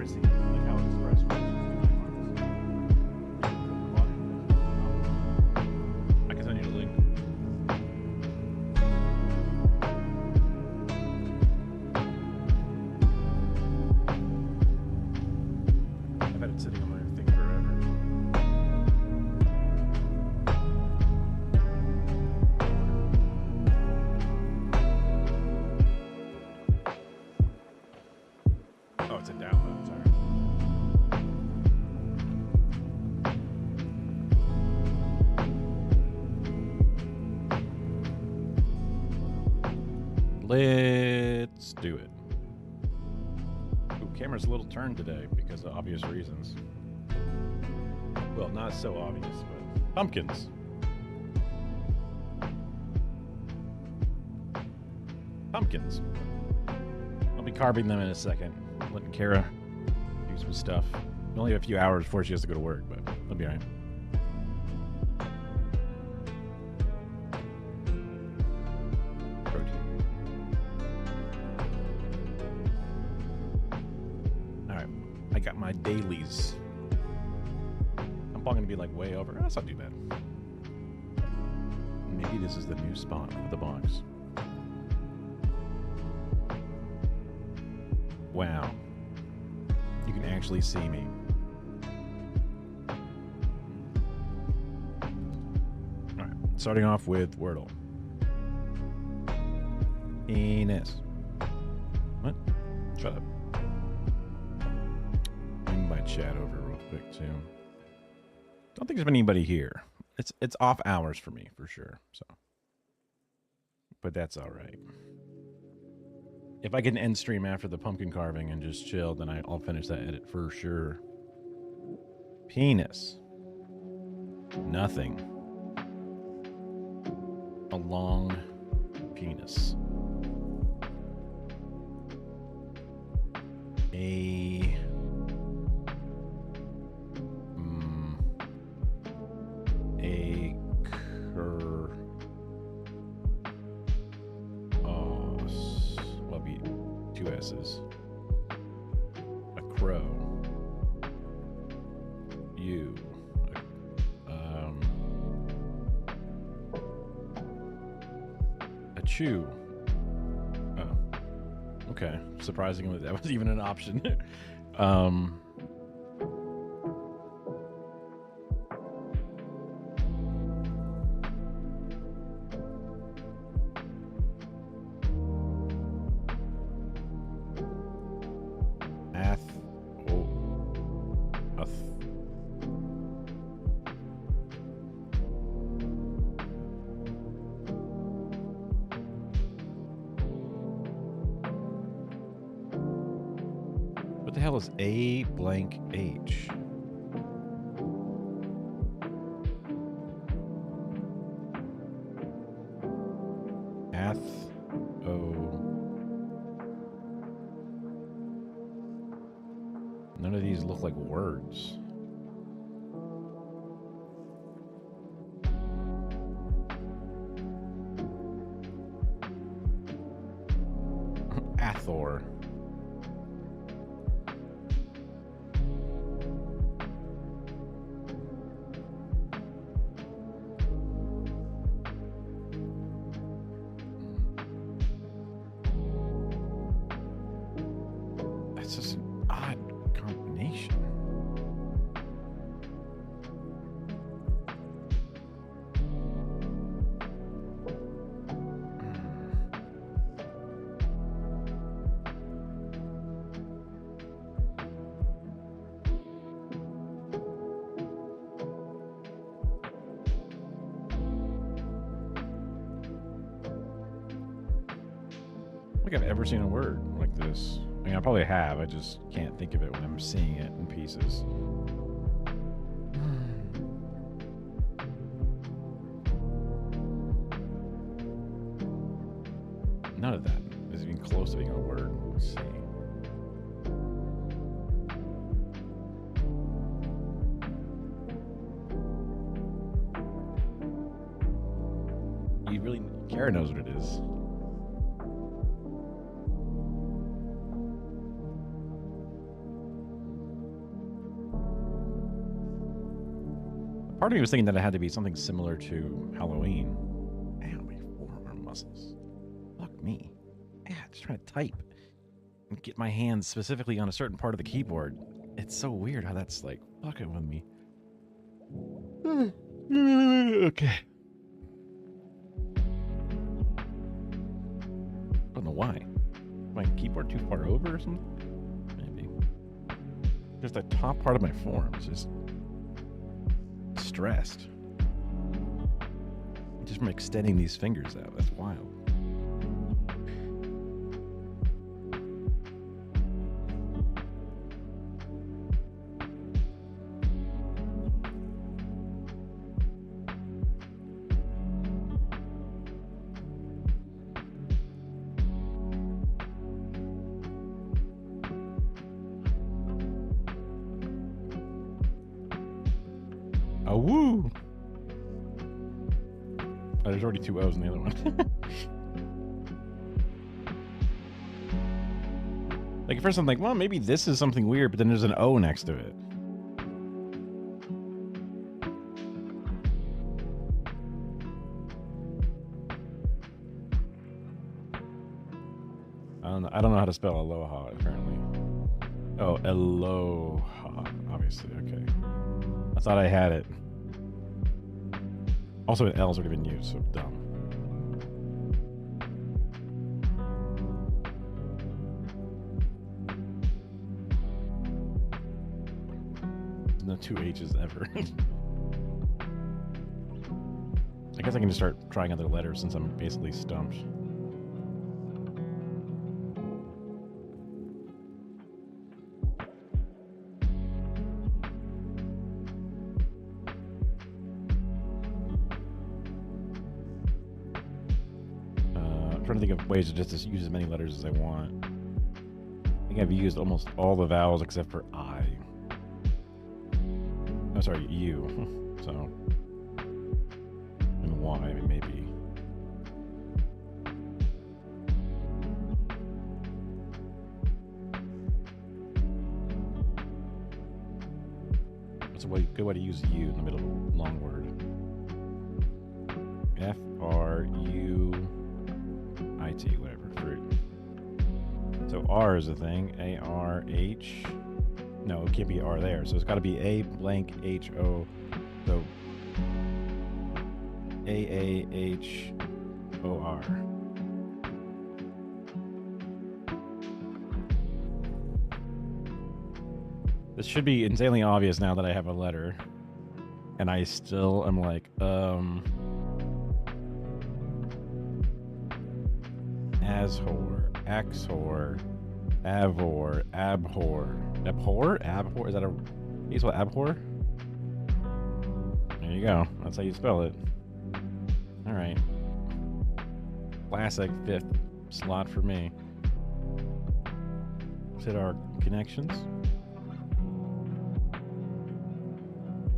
pharmacy, like how Express works. I can send you the link. I've had it sitting on my thing forever. Oh, it's a download. Sorry. Let's do it. Ooh, camera's a little turned today because of obvious reasons. Well, not so obvious, but pumpkins. Pumpkins. I'll be carving them in a second. Letting Kara do some stuff. We only have a few hours before she has to go to work, but it'll be all right. Protein. All right. I got my dailies. I'm probably going to be like way over. That's not too bad. Maybe this is the new spot for the box. Wow. You can actually see me. All right. Starting off with Wordle. Penis. What? Shut up. Bring my chat over real quick too. Don't think there's been anybody here. It's off hours for me for sure. So, but that's all right. If I can end stream after the pumpkin carving and just chill, then I'll finish that edit for sure. Penis. Nothing. A long penis. A cur. Oh, well, be two S's. A crow. You. A chew. Oh. Okay. Surprisingly, that was even an option. What the hell is A blank H? None of these look like words. Athor. That's just an odd combination. I don't think I've ever seen a word like this. I mean, I probably have. I just can't think of it when I'm seeing it in pieces. None of that is even close to being a word. Let's see. You really, Kara knows what it is. Part of me was thinking that it had to be something similar to Halloween. Ow, my forearm muscles. Fuck me. Yeah, just trying to type and get my hands specifically on a certain part of the keyboard. It's so weird how that's like fucking with me. Okay. I don't know why. My keyboard too far over or something? Maybe. Just the top part of my forearm is just stressed. Just from extending these fingers out. That's wild. Oh, woo! Oh, there's already 2 O's in the other one. Like, at first I'm like, well, maybe this is something weird, but then there's an O next to it. I don't know how to spell aloha, apparently. Oh, aloha, obviously, okay. I thought I had it. Also, an L's already been used, so dumb. No 2 H's ever. I guess I can just start trying other letters since I'm basically stumped. I'm trying to think of ways to just use as many letters as I want. I think I've used almost all the vowels except for I. Oh, sorry, U. So, and Y, maybe. What's a good way to use U in the middle of a long word? F-R-U-I-T, whatever, fruit. So R is a thing. A-R-H. No, it can't be R there. So it's got to be A blank H-O. So A-A-H-O-R. This should be insanely obvious now that I have a letter. And I still am like, Ashore, Axor, Avor, Abhor. Abhor? Abhor? Is that a... You spell abhor? There you go. That's how you spell it. Alright. Classic 5th slot for me. Let's hit our connections.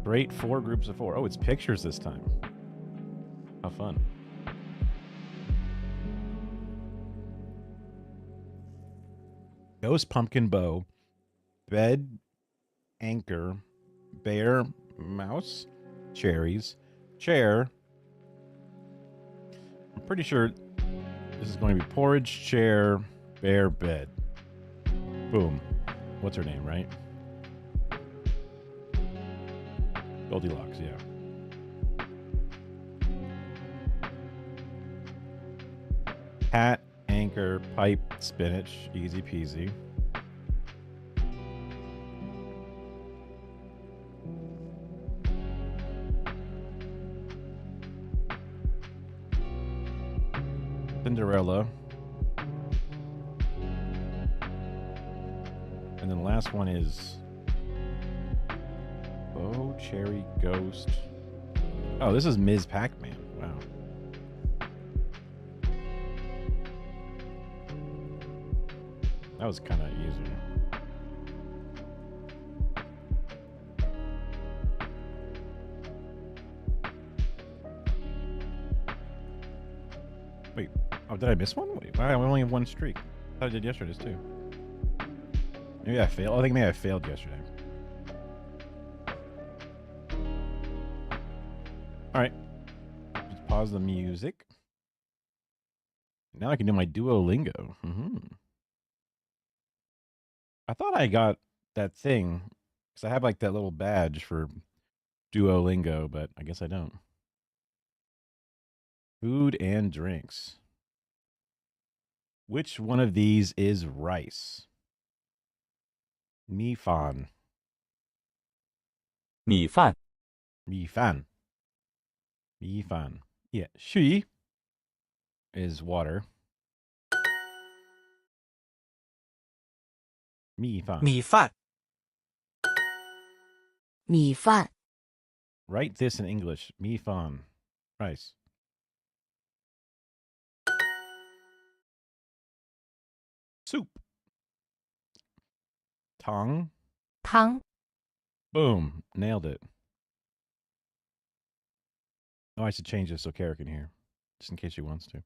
Great 4 groups of 4. Oh, it's pictures this time. How fun. Ghost pumpkin bow. Bed, anchor, bear, mouse, cherries, chair. I'm pretty sure this is going to be porridge, chair, bear, bed. Boom. What's her name, right? Goldilocks, yeah. Hat, anchor, pipe, spinach, easy peasy. Cinderella. And then the last one is Bow, Cherry, Ghost. Oh, this is Ms. Pac-Man. Wow. That was kind of easy. Wait. Oh, did I miss one? Wait, I only have 1 streak. I thought I did yesterday's too. Maybe I failed. I think maybe I failed yesterday. All right. Just pause the music. Now I can do my Duolingo. I thought I got that thing because I have like that little badge for Duolingo, but I guess I don't. Food and drinks. Which one of these is rice? Mi fan. 米饭 Mi fan. Mi fan. Yeah. Shui is water. Mi fan. 米饭，米饭， Write this in English. Mi fan. Rice. Soup. Tong. 汤， Boom. Nailed it. Oh, I should change this so Kara can hear, just in case she wants to.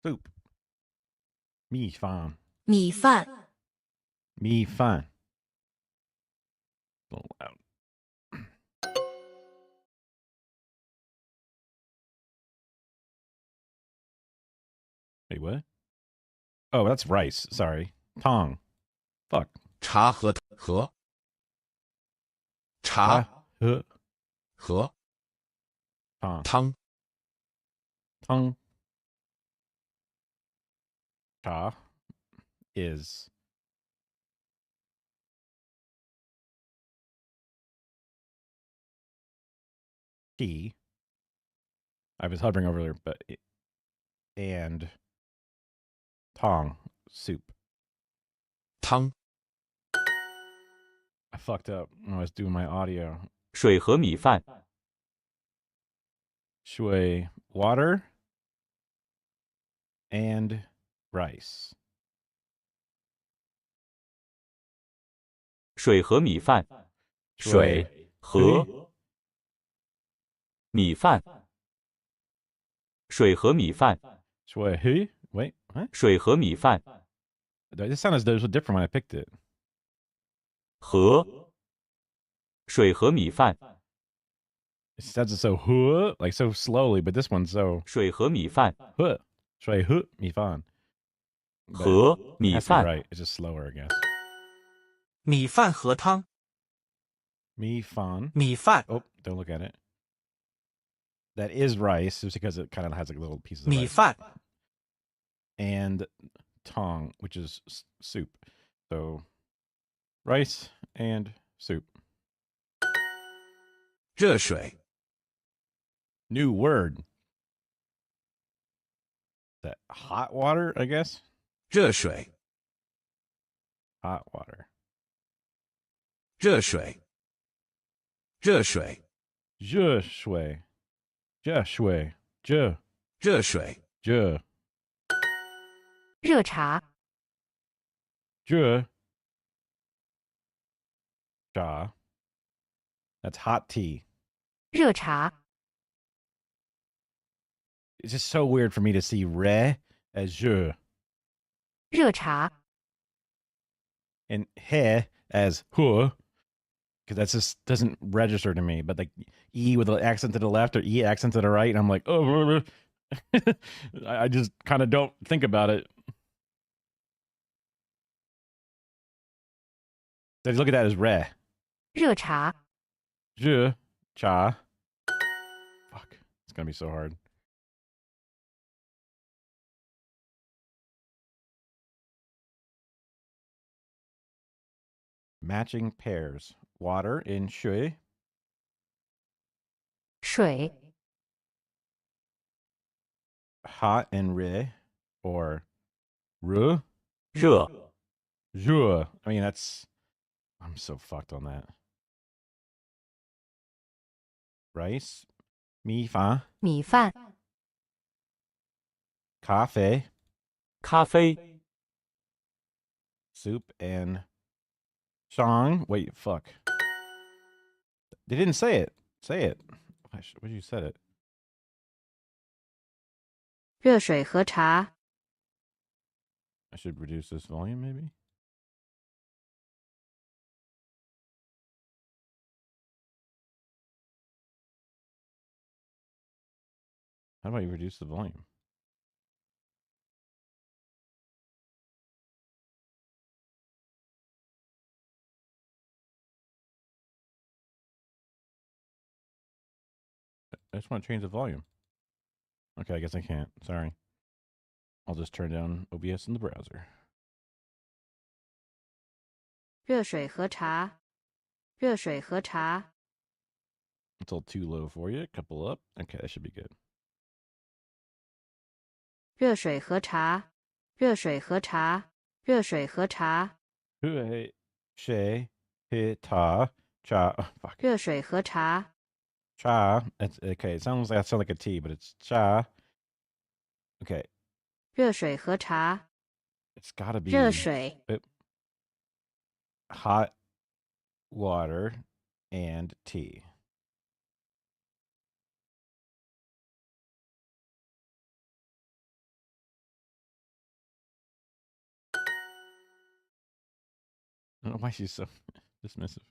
Soup. Mi fan. 米饭， Mi fan. A little loud. Wait, what? Oh, that's rice. Sorry. Tong. Fuck. 茶和和，茶 Huh. 和 Tong. 汤， Tong. Cha is tea. I was hovering over there, but and tong soup. 汤 I fucked up when I was doing my audio. 水和米饭 Shui water and rice. 水和米饭 Shui 水和米饭水和米饭 Shui hui. Wait, what? 水和米饭 This sounded different when I picked it. 和水和米饭 It sounds so huh, like so slowly, but this one's so 水和米饭 huh. Shui huh mi fan. But 和 it 米 has to be 饭 right. It's just slower, I guess. 米饭和汤， Mi fan. 米饭， Oh, don't look at it. That is rice, just because it kind of has like little pieces of 米 rice. 饭， And tong, which is soup. So rice and soup. 热水， New word. That hot water, I guess. 热水， Hot water. 热水，热水， Je shui. Je shui. Je. 热水， Je. 热茶， Je. Ja. That's hot tea. 热茶， It's just so weird for me to see re as je 热茶， and he as hu, because that just doesn't register to me. But like e with the accent to the left or e accent to the right, and I'm like, oh, I just kind of don't think about it. So look at that as re. 热茶， Je. Cha. Fuck. It's gonna be so hard. Matching pairs. Water in shui. 水， Hot and re. Or ru. 热 Zhu. I mean, that's. I'm so fucked on that. Rice. Mi fa. 米饭， Cafe. 咖啡 Soup and. Shang. Wait, fuck. They didn't say it. Say it. What you said it? 热水和茶， I should reduce this volume, maybe? How do I reduce the volume? I just want to change the volume. Okay, I guess I can't. Sorry. I'll just turn down OBS in the browser. 热水和茶，热水和茶， It's a little too low for you. Couple up. Okay, that should be good. 热水和茶，热水和茶，热水和茶， Hui, she, he, ta, cha. Oh, fuck. 热水和茶， Cha. It's okay. It sounds like a T, but it's cha. Okay, 热水和茶， it's gotta be 热水， hot water and tea. I don't know why she's so dismissive.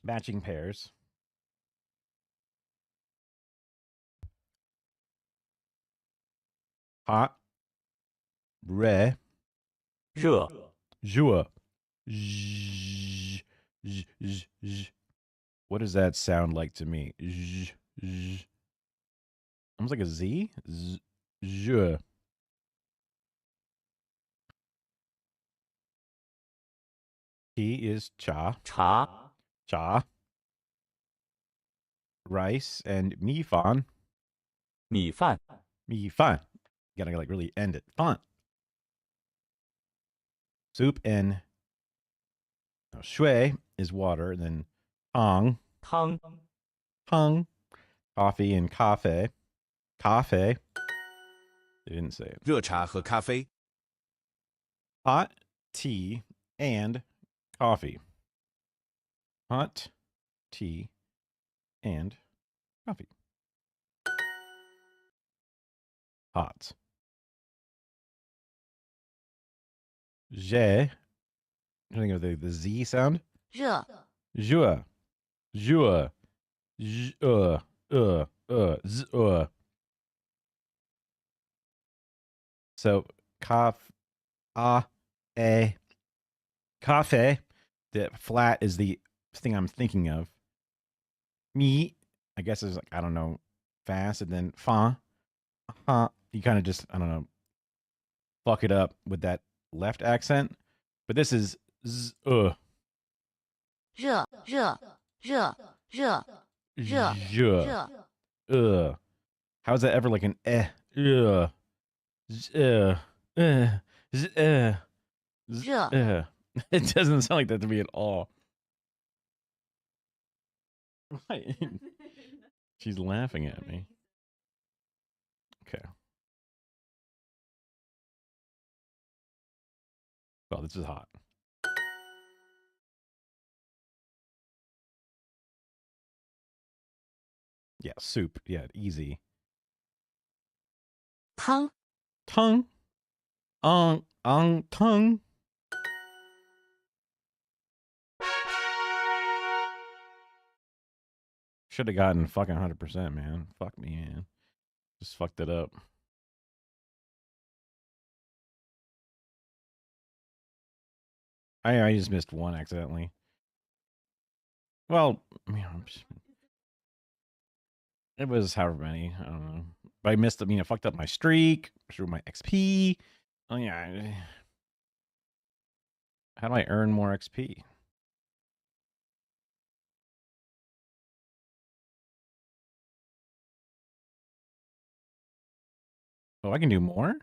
Matching pairs. Hot. Re. 热 Jua. Zh, zh, zh, zh. What does that sound like to me? Zh, zh. Almost like a Z. Z, zh. Tea is cha. 茶 Cha. Rice and mi fan. 米饭 Mi fan. You gotta like really end it. Fan. Soup and shui is water, and then tang. 汤 Tang. Coffee and cafe. Cafe. They didn't say it. 热茶和咖啡， Hot tea and coffee. Hot tea and coffee. Hot. Je. I'm trying to think of the Z sound. 热， Jua. Jua. Z, z, So, kaf, a, cafe. The flat is the thing I'm thinking of. Me, I guess is like, I don't know, fast. And then fa, you kind of just, I don't know, fuck it up with that left accent. But this is z, 热，热，热，热，热， zh, 热， How is that ever like an z, z,热， It doesn't sound like that to me at all. Why? She's laughing at me. Okay. Well, this is hot. Yeah, soup. Yeah, easy. 汤， Tongue. Tongue. Should have gotten fucking 100%, man. Fuck me, man. Just fucked it up. I just missed one accidentally. Well, it was however many. I don't know. But I missed. I mean, I fucked up my streak. Threw my XP. Oh yeah. How do I earn more XP? Oh, I can do more?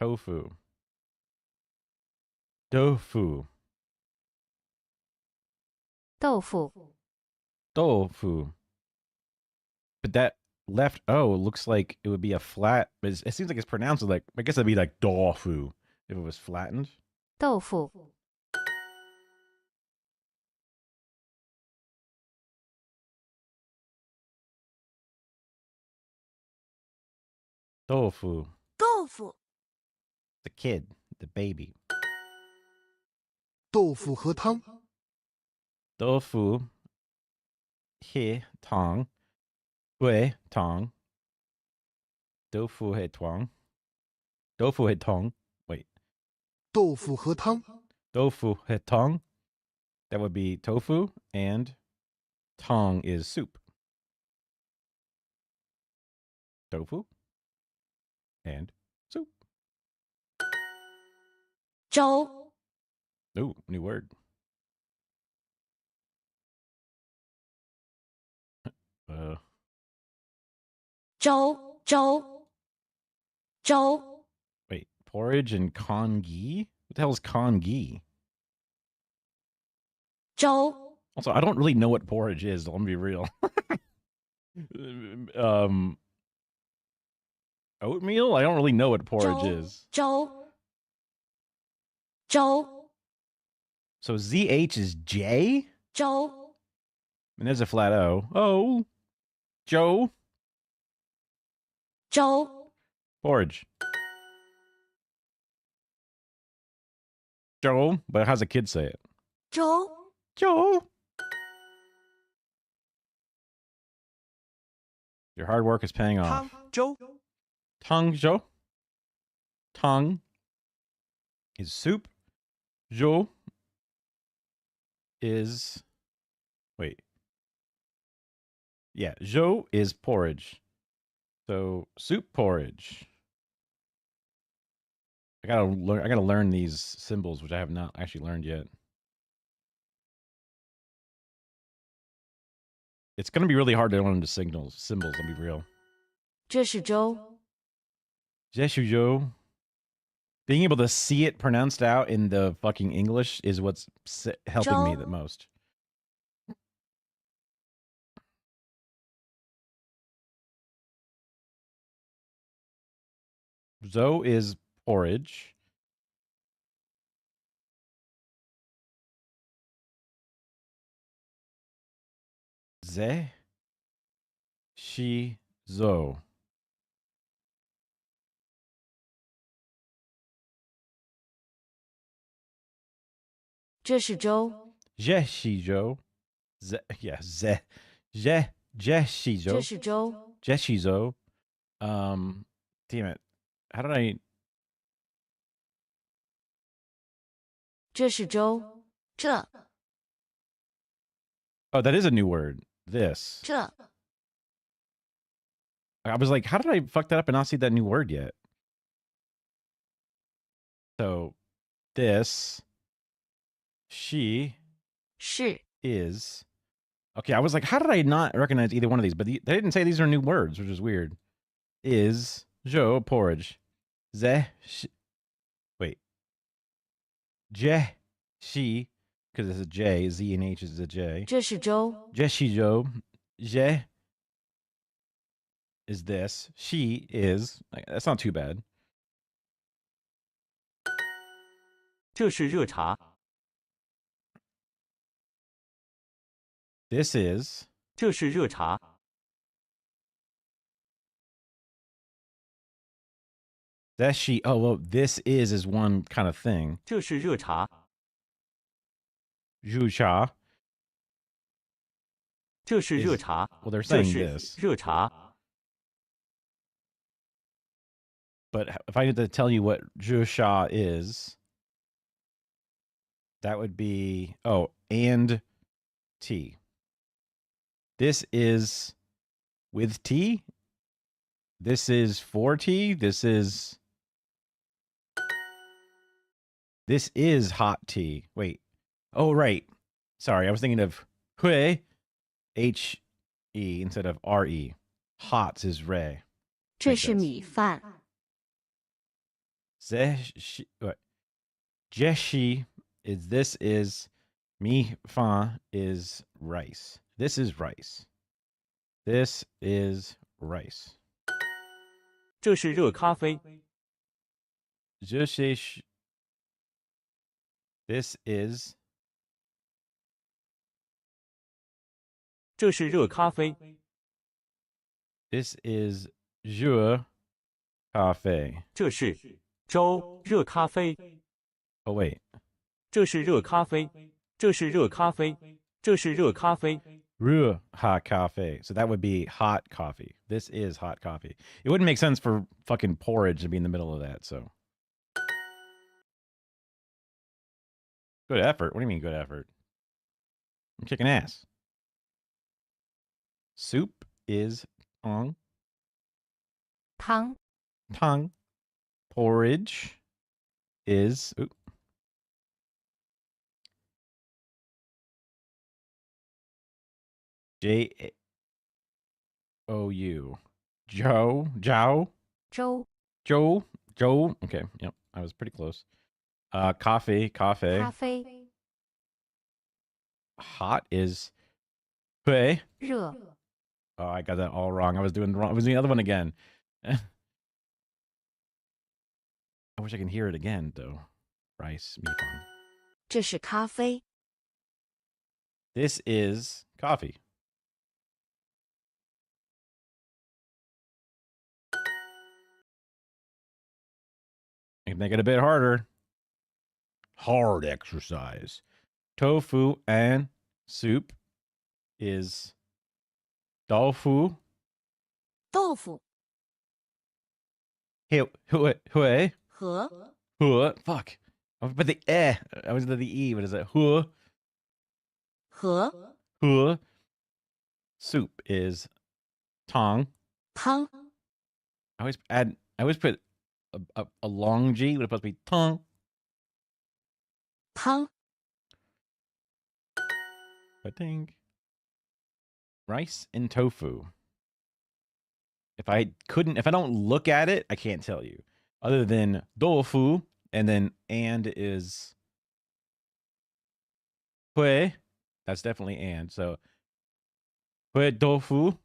Tofu. Tofu. 豆腐， Tofu. But that left O looks like it would be a flat, but it seems like it's pronounced like, I guess it'd be like tofu if it was flattened. 豆腐， Tofu. 豆腐， The kid, the baby. 豆腐和汤， Tofu. He tong. Hui tong. Tofu he tuang. Tofu he tong. Wait. 豆腐和汤， Tofu he tong. That would be tofu, and tong is soup. Tofu and soup. 粥 Ooh, new word. Uh, 粥粥粥 wait, porridge and congee? What the hell is congee? 粥 Also, I don't really know what porridge is. Let me be real. Oatmeal? I don't really know what porridge is. 粥粥 So ZH is J? 粥 And there's a flat O. Oh, Joe. 粥 Porridge. Joe. But how's a kid say it? 粥 Joe. Your hard work is paying off. 汤粥 Tong Joe. Tong is soup. Joe is. Wait. Yeah, Joe is porridge. So soup porridge. I gotta learn these symbols, which I have not actually learned yet. It's gonna be really hard to learn the symbols. I'll be real. 这是粥 Jeshu Joe. Being able to see it pronounced out in the fucking English is what's helping me the Joe. most. Zo is porridge. Ze. Shi. Zo.这是粥 Je shi jo. Ze. Yeah. Ze. Je. Je shi 这 zo. 是粥 Je shi zo. Damn it. How did I? 这是粥这 Oh, that is a new word. This. 这 I was like, how did I fuck that up and not see that new word yet? So, this, she是 is. Okay, I was like, how did I not recognize either one of these? But they didn't say these are new words, which is weird. Is, jo, porridge. Ze, wait. Je, she, because it's a J, Z and H is a J. 这是粥 Je, she, jo. Je is this. She is. That's not too bad. 这是热茶， This is. 这是热茶， That she. Oh, well, this is one kind of thing. 这是热茶， Zhu cha. 这是 Is- 热茶， Well, they're 这 saying 是 this. 热茶， But if I had to tell you what zhu sha is, that would be. Oh, and tea. This is with tea. This is for tea. This is hot tea. Wait. Oh, right. Sorry, I was thinking of hui, H-E instead of R-E. Hot is re. 这 Makes 是 sense. 米饭 Zeshi, what? Jeshi is this is mi fa is rice. This is rice. This is rice. 这是热咖啡， Jeshi. This is 这是热咖啡， this is jure cafe. 这是粥热咖啡， Oh wait. 这是热咖啡，这是热咖啡，这是热咖啡， Rue hot coffee. So that would be hot coffee. This is hot coffee. It wouldn't make sense for fucking porridge to be in the middle of that. So good effort. What do you mean good effort? I'm kicking ass. Soup is tong.汤 Tongue. Porridge is J-O-U. Joe. Joe. 粥 Joe. Joe. Okay. Yep. I was pretty close. Coffee. Coffee. 咖啡 Hot is hui. 热 Oh, I got that all wrong. I was doing the wrong. I was doing the other one again. I wish I can hear it again though. Rice, mifan. 这是咖啡 This is coffee. I can make it a bit harder. Hard exercise. Tofu and soup is tofu. 豆腐 Hui. 和 Fuck. But the I was the e. What is it? Hu. 和 Soup is tong. 汤 I always put a long G, but it's supposed to be tong. 汤 I think. Rice and tofu. If I don't look at it, I can't tell you. Other than tofu, and then is hui. That's definitely and. So hui tofu.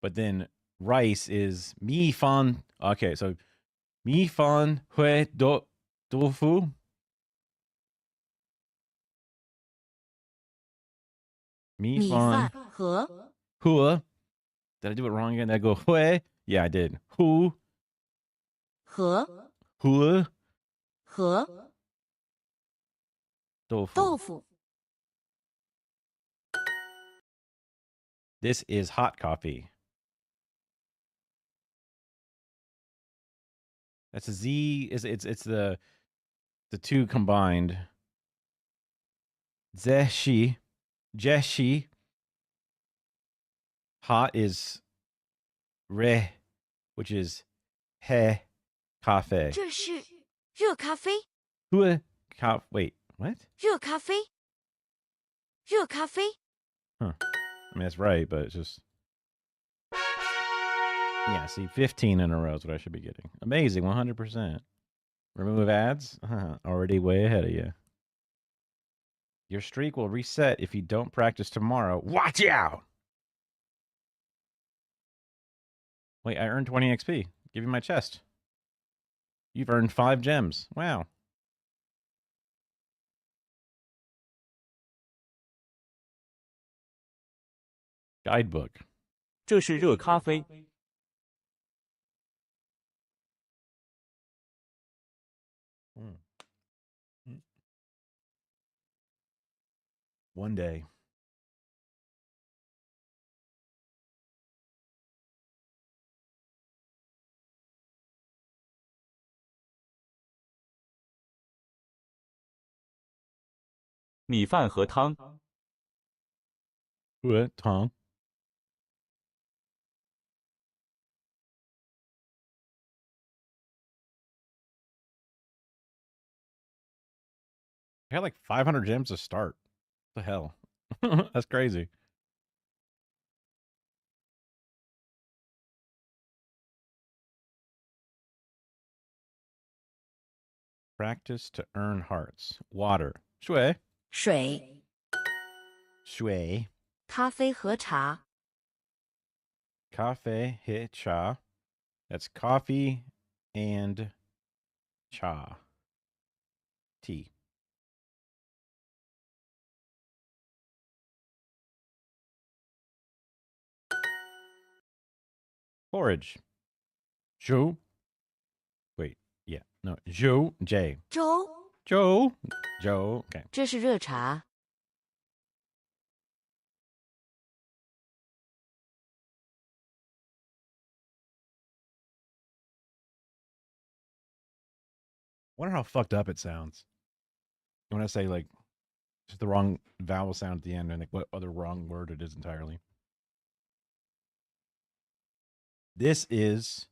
But then rice is mi fan. Okay, so mi fan hui tofu. Mi 米 fan 饭和 hua. Did I do it wrong again? Did I go hui? Yeah, I did. Hu 和 hua 和 tofu. 豆腐 This is hot coffee. That's a Z. It's the two combined. Zeshi. Jeshi. Hot is re, which is he cafe. 这是热咖啡 Hua wait, what? 热咖啡热咖啡 I mean that's right, but it's just yeah, see 15 in a row is what I should be getting. Amazing, 100%. Remove ads? Already way ahead of you. Your streak will reset if you don't practice tomorrow. Watch out! Wait, I earned 20 XP. Give you my chest. You've earned 5 gems. Wow. Guidebook. 这是热咖啡。 One day.米饭和汤。 What? Tom? I had like 500 gems to start. What the hell? That's crazy. Practice to earn hearts. Water. Shui. 水 Shui. 咖啡和茶 Cafe he cha. That's coffee and cha. Tea. Porridge. Zhou. Wait. Yeah. No. Zhou. J. 粥 Joe. Joe. Okay. 这是热茶 Wonder how fucked up it sounds when I say like just the wrong vowel sound at the end and like what other wrong word it is entirely. This is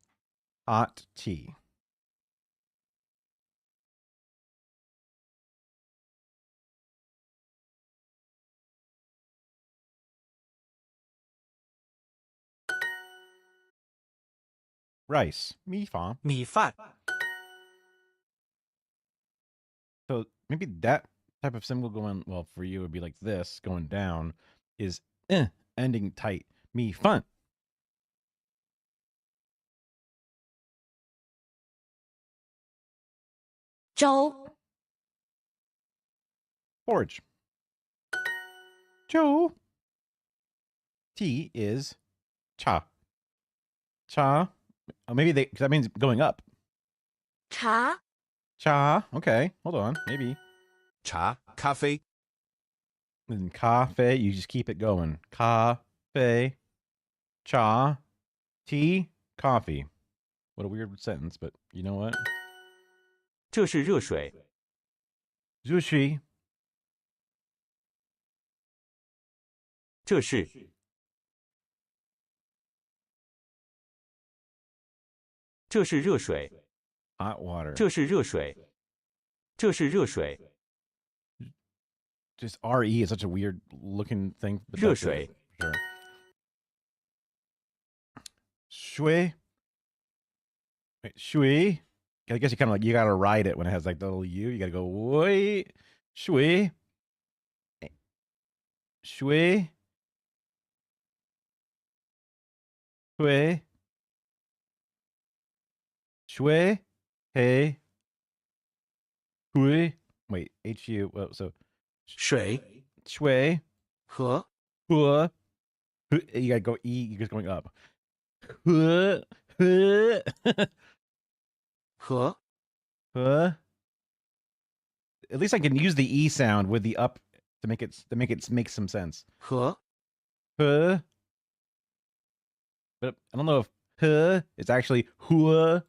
hot tea. Rice, 米饭.米饭 So maybe that type of symbol going, well, for you, it would be like this going down is ending tight. 米饭. Porridge. Joe. Tea is cha. Cha. Oh, maybe they, because that means going up. 茶 Cha. Okay. Hold on. Maybe. 茶咖啡 And cafe, you just keep it going. Cafe. Cha. Tea. Coffee. What a weird sentence, but you know what? 这是热水， Zushi. 这是热水， Hot water. 这是热水，这是热水， Just RE is such a weird looking thing. But 热 that's it, 水， Sure. Shui. Wait, shui. I guess you kind of like, you got to ride it when it has like the little U. You got to go, wait. Shui. Shui. Shui. Shui. Hey. Hui. Wait, HU. Well, so 水 shui. 和 Hua. You got to go E. You're just going up. Hua. Hua. 和 Huh? At least I can use the E sound with the up to make it make some sense. 和 Huh? But I don't know if huh is actually hua,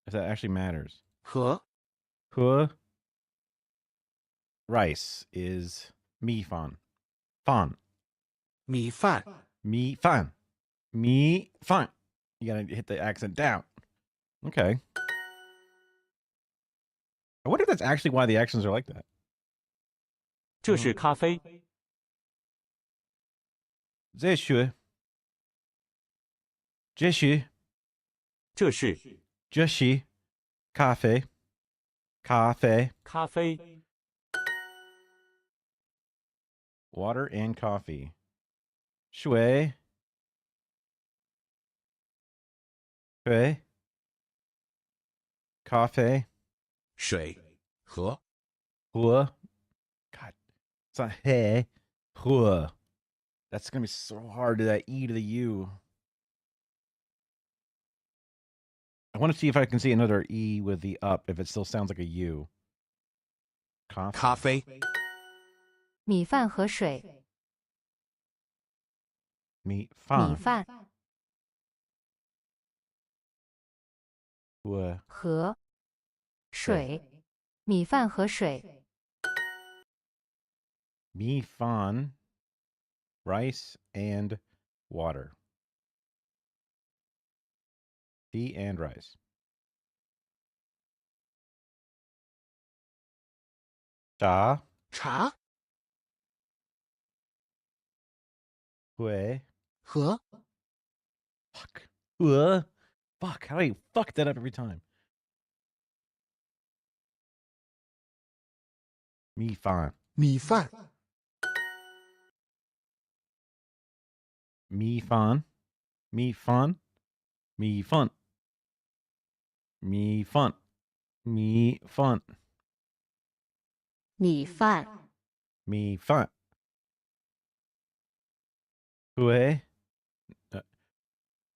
if that actually matters. 和 Huh? Rice is mi fan. Fan. 米饭 Mi fan. Mi fan. You gotta hit the accent down. Okay. I wonder if that's actually why the accents are like that. 这是咖啡， 这是这是这是这是咖啡咖啡咖啡， water and coffee 水水咖啡水和喝 God, it's not hey 喝 That's gonna be so hard to that E to the U. I want to see if I can see another E with the up if it still sounds like a U. Coffee. 咖啡米饭和水， 米米饭饭和和水，米饭和水，米饭 rice and water. Tea and rice. 茶茶会 和 fuck fuck how do you fuck that up every time? 米饭米饭米饭米饭米饭米饭米饭米饭米饭会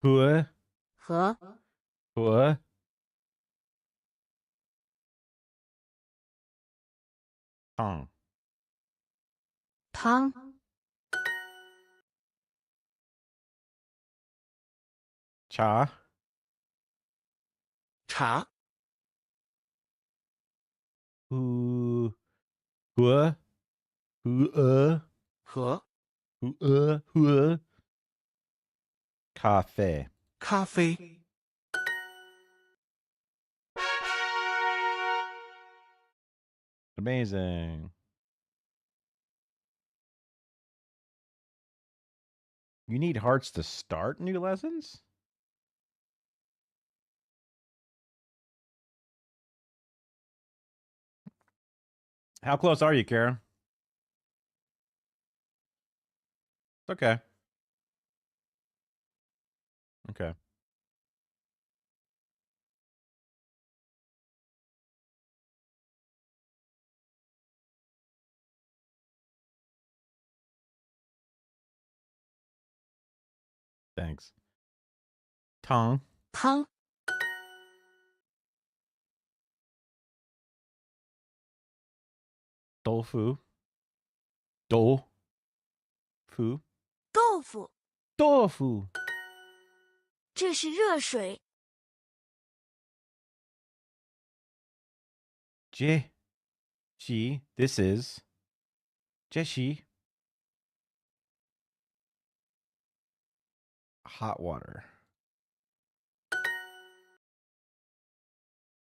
会和会汤汤茶茶 Hu hua hua 和 hua cafe. 咖啡 Amazing. You need hearts to start new lessons? How close are you, Kara? Okay. Okay. Thanks. Tong. 汤 Tofu. Do. Fu. 豆腐， Tofu. 这是热水， Je. She. This is. Jeshi. Hot water.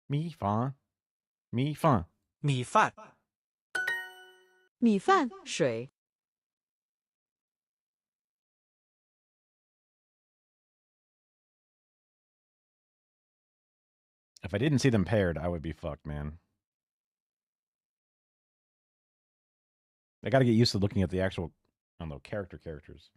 Mi fan. Mi fan. 米饭米饭、水、 If I didn't see them paired, I would be fucked, man. I got to get used to looking at the actual, I don't know, characters.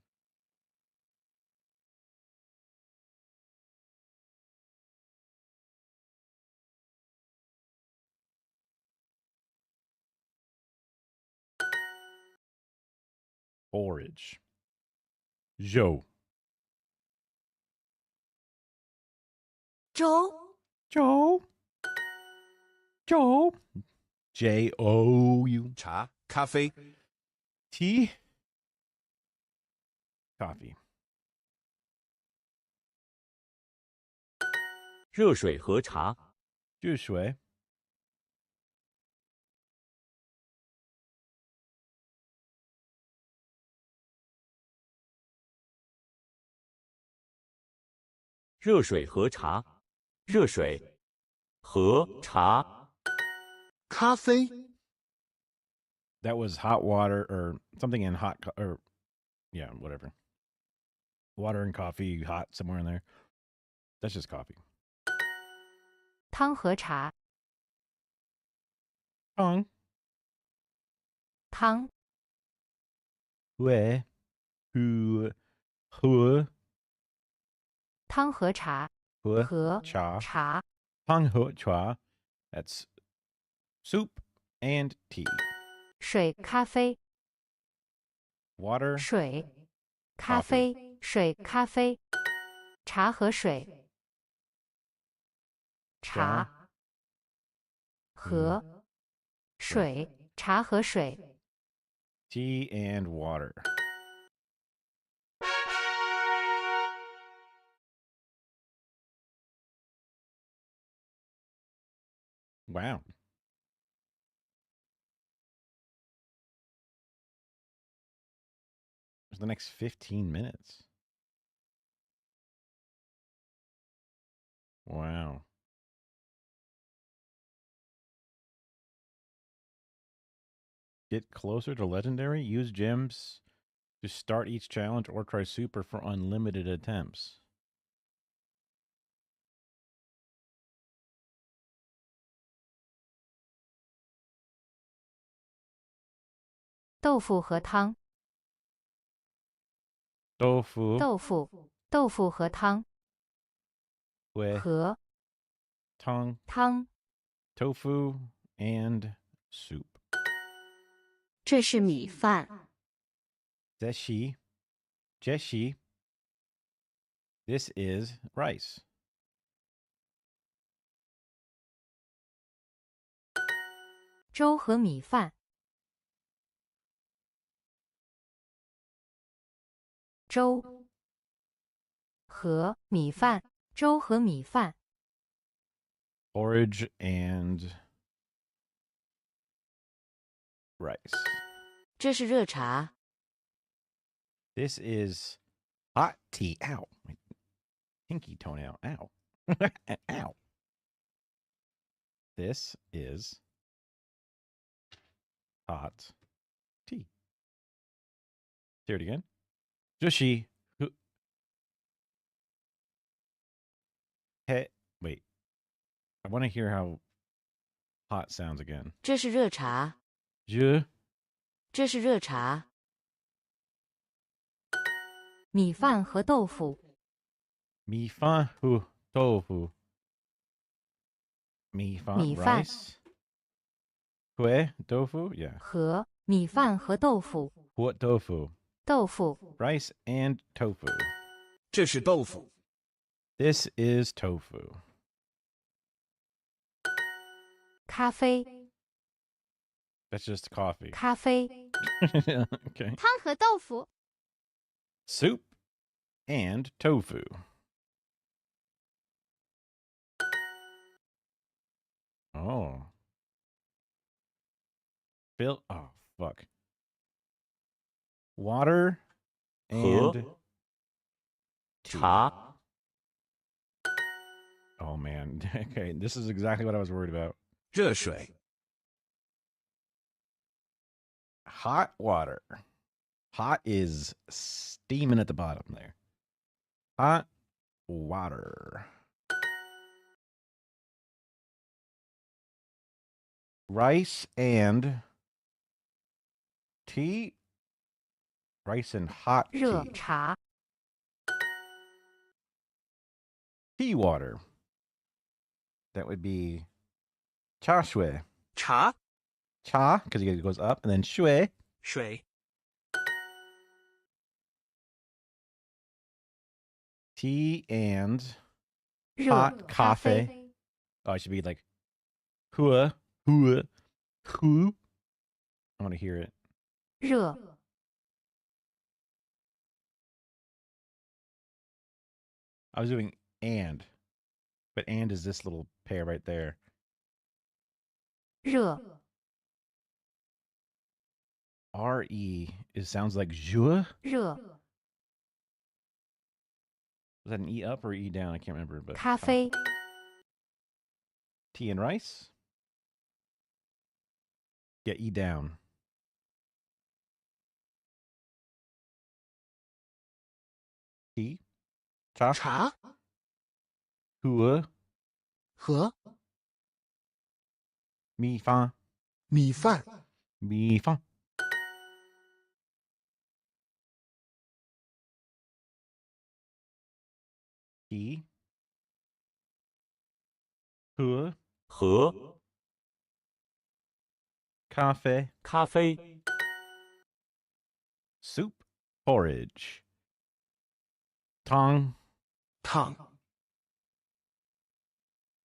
Forage. Jo. 粥， Joe. Joe. Jou. 茶咖啡 Tea. Coffee. 热水和茶，热水。热水和茶，热水和茶，咖啡 That was hot water or something in hot or yeah, whatever. Water and coffee, hot somewhere in there. That's just coffee. 汤和茶， Tong. 汤 Hui. Hu. 汤和茶 Hu. 和 Cha. 茶， Tong hu chua. That's soup and tea. 水、咖啡、 Water. 水、咖啡、水、咖啡，茶和水，茶和水，茶和水， Tea and water. Wow. It's the next 15 minutes. Wow. Get closer to legendary. Use gems to start each challenge or try super for unlimited attempts. 豆腐和汤， Tofu. 豆腐和汤 Hui. 和 Tong. 汤， Tofu and soup. 这是米饭， Zeshi. Jeshi. This is rice. 粥和米饭，粥和米饭，粥和米饭， Porridge and rice. 这是热茶。 This is hot tea. Ow. My pinky toenail. Ow. Ow. This is hot tea. Say it again. Joshi. Hey, wait. I want to hear how hot sounds again. 这是热茶。 Je. 这是热茶。米饭和豆腐。 Mi fan hu tofu. Mi fan 米饭 rice. Hue tofu? Yeah. 和米饭和豆腐。 What tofu? 豆腐。 Rice and tofu. 这是豆腐。 This is tofu. 咖啡。 That's just coffee. 咖啡。 Okay. 汤和豆腐。 Soup and tofu. Oh. Bill. Oh, fuck. Water and 和 tea. 茶 Oh, man. Okay, this is exactly what I was worried about. 热水。 Hot water. Hot is steaming at the bottom there. Hot water. Rice and tea. Rice and hot 热 tea. 茶。 Tea water. That would be cha shui. 茶 Cha, because it goes up, and then shui. 水 Tea and 热 hot 咖 coffee. 啡。 Oh, it should be like hua, hua, hu. I want to hear it. 热 I was doing and, but and is this little pair right there. 热 R-E, it sounds like jua. 热 Was that an E up or E down? I can't remember. But 咖啡。 Tea and rice? Yeah, E down. Tea? Cha? 茶 Hua? 和 Mi fa? 米饭 Mi fa? Tea? Hua? 和 Cafe? 咖啡 Soup? Porridge? Tong? 汤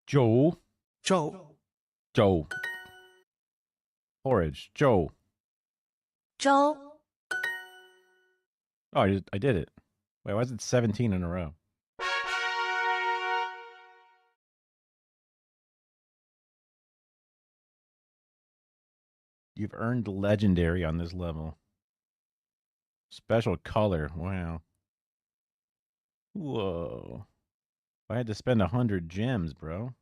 Zhou? 粥 Zhou. Porridge. Zhou. 粥。 Oh, I did it. Wait, why is it 17 in a row? You've earned legendary on this level. Special color. Wow. Whoa. I had to spend 100 gems, bro,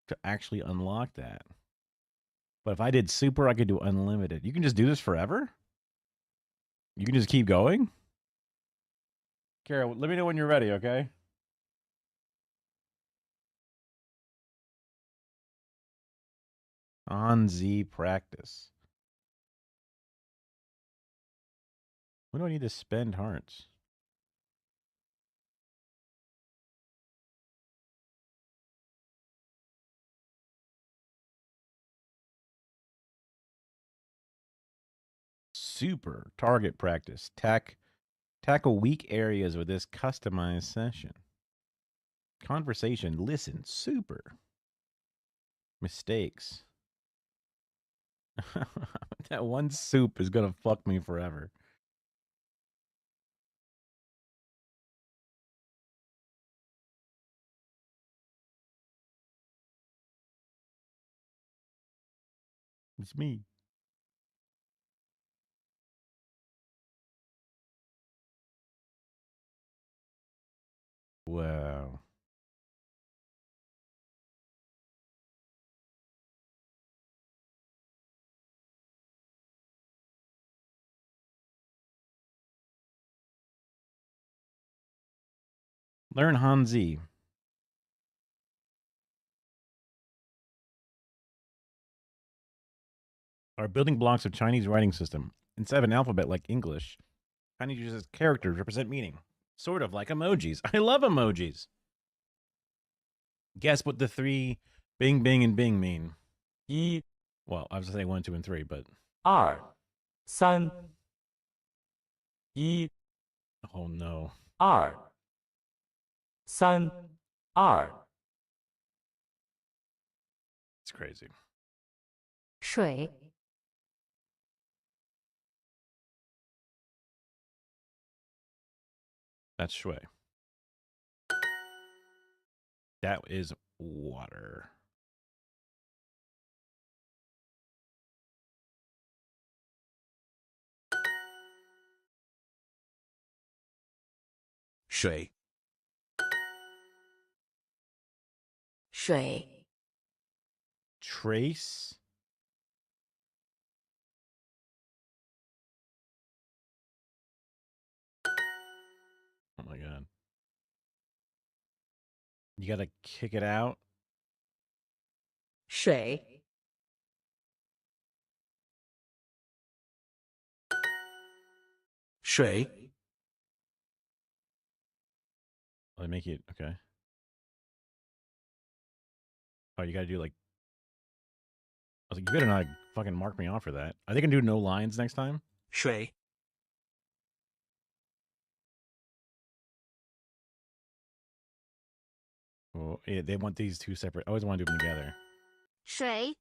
to actually unlock that. But if I did super, I could do unlimited. You can just do this forever? You can just keep going? Kara, let me know when you're ready, okay? On Z practice. When do I need to spend hearts? Super target practice. Tackle weak areas with this customized session. Conversation. Listen. Super. Mistakes. That one soup is gonna fuck me forever. It's me. Wow. Learn Hanzi. Are building blocks of Chinese writing system. Instead of an alphabet like English, Chinese uses characters represent meaning. Sort of like emojis. I love emojis. Guess what the three Bing, Bing, and Bing mean. 一 Well, I was going to say 1, 2, and 3, but 二三一 oh no. 二三二 It's crazy. 水 That's shui. That is water. Shui. 水 Trace. Oh my god. You gotta kick it out. 水 Shui. They make it okay. Oh, you gotta do like. I was like, you better not fucking mark me off for that. Are they gonna do no lines next time? Shui. Oh, yeah, they want these two separate. I always want to do them together. 水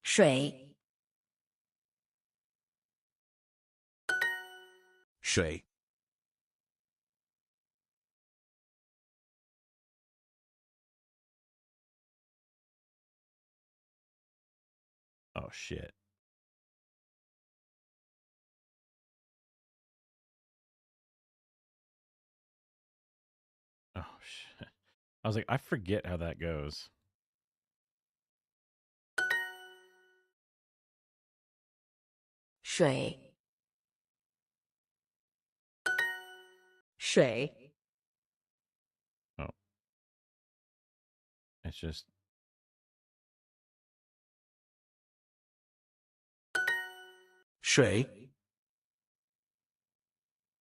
水 Shui. Oh shit. Oh shit. I was like, I forget how that goes. Shui 水 Oh. It's just Shui.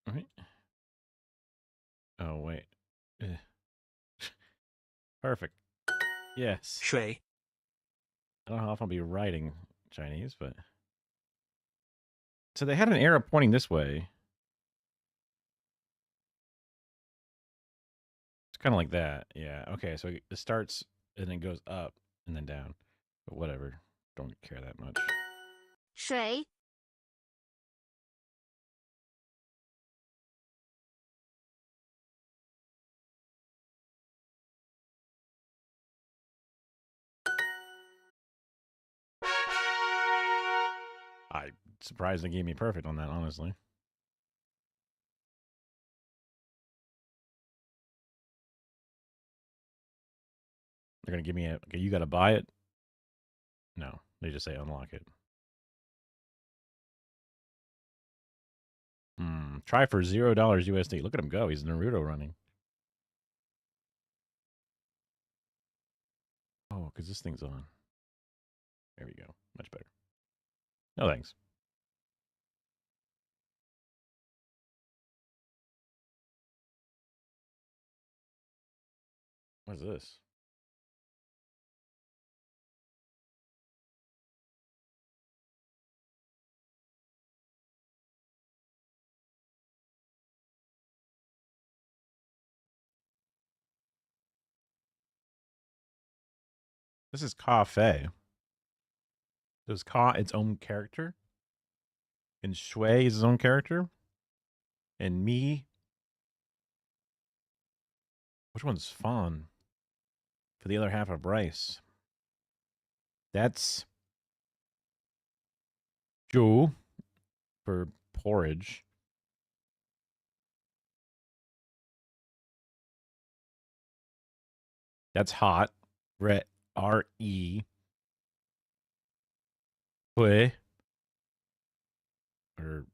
right. Oh wait. Ugh. Perfect. Yes. Shui. I don't know how often I'll be writing Chinese, but so they had an arrow pointing this way. It's kind of like that. Yeah. Okay. So it starts and then goes up and then down. But whatever. Don't care that much. 水 I surprised they gave me perfect on that, honestly. They're gonna give me a okay, you gotta buy it. No, they just say unlock it. Try for $0 USD. Look at him go. He's Naruto running. Oh, because this thing's on. There we go. Much better. No thanks. What is this? This is Cafe. Does Ka its own character? And Shui is his own character? And me? Which one's Fawn? For the other half of Bryce. That's Ju for porridge. That's hot. R-E. Hui. Or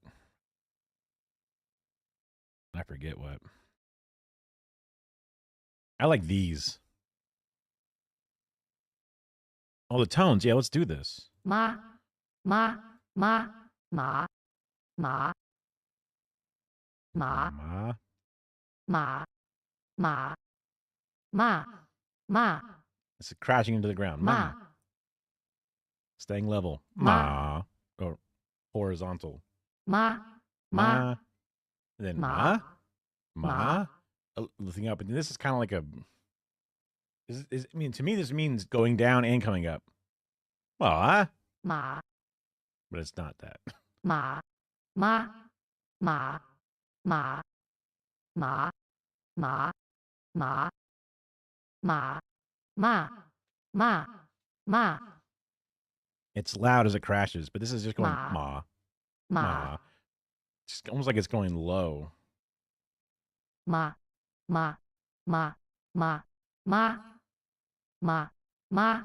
I forget what. I like these. Oh, the tones. Yeah, let's do this. Ma, ma, ma, ma, ma, ma, Ma. ma, ma, ma, ma, It's crashing into the ground. ma, Ma. Staying level. Ma. Ma. Or horizontal. ma, Ma. ma, And then ma, ma. ma. Lifting up. And this is kind of like a. I mean, to me, this means going down and coming up. Ma. ma, But it's not that. ma, ma, ma, ma, ma, ma, ma, ma, ma, ma, ma, It's loud as it crashes, but this is just going Ma. ma. ma, Ma. It's almost like it's going low. ma, ma, ma, ma, ma, ma, ma,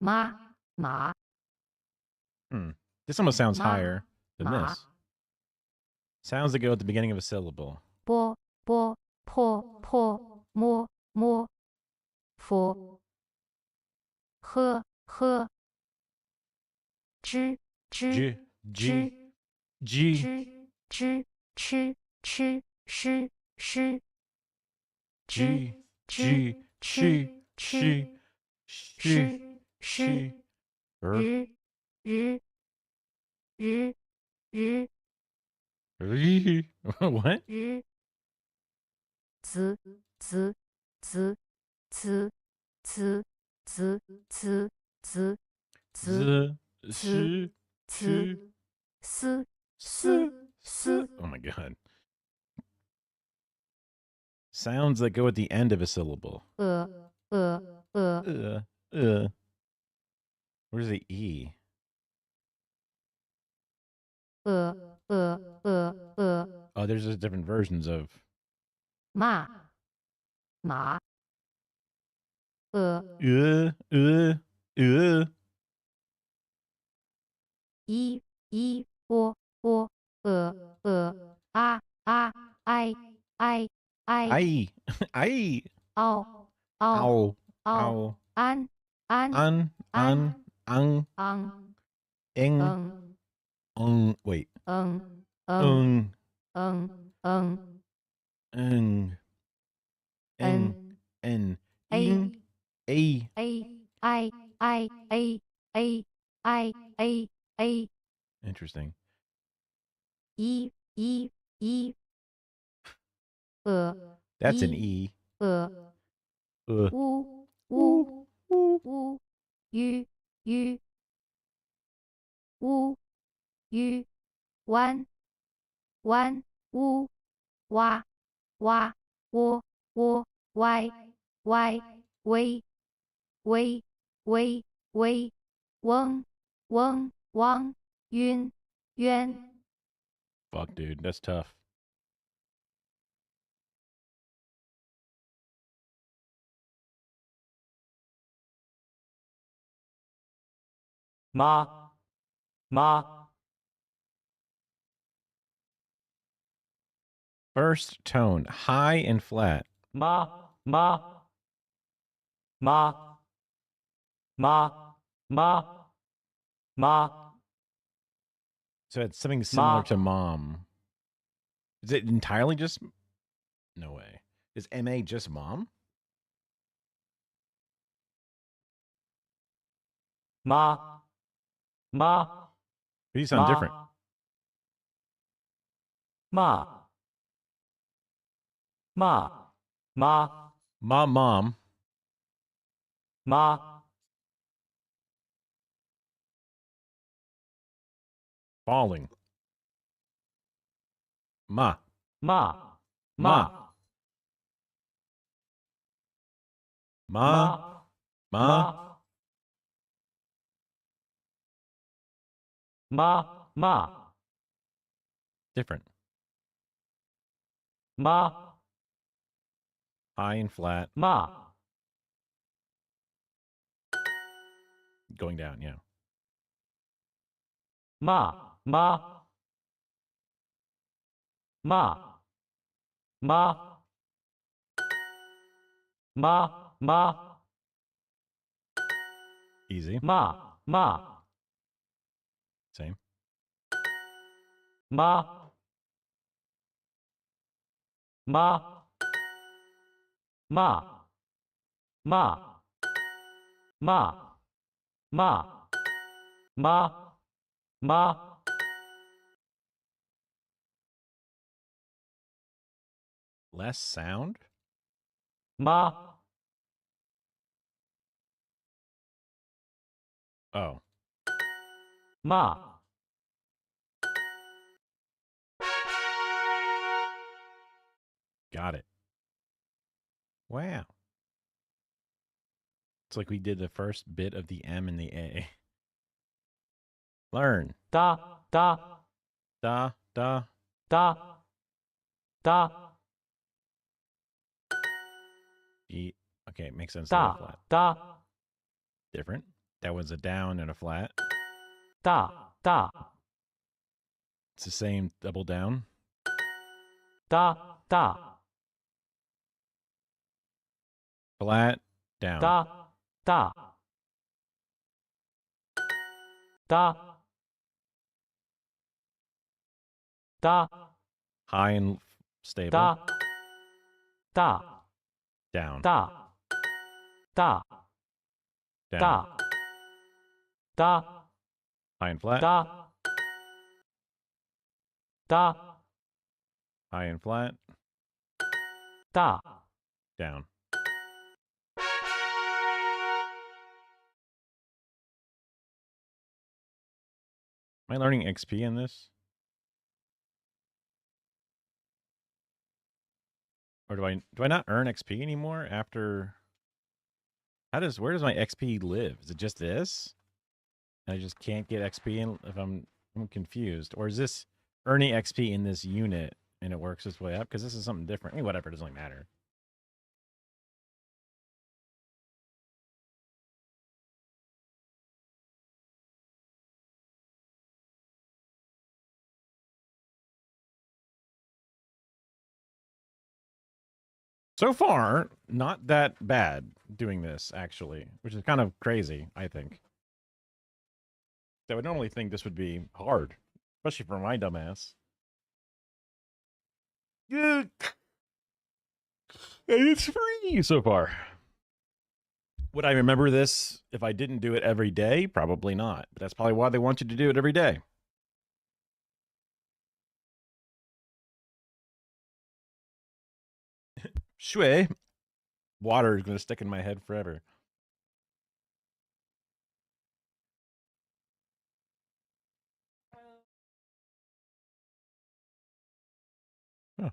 ma, ma, This almost sounds Ma. higher than Ma. this. Sounds that go at the beginning of a syllable. bo, bo, po, po, mo, mo, fo, he, he, zhi, zhi, G. zhi, G. zhi, zhi, chi, chi, shi, shi, G. zhi, G. chi, She. chi, She. shi, She. shi, Er. ri, ri, ri, ri, Ri. What? ri, zi, zi, zi, zi, zi, zi, zi, zi, zi, Z. Sh. zi, Sh. s, s, s, Oh my god. Sounds that go at the end of a syllable. e, e, e, Where's the E? e, e, e, Oh, there's just different versions of. ma, ma, Uh. i, o, a, I, I. I. ao, Ow. ao, Ow. an, An. An. Ang. ang, Ing. Wait. eng, Ung. eng, Ung. Ing. N. Ing. A. a, Interesting. i, That's an E. u, Ooh. u, Ooh. u, wan, u, wa, wo, y, wei, weng, wang, yun, yuan. Fuck, dude. That's tough. ma, ma, First tone, high and flat. ma, ma, ma, ma, ma, ma, So it's something similar Ma. to mom. Is it entirely just? No way. Is MA just mom? ma, ma, These sound ma, different. ma, ma, ma, Mom. ma, Falling. Ma. ma, Ma. ma, Ma. Ma. ma, ma, Different. ma, High and flat. ma, Going down, yeah. ma, ma, ma, ma, ma, ma, Easy. ma, ma, Same. ma, ma, ma, ma, ma, ma, ma, ma, Less sound? ma, Oh. ma, Got it. Wow. It's like we did the first bit of the M and the A. Learn. da, da, Da, da. da, da, E. Okay, it makes sense. A little da, flat. da, Different. That was a down and a flat. da, da, It's the same double down. da, da, Flat, down. da, da, da, da, High and stable. da, da, Down. da, da, Down. da, da, High and flat. da, da, High and flat. da. Down. Am I learning XP in this? Or do I not earn XP anymore after where does my XP live? Is it just this? And I just can't get XP if I'm confused. Or is this earning XP in this unit and it works its way up? Because this is something different. I mean, whatever, it doesn't really matter. So far, not that bad doing this, actually, which is kind of crazy, I think. I would normally think this would be hard, especially for my dumbass. Yeah. And it's free so far. Would I remember this if I didn't do it every day? Probably not. But that's probably why they want you to do it every day. Shui. Water is going to stick in my head forever. Huh.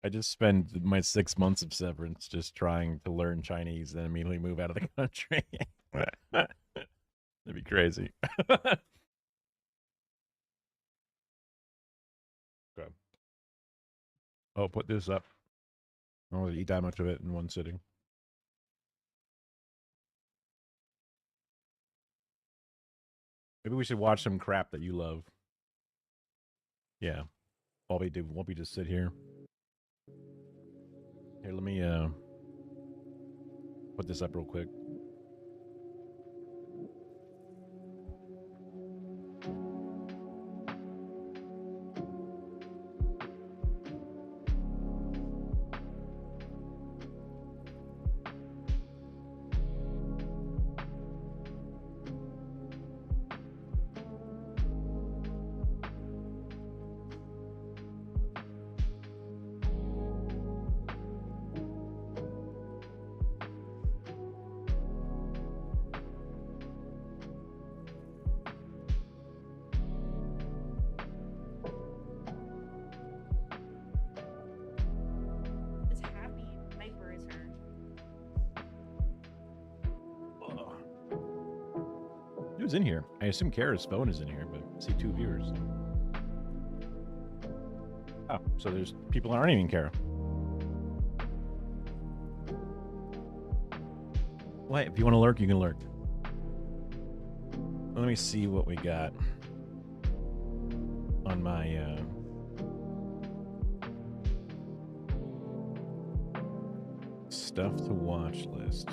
I just spend my 6 months of severance just trying to learn Chinese, then immediately move out of the country. That'd be crazy. Okay. I'll put this up. I don't want to eat that much of it in one sitting. Maybe we should watch some crap that you love. Yeah. While we just sit here. Here, let me put this up real quick. who's in here. I assume Kara's phone is in here, but I see 2 viewers. Oh, so there's people that aren't even Kara. Well, hey, if you want to lurk, you can lurk. Let me see what we got on my stuff to watch list.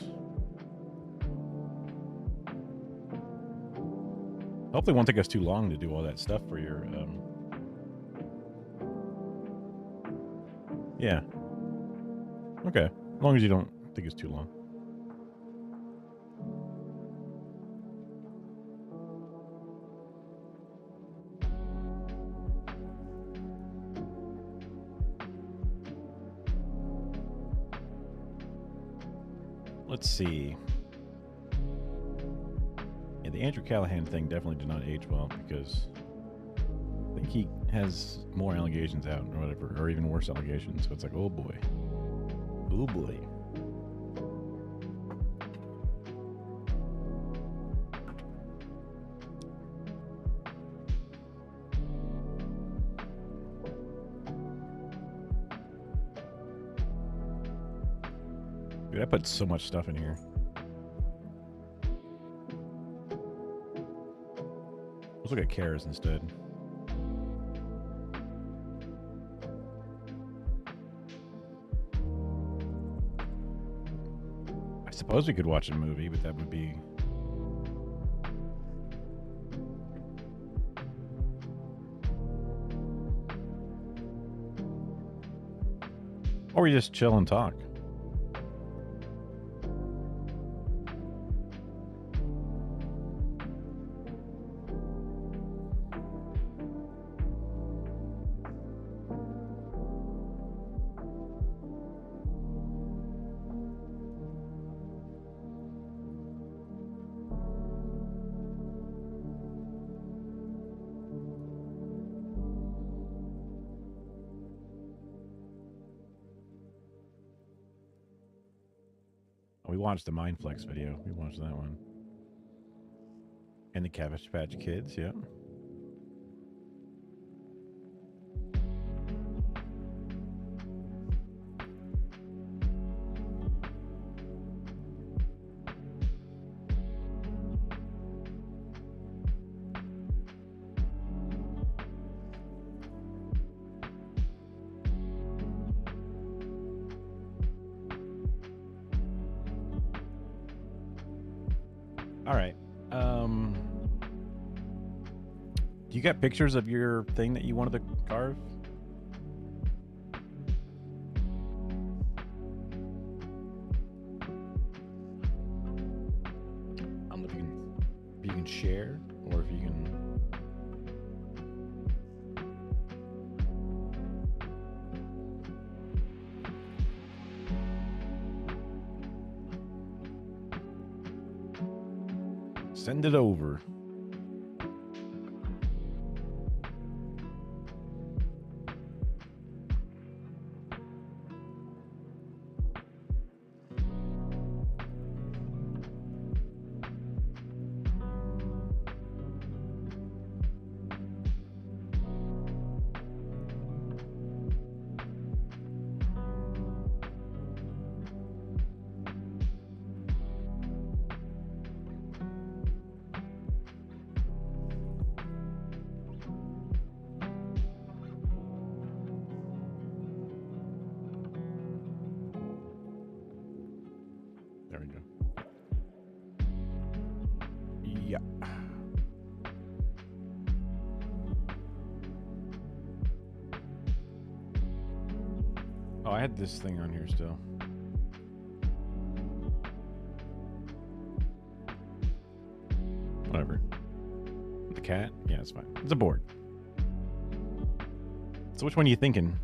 Hopefully it won't take us too long to do all that stuff for your yeah. Okay. As long as you don't think it's too long. Let's see. Yeah, the Andrew Callahan thing definitely did not age well because I think he has more allegations out or whatever, or even worse allegations. So it's like, oh boy. Oh boy. Dude, I put so much stuff in here. Let's look at Kara's instead. I suppose we could watch a movie, but that would be... Or we just chill and talk. We watched the Mindflex video. We watched that one. And the Cabbage Patch Kids, yeah. All right. Do you got pictures of your thing that you wanted to carve? I don't know if you can share or if you can. Send it over. There we go. Yeah. Oh, I had this thing on here still. Whatever. The cat? Yeah, it's fine. It's a board. So which one are you thinking?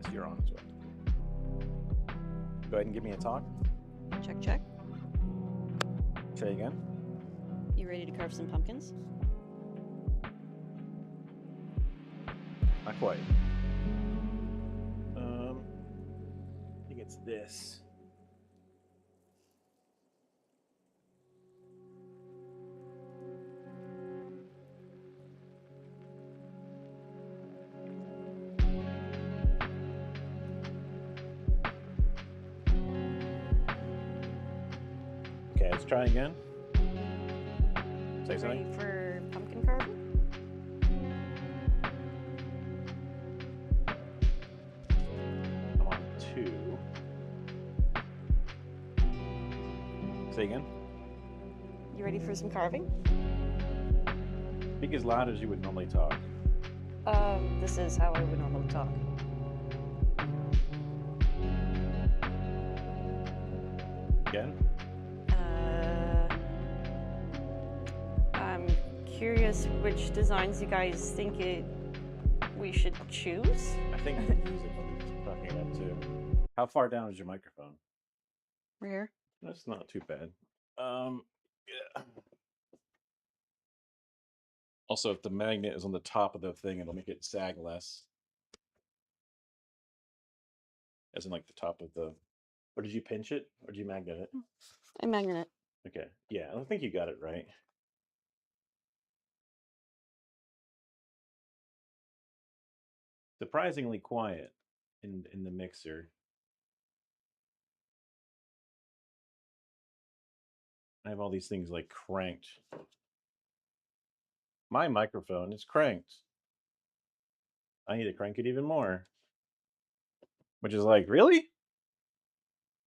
Yes, you're on as well. Go ahead and give me a talk. Check, check. Say again. You ready to carve some pumpkins? Not quite. I think it's this. Okay, let's try again. Say You ready something. for pumpkin carving? I'm on 2. Say again. You ready for some carving? Speak as loud as you would normally talk. This is how I would normally talk. Again. I'm curious which designs you guys think we should choose. I think the music I'm talking about too. How far down is your microphone? Rear. That's not too bad. Yeah. Also, if the magnet is on the top of the thing, it'll make it sag less. As in, like the top of the. Or did you pinch it, or did you magnet it? I magnet it. Okay. Yeah, I think you got it right. Surprisingly quiet in the mixer. I have all these things like cranked. My microphone is cranked. I need to crank it even more. Which is like, really?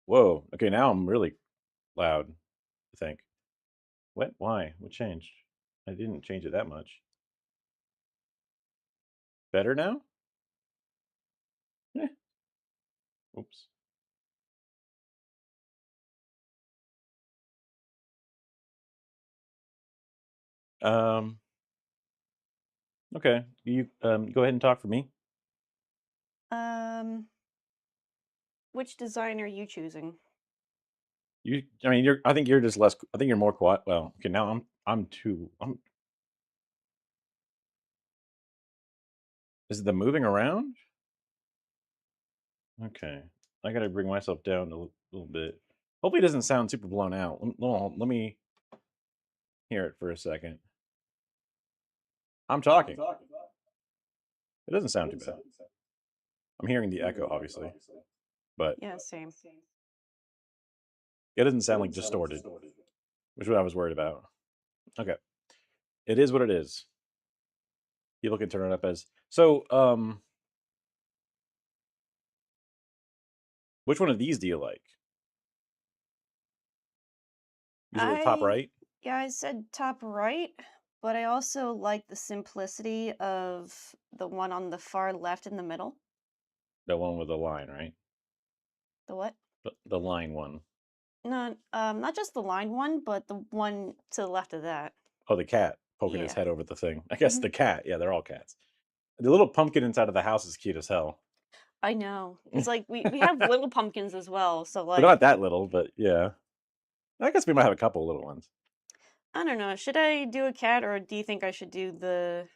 Whoa. Okay, now I'm really loud, I think. What? Why? What changed? I didn't change it that much. Better now? Eh. Oops. Okay. You go ahead and talk for me. Which design are you choosing? I mean, I think you're just less. I think you're more quiet. Well, okay. Now I'm too. Is it the moving around? Okay, I gotta bring myself down a little bit. Hopefully, it doesn't sound super blown out. Let me hear it for a second. I'm talking. It doesn't sound too bad. I'm hearing the echo, obviously, but Yeah, same. it doesn't sound like distorted, which is what I was worried about. Okay, it is what it is. People can turn it up as so. Which one of these do you like? These are the top right. Yeah, I said top right, but I also like the simplicity of the one on the far left in the middle. The one with the line, right? The what? The line one. No, not just the line one, but the one to the left of that. Oh, the cat poking his Yeah. head over the thing. I guess Mhm. the cat. Yeah, they're all cats. The little pumpkin inside of the house is cute as hell. I know. It's like we have little pumpkins as well, so They're like not that little, but yeah. I guess we might have a couple little ones. I don't know. Should I do a cat or do you think I should do the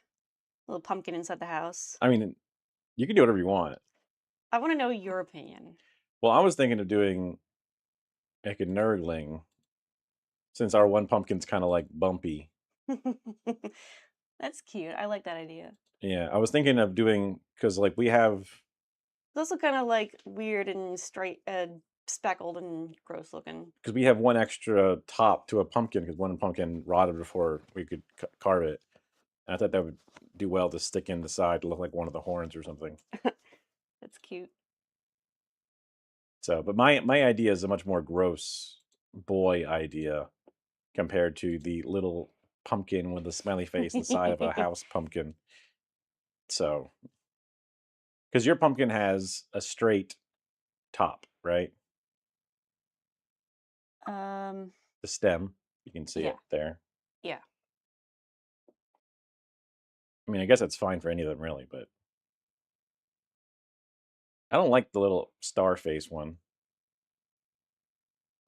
little pumpkin inside the house? I mean, you can do whatever you want. I want to know your opinion. Well, I was thinking of doing like a nerdling, since our one pumpkin's kind of like bumpy. That's cute. I like that idea. Yeah, I was thinking of doing because like we have. It's also kind of like weird and straight, speckled and gross looking. Because we have one extra top to a pumpkin because one pumpkin rotted before we could carve it. And I thought that would do well to stick in the side to look like one of the horns or something. That's cute. So, but my idea is a much more gross boy idea compared to the little pumpkin with a smiley face inside of a house pumpkin. So, because your pumpkin has a straight top, right? Um, The stem, you can see Yeah. it there. Yeah. I mean, I guess that's fine for any of them, really, but I don't like the little star face one.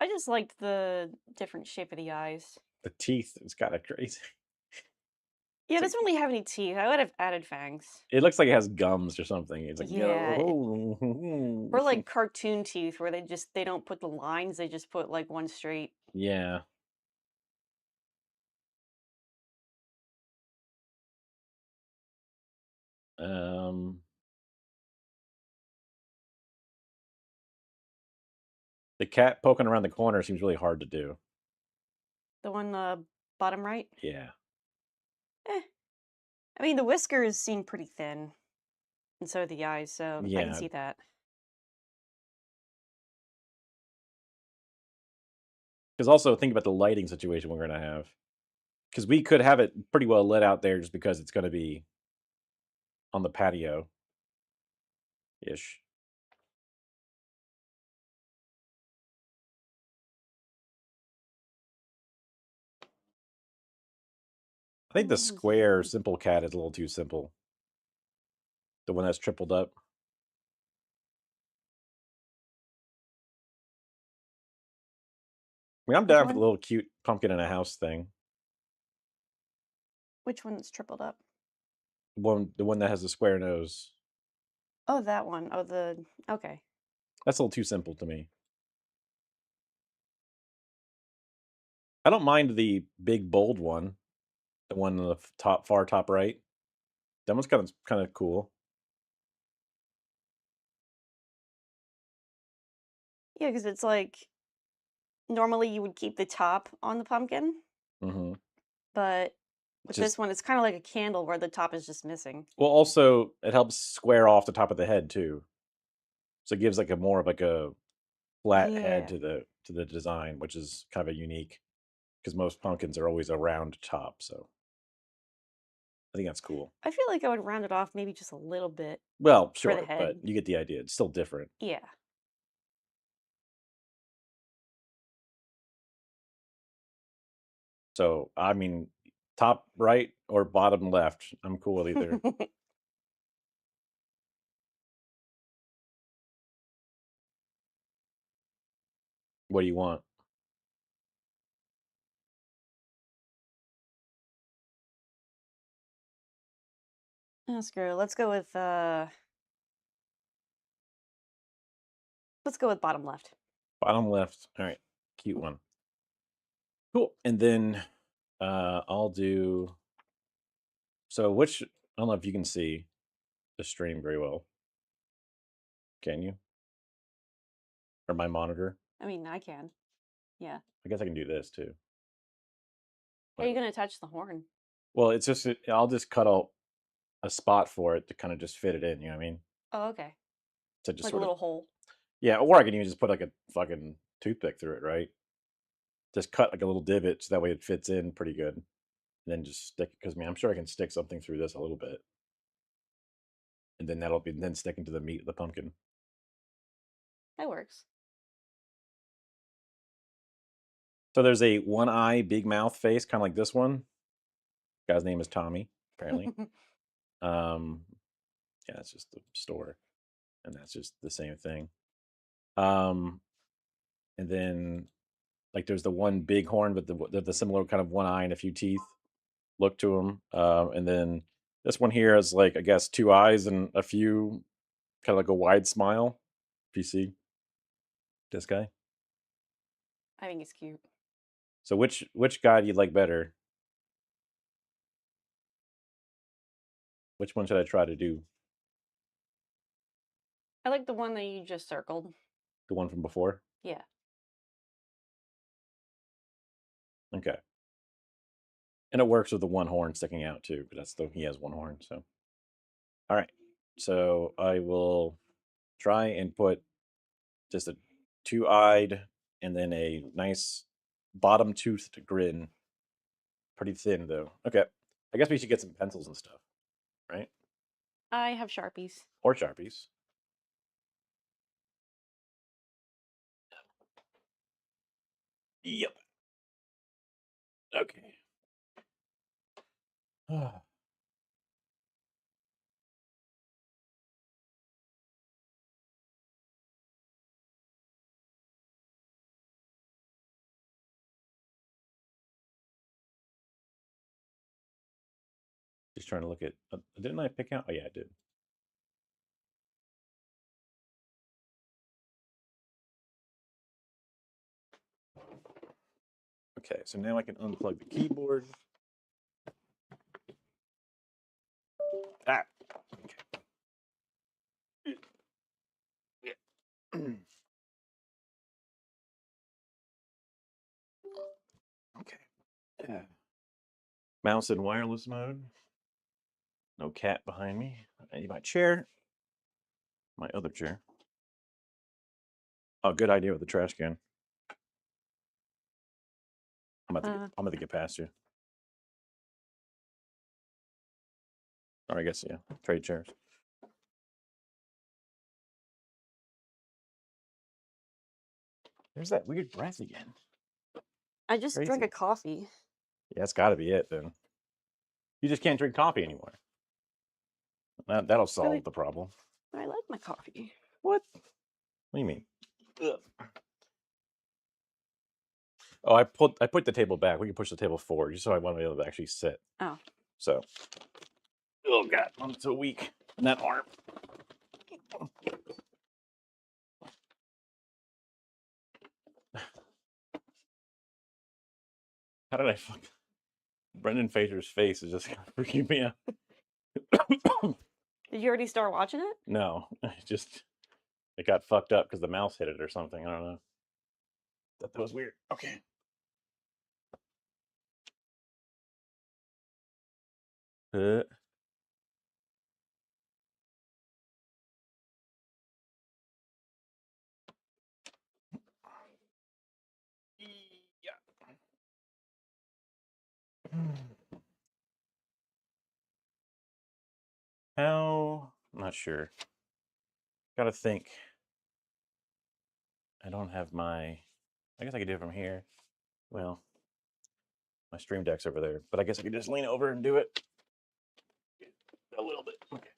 I just liked the different shape of the eyes. The teeth is kind of crazy. Yeah, it It's doesn't really have any teeth. I would have added fangs. It looks like it has gums or something. It's like, Yeah, oh. or like cartoon teeth where they don't put the lines, they just put like one straight. Yeah. Um, the cat poking around the corner seems really hard to do. The one bottom right. Yeah. Eh. I mean, the whiskers seem pretty thin, and so do the eyes, so I can Yeah. see that. Because also think about the lighting situation we're gonna have. Because we could have it pretty well lit out there just because it's gonna be on the patio ish. I think the square simple cat is a little too simple. The one that's tripled up. I mean, I'm Which down for the one? little cute pumpkin in a house thing. Which one's tripled up? The one that has the square nose. Oh, that one. Oh, the okay. That's a little too simple to me. I don't mind the big bold one, the one in the far top right. That one's kind of cool. Yeah, because it's like normally you would keep the top on the pumpkin, Mm-hmm. but with Just this one, it's kind of like a candle where the top is just missing. well, also it helps square off the top of the head too, so it gives like a more of like a flat head Yeah. to the design, which is kind of a unique because most pumpkins are always a round top. So I think that's cool. I feel like I would round it off maybe just a little bit Well, for the sure, but head. you get the idea. It's still different. Yeah. So I mean, top right or bottom left, I'm cool with either. What do you want? Oh, screw it. Let's go with bottom left. Bottom left. All right, cute one. Cool. And then I'll do. So which I don't know if you can see the stream very well. Can you? Or my monitor? I mean, I can. Yeah. I guess I can do this too. Are you gonna touch the horn? Well, it's just I'll just cut out a spot for it to kind of just fit it in. You know what I mean? Oh, okay. To just Like a sort of little hole. yeah, or I can even just put like a fucking toothpick through it, right? Just cut like a little divot so that way it fits in pretty good. And then just stick because I mean I'm sure I can stick something through this a little bit. And then that'll be then sticking to the meat of the pumpkin. That works. So there's a one eye, big mouth face, kind of like this one. Guy's name is Tommy, apparently. Yeah, it's just the store, and that's just the same thing. And then like there's the one big horn, but the similar kind of one eye and a few teeth look to him. And then this one here has like I guess two eyes and a few kind of like a wide smile. If you see this guy. I think it's cute. So which guy do you like better? Which one should I try to do? I like the one that you just circled. The one from before? Yeah. Okay. And it works with the one horn sticking out too, because he has one horn. So, all right. So I will try and put just a two-eyed and then a nice bottom toothed grin. Pretty thin though. Okay. I guess we should get some pencils and stuff, right? I have Sharpies. Or Sharpies. Yep. Okay. Just trying to look at. Didn't I pick out? Oh yeah, I did. Okay, so now I can unplug the keyboard. Ah. Okay. Yeah. Okay. Yeah. Mouse in wireless mode. No cat behind me. I need my chair. My other chair. Oh, good idea with the trash can. I'm about to get past you. Or I guess, yeah, trade chairs. There's that weird breath again. I just drank Crazy. a coffee. Yeah, that's got to be it then. You just can't drink coffee anymore. That'll solve the problem. I like my coffee. What? What do you mean? Ugh. Oh, I put the table back. We can push the table forward just so I want to be able to actually sit. Oh. So. Oh God, I'm so weak in that arm. How did I fuck? Brendan Fraser's face is just freaking me out. Did you already start watching it? No, it got fucked up because the mouse hit it or something. I don't know. That was weird. Okay. How? I'm not sure. Gotta think. I don't have my. I guess I could do it from here. Well, my stream deck's over there, but I guess I could just lean over and do it a little bit. Okay.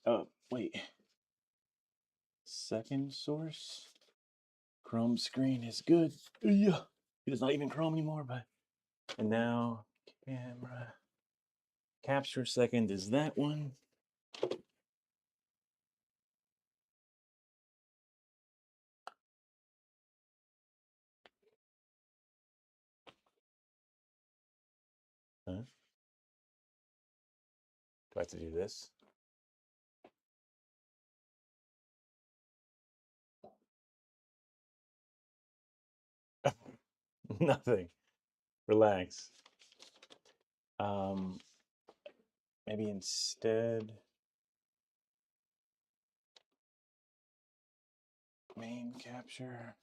Oh, wait. Second source. Chrome screen is good. Yeah. It is not even Chrome anymore, but. And now, camera. Capture second is that one. Huh? Do I have to do this? Nothing. Relax. Maybe instead main capture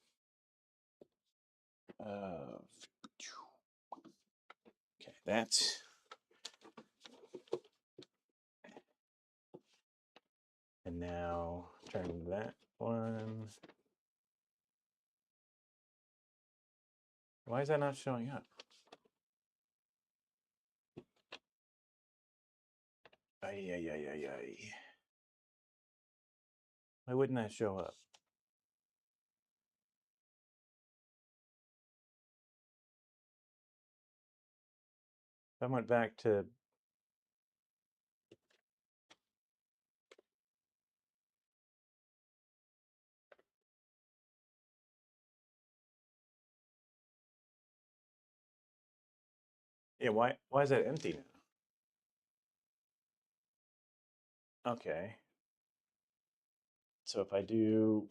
of okay, that's and now turn that one. Why is that not showing up? Ay. Why wouldn't that show up? If I went back to yeah, why is that empty now? Okay. So if I do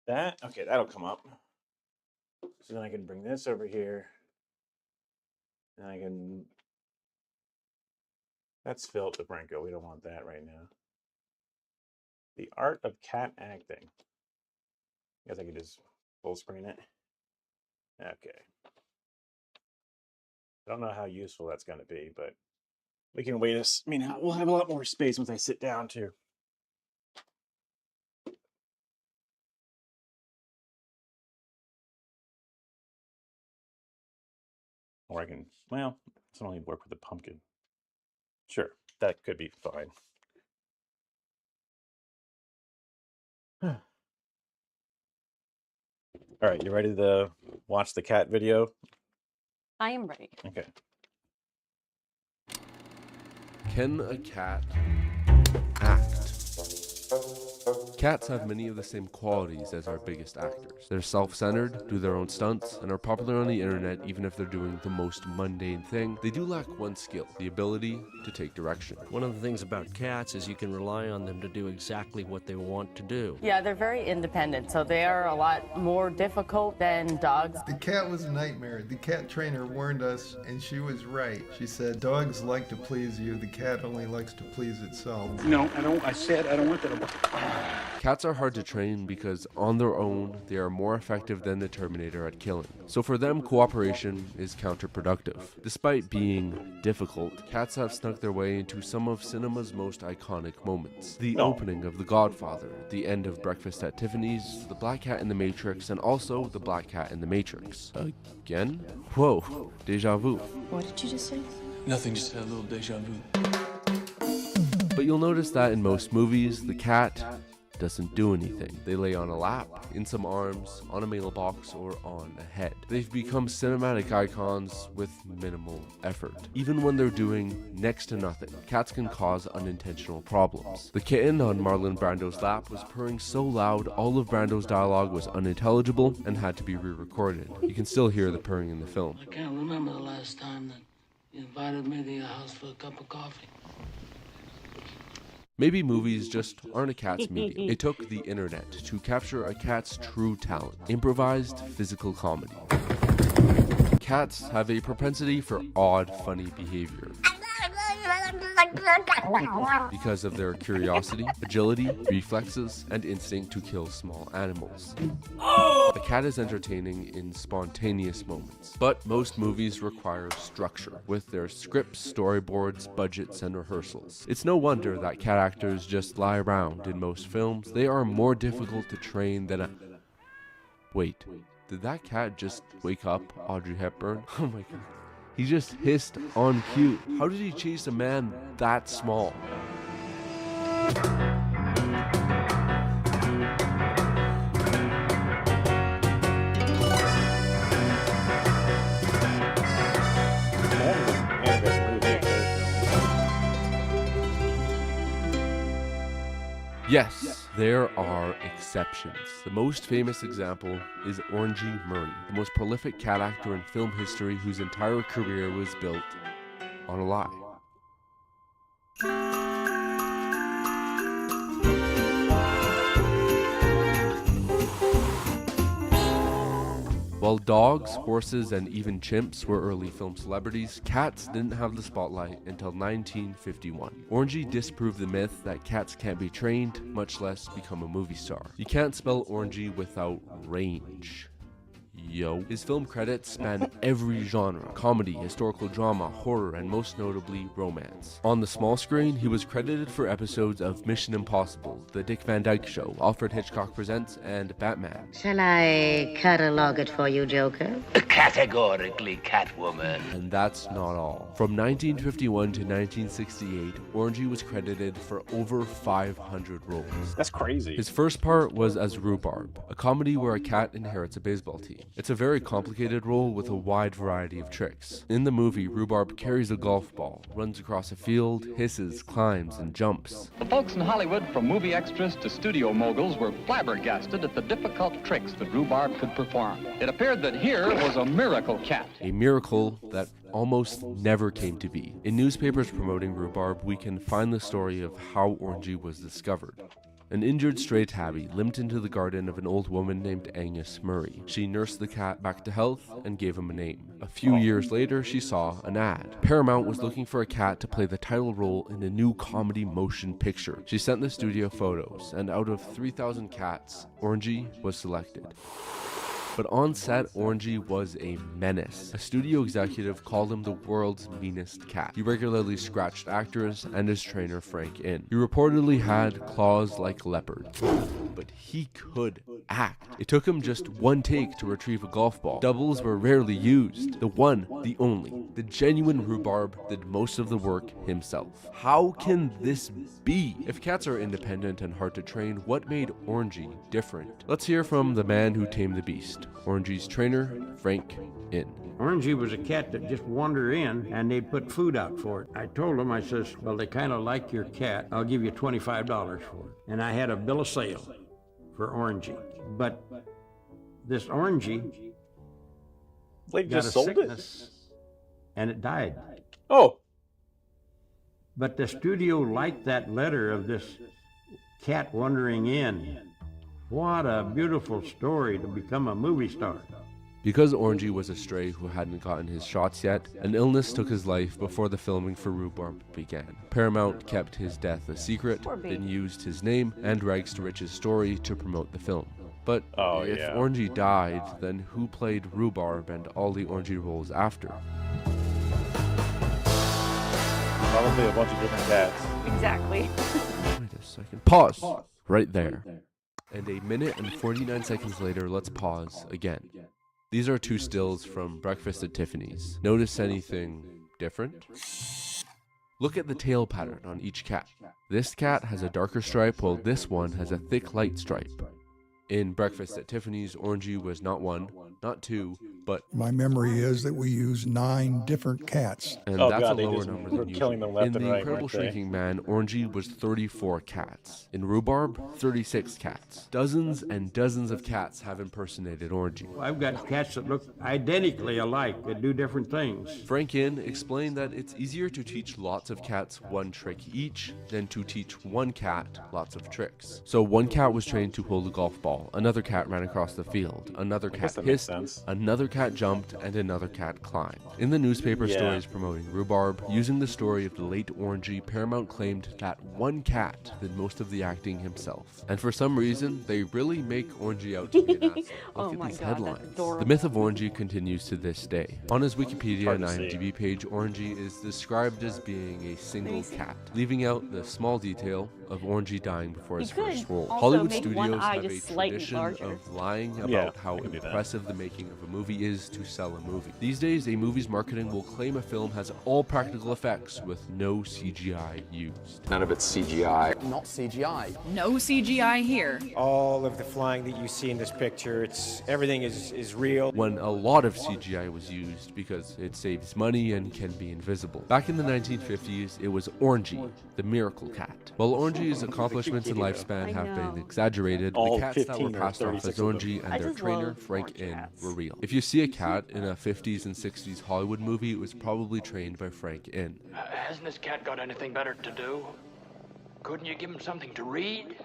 that, okay, that'll come up. So then I can bring this over here. And I can that's Philip DeBranco. We don't want that right now. The Art of Cat Acting. I guess I could just full screen it. Okay. I don't know how useful that's going to be, but we can wait us. I mean, we'll have a lot more space once I sit down too. Or I can, well, it's only work with the pumpkin. Sure, that could be fine. All right, you ready to watch the cat video? I am ready. Okay. Can a cat act? Cats have many of the same qualities as our biggest actors. They're self-centered, do their own stunts, and are popular on the internet even if they're doing the most mundane thing. They do lack one skill, the ability to take direction. One of the things about cats is you can rely on them to do exactly what they want to do. Yeah, they're very independent, so they are a lot more difficult than dogs. The cat was a nightmare. The cat trainer warned us, and she was right. She said, dogs like to please you, the cat only likes to please itself. No, I don't. I said I don't want that. Cats are hard to train because on their own, they are more effective than the Terminator at killing. So for them, cooperation is counterproductive. Despite being difficult, cats have snuck their way into some of cinema's most iconic moments. The opening of The Godfather, the end of Breakfast at Tiffany's, the Black Cat in the Matrix, and also the Black Cat in the Matrix. Again? Whoa, deja vu. What did you just say? Nothing, just had a little deja vu. But you'll notice that in most movies, the cat doesn't do anything. They lay on a lap, in some arms, on a mailbox, or on a head. They've become cinematic icons with minimal effort. Even when they're doing next to nothing, cats can cause unintentional problems. The kitten on Marlon Brando's lap was purring so loud all of Brando's dialogue was unintelligible and had to be re-recorded. You can still hear the purring in the film. I can't remember the last time that you invited me to your house for a cup of coffee. Maybe movies just aren't a cat's medium. It took the internet to capture a cat's true talent, improvised physical comedy. Cats have a propensity for odd, funny behavior. Because of their curiosity, agility, reflexes, and instinct to kill small animals. A cat is entertaining in spontaneous moments, but most movies require structure, with their scripts, storyboards, budgets, and rehearsals. It's no wonder that cat actors just lie around in most films. They are more difficult to train than a... Wait, did that cat just wake up Audrey Hepburn? Oh my god. He just hissed on cue. How did he chase a man that small? Yes, there are exceptions. The most famous example is Orangey Murray, the most prolific cat actor in film history whose entire career was built on a lie. While dogs, horses, and even chimps were early film celebrities, cats didn't have the spotlight until 1951. Orangey disproved the myth that cats can't be trained, much less become a movie star. You can't spell Orangey without range. Yo. His film credits span every genre: comedy, historical drama, horror, and most notably, romance. On the small screen, he was credited for episodes of Mission Impossible, The Dick Van Dyke Show, Alfred Hitchcock Presents, and Batman. Shall I catalog it for you, Joker? Categorically, Catwoman. And that's not all. From 1951 to 1968, Orangey was credited for over 500 roles. That's crazy. His first part was as Rhubarb, a comedy where a cat inherits a baseball team. It's a very complicated role with a wide variety of tricks. In the movie, Rhubarb carries a golf ball, runs across a field, hisses, climbs, and jumps. The folks in Hollywood, from movie extras to studio moguls, were flabbergasted at the difficult tricks that Rhubarb could perform. It appeared that here was a miracle cat. A miracle that almost never came to be. In newspapers promoting Rhubarb, we can find the story of how Orangey was discovered. An injured stray tabby limped into the garden of an old woman named Agnes Murray. She nursed the cat back to health and gave him a name. A few years later, she saw an ad. Paramount was looking for a cat to play the title role in a new comedy motion picture. She sent the studio photos, and out of 3,000 cats, Orangey was selected. But on set, Orangey was a menace. A studio executive called him the world's meanest cat. He regularly scratched actors and his trainer Frank In. He reportedly had claws like leopards, but he could act. It took him just one take to retrieve a golf ball. Doubles were rarely used. The one, the only, the genuine rhubarb did most of the work himself. How can this be? If cats are independent and hard to train, what made Orangey different? Let's hear from the man who tamed the beast, Orangey's trainer, Frank Inn. Orangey was a cat that just wandered in and they'd put food out for it. I told him, I says, well, they kind of like your cat. I'll give you $25 for it. And I had a bill of sale for Orangey. But this Orangey They got just a sold sickness and it died. Oh. But the studio liked that letter of this cat wandering in. What a beautiful story to become a movie star. Because Orangey was a stray who hadn't gotten his shots yet, an illness took his life before the filming for Rhubarb began. Paramount kept his death a secret, then used his name and rags to riches story to promote the film. But if Orangey died, then who played Rhubarb and all the Orangey roles after? Probably a bunch of different cats. Exactly. Wait a second. Pause! Right there. And a minute and 49 seconds later, let's pause again. These are two stills from Breakfast at Tiffany's. Notice anything different? Look at the tail pattern on each cat. This cat has a darker stripe, while this one has a thick light stripe. In Breakfast at Tiffany's, Orangey was not one, not two, but... My memory is that we used 9 different cats. And that's a lower number than usual. In The Incredible Shrinking Man, Orangey was 34 cats. In Rhubarb, 36 cats. Dozens and dozens of cats have impersonated Orangey. I've got cats that look identically alike, that do different things. Frank Inn explained that it's easier to teach lots of cats one trick each than to teach one cat lots of tricks. So one cat was trained to hold a golf ball, another cat ran across the field, another cat hissed, another cat jumped, and another cat climbed. In the newspaper stories promoting Rhubarb, using the story of the late Orangey, Paramount claimed that one cat did most of the acting himself. And for some reason, they really make Orangey out to be an asshole. Look at these headlines. The myth of Orangey continues to this day. On his Wikipedia and IMDb page, Orangey is described as being a single cat, leaving out the small detail of Orangey dying before his first role. Hollywood studios have a tradition of lying about how impressive the making of a movie is to sell a movie. These days, a movie's marketing will claim a film has all practical effects with no CGI used. None of it's CGI. Not CGI. No CGI here. All of the flying that you see in this picture, everything is real. When a lot of CGI was used because it saves money and can be invisible. Back in the 1950s, it was Orangey, the miracle cat. While Orangey's accomplishments and lifespan have been exaggerated, the cats that were passed off as Orangey and their trainer, Frank Inn, were real. If you see a cat in a 50s and 60s Hollywood movie, it was probably trained by Frank Inn. Hasn't this cat got anything better to do? Couldn't you give him something to read?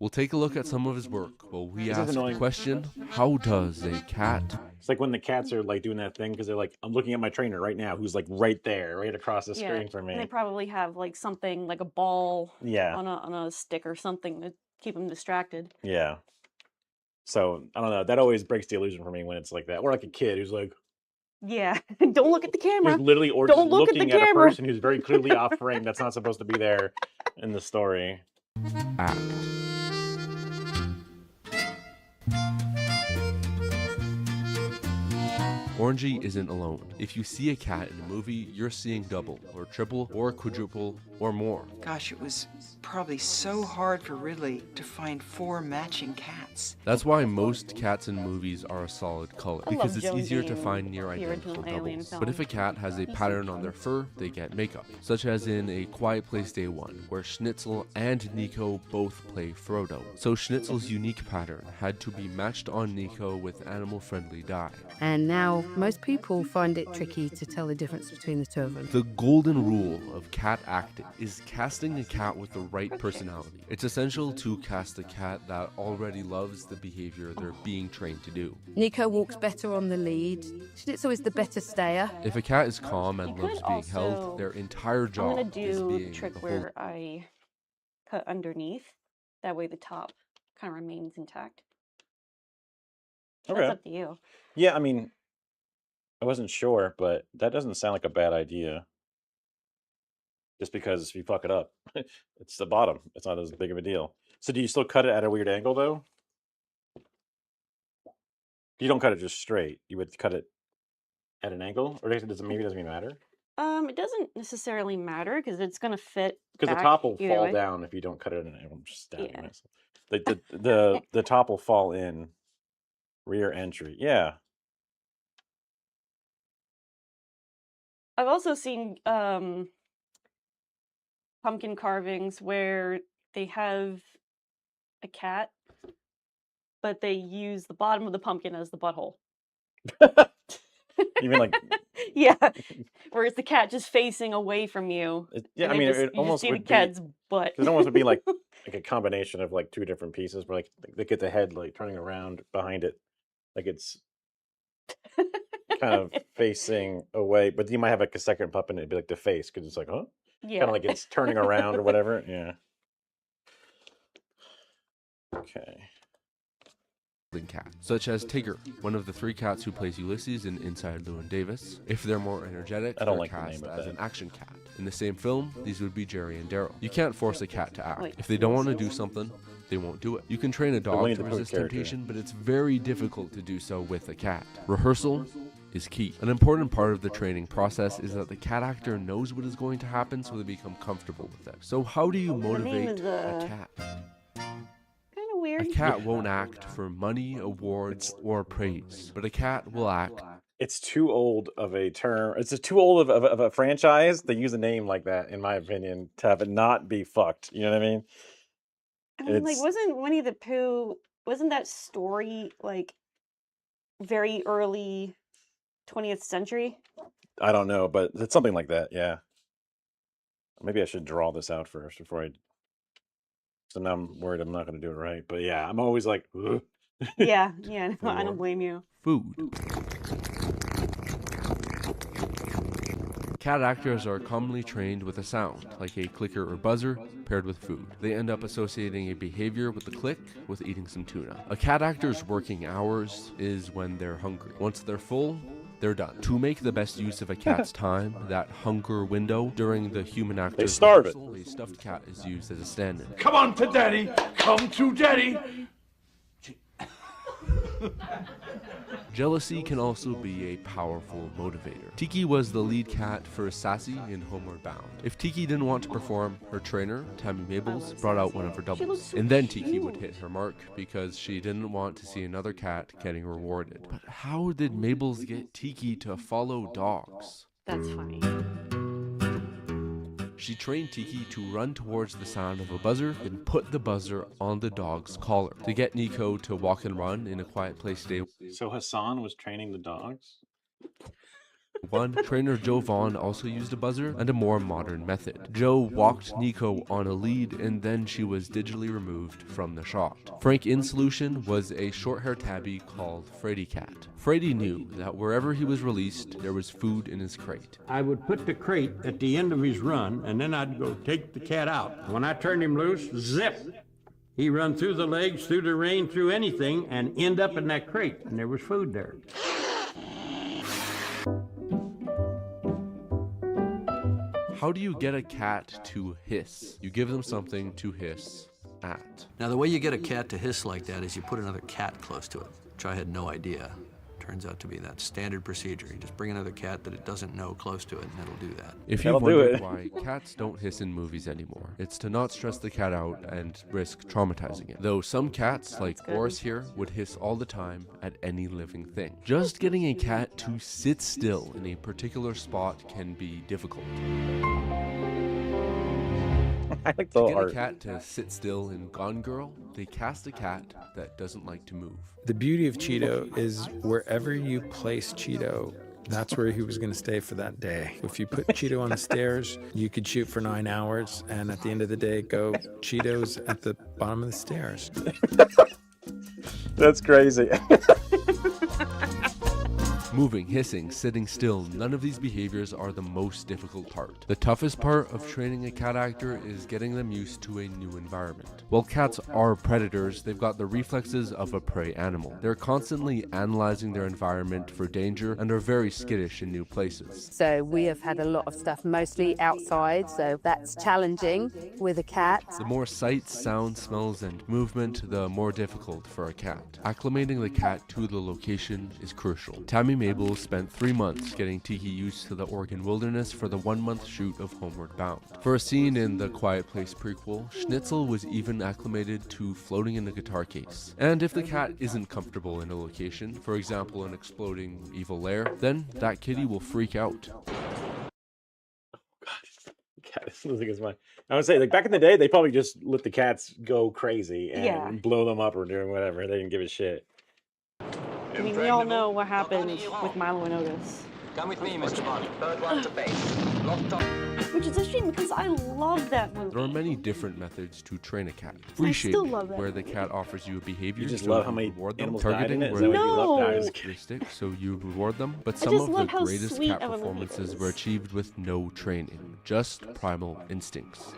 We'll take a look at some of his work while we ask the question, how does a cat... It's like when the cats are like doing that thing because they're like, I'm looking at my trainer right now who's like right there, right across the screen from me. And they probably have like something like a ball on a stick or something to keep them distracted. Yeah. So, I don't know. That always breaks the illusion for me when it's like that. Or like a kid who's like... Yeah. Don't look at the camera. Who's literally or Don't just look looking at a person who's very clearly off frame that's not supposed to be there in the story. Act. Orangey isn't alone. If you see a cat in a movie, you're seeing double, or triple, or quadruple, or more. Gosh, it was probably so hard for Ridley to find 4 matching cats. That's why most cats in movies are a solid color, because it's easier to find near identical doubles. But if a cat has a pattern on their fur, they get makeup, such as in A Quiet Place Day 1, where Schnitzel and Nico both play Frodo. So Schnitzel's unique pattern had to be matched on Nico with animal-friendly dye. And now most people find it tricky to tell the difference between the two of them. The golden rule of cat acting is casting a cat with the right personality. It's essential to cast a cat that already loves the behavior they're being trained to do. Nico walks better on the lead. Schnitzel is the better stayer. If a cat is calm and loves being held, their entire job I'm gonna is do being the trick the where I cut underneath. That way the top kind of remains intact. Okay. That's up to you. Yeah, I mean, I wasn't sure, but that doesn't sound like a bad idea. Just because if you fuck it up, it's the bottom. It's not as big of a deal. So do you still cut it at a weird angle, though? You don't cut it just straight. You would cut it at an angle, or does it maybe doesn't even matter? It doesn't necessarily matter because it's gonna fit. Because the back top will either fall way. down if you don't cut it at an angle. I'm just stabbing Yeah. myself. The top will fall in. Rear entry. Yeah. I've also seen pumpkin carvings where they have a cat, but they use the bottom of the pumpkin as the butthole. You mean like? Yeah, whereas the cat just facing away from you. Yeah, and I mean, just, it you just almost see the would be. cat's butt. It almost would be like a combination of like two different pieces, where like they get the head like turning around behind it, like it's kind of facing away. But you might have like a second puppet, and it'd be like the face because it's like, huh? Yeah. Kind of like it's turning around or whatever. Yeah. Okay. Cat, such as Tigger, one of the 3 cats who plays Ulysses in Inside Llewyn Davis. If they're more energetic, I don't they're like the cast name of as that. an action cat. In the same film, these would be Jerry and Daryl. You can't force a cat to act. Wait, If they don't want to do something, they won't do it. You can train a dog Winnie to the Pooh resist character. temptation, but it's very difficult to do so with a cat. Rehearsal is key. An important part of the training process is that the cat actor knows what is going to happen so they become comfortable with it. So how do you The name motivate is, a cat? Kind of weird. A cat won't act for money, awards, or praise, but a cat will act. It's too old of a term. It's too old of a franchise. They use a name like that, in my opinion, to have it not be fucked. You know what I mean? I mean, like, It's- wasn't Winnie the Pooh? Wasn't that story like very early 20th century? I don't know, but it's something like that. Yeah. Maybe I should draw this out first before I. So now I'm worried I'm not going to do it right. But yeah, I'm always like, ugh. Yeah, yeah. No, I Or don't blame you. Food. Cat actors are commonly trained with a sound, like a clicker or buzzer, paired with food. They end up associating a behavior with the click with eating some tuna. A cat actor's working hours is when they're hungry. Once they're full, they're done. To make the best use of a cat's time, that hunger window during the human actor's starve it. rehearsal, a stuffed cat is used as a stand-in. Come on to daddy. Come to daddy. Jealousy can also be a powerful motivator. Tiki was the lead cat for Sassy in Homeward Bound. If Tiki didn't want to perform, her trainer, Tammy Mabels, brought out one of her doubles. And then Tiki would hit her mark because she didn't want to see another cat getting rewarded. But how did Mabels get Tiki to follow dogs? That's funny. She trained Tiki to run towards the sound of a buzzer, then put the buzzer on the dog's collar. To get Nico to walk and run in a quiet place day So Hassan was training the dogs? one, trainer Joe Vaughn also used a buzzer and a more modern method. Joe walked Nico on a lead and then she was digitally removed from the shot. Frank In Solution was a short-hair tabby called Freddy Cat. Freddy knew that wherever he was released, there was food in his crate. I would put the crate at the end of his run, and then I'd go take the cat out. When I turned him loose, zip! He run through the legs, through the rain, through anything, and end up in that crate, and there was food there. How do you get a cat to hiss? You give them something to hiss at. Now, the way you get a cat to hiss like that is you put another cat close to it, which I had no idea. Turns out to be that standard procedure. You just bring another cat that it doesn't know close to it, and it'll do that. If That'll you've do wondered it. why cats don't hiss in movies anymore, it's to not stress the cat out and risk traumatizing it. Though some cats, like Boris here, would hiss all the time at any living thing. Just getting a cat to sit still in a particular spot can be difficult. I like To the get a art. cat to sit still in Gone Girl, they cast a cat that doesn't like to move. The beauty of Cheeto is wherever you place Cheeto, that's where he was going to stay for that day. If you put Cheeto on the stairs, you could shoot for 9 hours, and at the end of the day, go Cheeto's at the bottom of the stairs. That's crazy. Moving, hissing, sitting still, none of these behaviors are the most difficult part. The toughest part of training a cat actor is getting them used to a new environment. While cats are predators, they've got the reflexes of a prey animal. They're constantly analyzing their environment for danger and are very skittish in new places. So we have had a lot of stuff mostly outside, so that's challenging with a cat. The more sights, sounds, smells, and movement, the more difficult for a cat. Acclimating the cat to the location is crucial. Tammy Mabel spent 3 months getting Tiki used to the Oregon wilderness for the 1-month shoot of Homeward Bound. For a scene in the Quiet Place prequel, Schnitzel was even acclimated to floating in a guitar case. And if the cat isn't comfortable in a location, for example an exploding evil lair, then that kitty will freak out. I would say, like, back in the day, they probably just let the cats go crazy and Yeah. blow them up or doing whatever. They didn't give a shit. I mean, we all know what happened with Milo and Otis. Come with me, Mr. Bond. Third one to base. Locked up. Which is a shame because I love that movie. There are many different methods to train a cat. Free still shaping, love that where the cat offers you a behavior. You just so love how many reward them. animals died Targeting, in it? Is where that they what you love? No. No, I was your kidding. stick, so you reward them. But I some just of love the how greatest sweet cat of a movie it performances is. were achieved with no training, just primal instincts.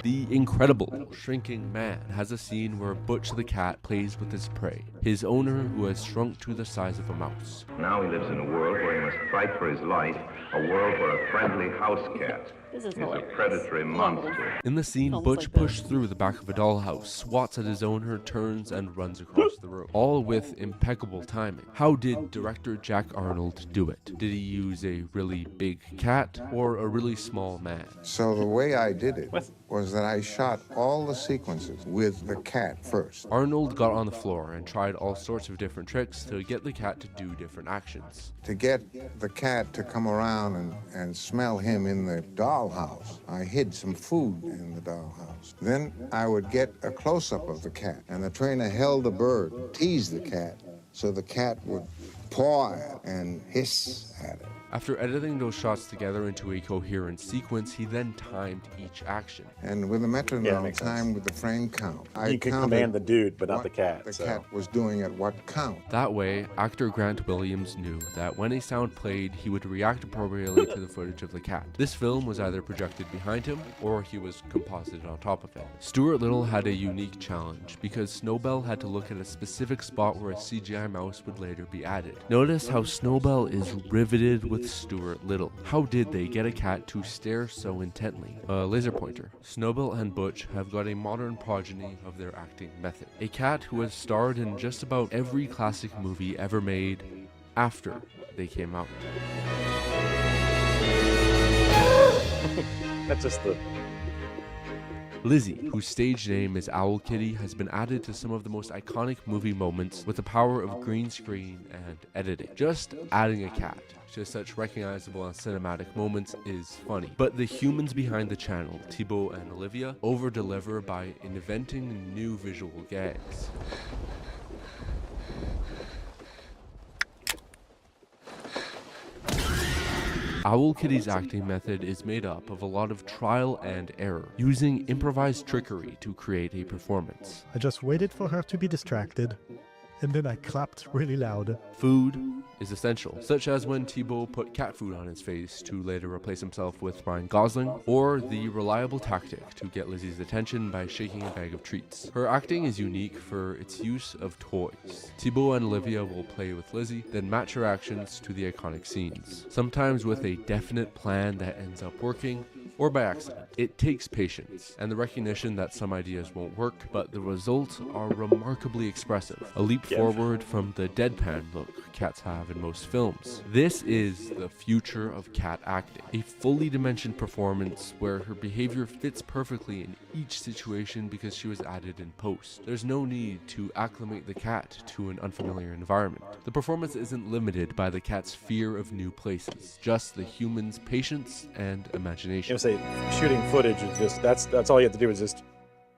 The Incredible Shrinking Man has a scene where Butch the cat plays with his prey, his owner who has shrunk to the size of a mouse. Now he lives in a world where he must fight for his life, a world where a friendly house cat This is is a hilarious. predatory monster. In the scene, Films Butch like this. pushed through the back of a dollhouse, swats at his owner, turns, and runs across the room, all with impeccable timing. How did director Jack Arnold do it? Did he use a really big cat or a really small man? So the way I did it was that I shot all the sequences with the cat first. Arnold got on the floor and tried all sorts of different tricks to get the cat to do different actions. To get the cat to come around and smell him in the dollhouse, I hid some food in the dollhouse. Then I would get a close-up of the cat, and the trainer held the bird, teased the cat, so the cat would paw at it and hiss at it. After editing those shots together into a coherent sequence, he then timed each action. And with the Yeah, metronome, makes time with the frame count. I You could counted command the dude, but not what the cat. The so. cat was doing at what count. That way, actor Grant Williams knew that when a sound played, he would react appropriately to the footage of the cat. This film was either projected behind him, or he was composited on top of it. Stuart Little had a unique challenge, because Snowbell had to look at a specific spot where a CGI mouse would later be added. Notice how Snowbell is riveted with Stuart Little. How did they get a cat to stare so intently? A laser pointer. Snowbell and Butch have got a modern progeny of their acting method. A cat who has starred in just about every classic movie ever made after they came out. That's just the... Lizzie, whose stage name is Owl Kitty, has been added to some of the most iconic movie moments with the power of green screen and editing. Just adding a cat to such recognizable and cinematic moments is funny. But the humans behind the channel, Thibaut and Olivia, over-deliver by inventing new visual gags. Owl Kitty's acting method is made up of a lot of trial and error, using improvised trickery to create a performance. I just waited for her to be distracted, and then I clapped really loud. Food is essential, such as when Thibaut put cat food on his face to later replace himself with Ryan Gosling, or the reliable tactic to get Lizzie's attention by shaking a bag of treats. Her acting is unique for its use of toys. Thibaut and Olivia will play with Lizzie, then match her actions to the iconic scenes, sometimes with a definite plan that ends up working, or by accident. It takes patience, and the recognition that some ideas won't work, but the results are remarkably expressive, a leap forward from the deadpan look cats have in most films. This is the future of cat acting, a fully dimensioned performance where her behavior fits perfectly in each situation because she was added in post. There's no need to acclimate the cat to an unfamiliar environment. The performance isn't limited by the cat's fear of new places, just the human's patience and imagination. Shooting footage is just that's all you have to do is just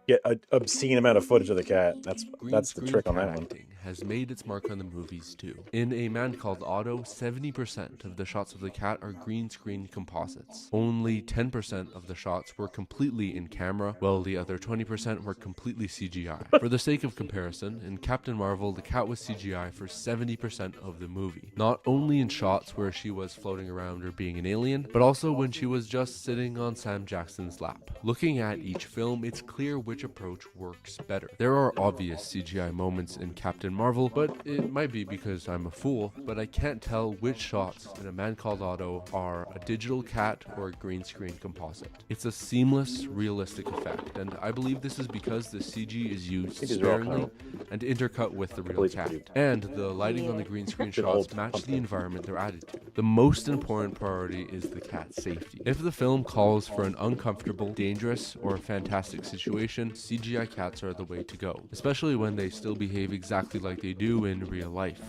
get an obscene amount of footage of the cat. That's the Screen trick on cat that one. acting has made its mark on the movies too. In A Man Called Otto, 70% of the shots of the cat are green screen composites. Only 10% of the shots were completely in camera, while the other 20% were completely CGI. For the sake of comparison, in Captain Marvel, the cat was CGI for 70% of the movie. Not only in shots where she was floating around or being an alien, but also when she was just sitting on Sam Jackson's lap. Looking at each film, it's clear which approach works better. There are obvious CGI moments in Captain Marvel, but it might be because I'm a fool, but I can't tell which shots in A Man Called Otto are a digital cat or a green screen composite. It's a seamless, realistic effect, and I believe this is because the CG is used sparingly and intercut with the real cat, and the lighting on the green screen shots match the environment they're added to. The most important priority is the cat's safety. If the film calls for an uncomfortable, dangerous, or fantastic situation, CGI cats are the way to go, especially when they still behave exactly like they do in real life.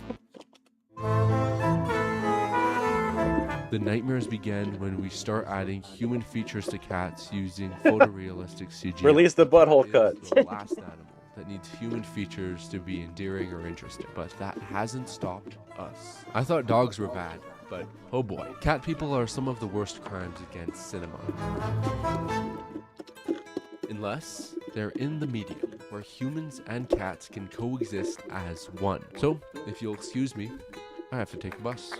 The nightmares begin when we start adding human features to cats using photorealistic CGI. Release the butthole cut. The last animal that needs human features to be endearing or interesting, but that hasn't stopped us. I thought dogs were bad, but oh boy. Cat people are some of the worst crimes against cinema. Unless they're in the medium, where humans and cats can coexist as one. So, if you'll excuse me, I have to take a bus.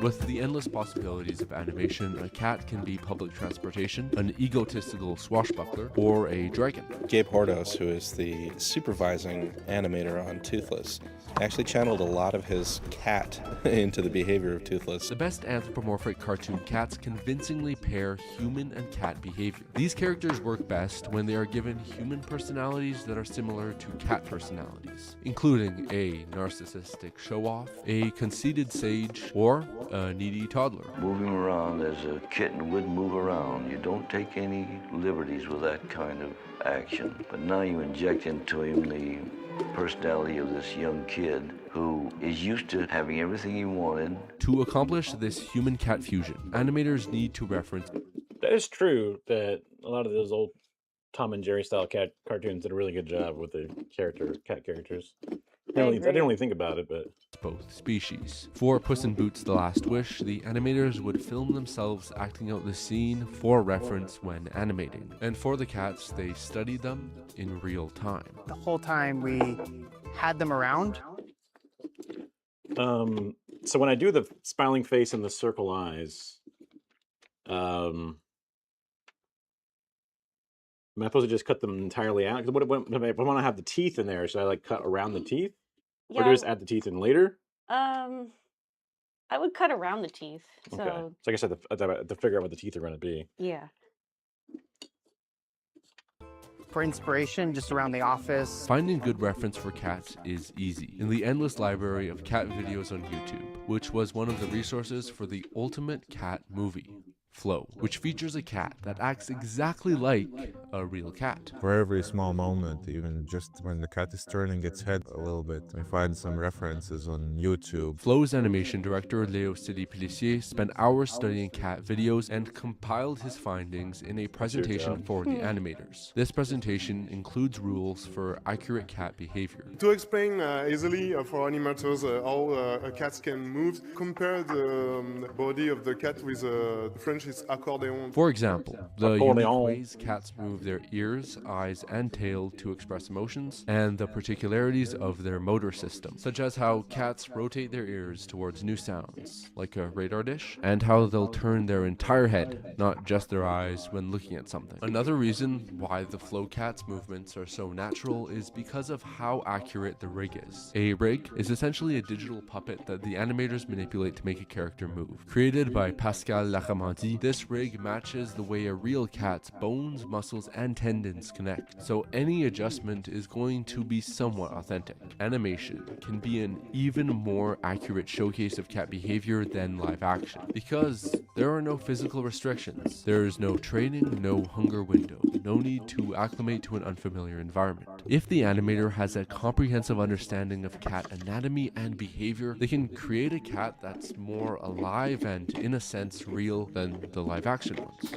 With the endless possibilities of animation, a cat can be public transportation, an egotistical swashbuckler, or a dragon. Gabe Hordos, who is the supervising animator on Toothless, actually channeled a lot of his cat into the behavior of Toothless. The best anthropomorphic cartoon cats convincingly pair human and cat behavior. These characters work best when they are given human personalities that are similar to cat personalities, including a narcissistic show-off, a conceited sage, or a needy toddler. Moving around as a kitten would move around. You don't take any liberties with that kind of action. But now you inject into him the personality of this young kid who is used to having everything he wanted. To accomplish this human-cat fusion, animators need to reference... That is true that a lot of those old Tom and Jerry style cat cartoons did a really good job with the cat characters. I didn't really think about it, but... both species. For Puss in Boots: The Last Wish, the animators would film themselves acting out the scene for reference when animating. And for the cats, they studied them in real time. The whole time we had them around. So when I do the smiling face and the circle eyes, am I supposed to just cut them entirely out? Because if I want to have the teeth in there, should I like cut around the teeth? Or do I just add the teeth in later? I would cut around the teeth. So Okay. So I guess I have to figure out what the teeth are going to be. yeah. For inspiration, just around the office. Finding good reference for cats is easy in the endless library of cat videos on YouTube, which was one of the resources for the ultimate cat movie, Flow, which features a cat that acts exactly like a real cat. For every small moment, even just when the cat is turning its head a little bit, I find some references on YouTube. Flow's animation director, Léo Sidi-Pelissier, spent hours studying cat videos and compiled his findings in a presentation for the animators. This presentation includes rules for accurate cat behavior. To explain easily for animators how cats can move, compare the body of the cat with the French is accordion. For example, the unique ways cats move their ears, eyes, and tail to express emotions, and the particularities of their motor system, such as how cats rotate their ears towards new sounds, like a radar dish, and how they'll turn their entire head, not just their eyes, when looking at something. Another reason why the Flow cat's movements are so natural is because of how accurate the rig is. A rig is essentially a digital puppet that the animators manipulate to make a character move. Created by Pascal Lachamandi See, this rig matches the way a real cat's bones, muscles, and tendons connect, so any adjustment is going to be somewhat authentic. Animation can be an even more accurate showcase of cat behavior than live action, because there are no physical restrictions. There is no training, no hunger window, no need to acclimate to an unfamiliar environment. If the animator has a comprehensive understanding of cat anatomy and behavior, they can create a cat that's more alive and, in a sense, real than the live action ones.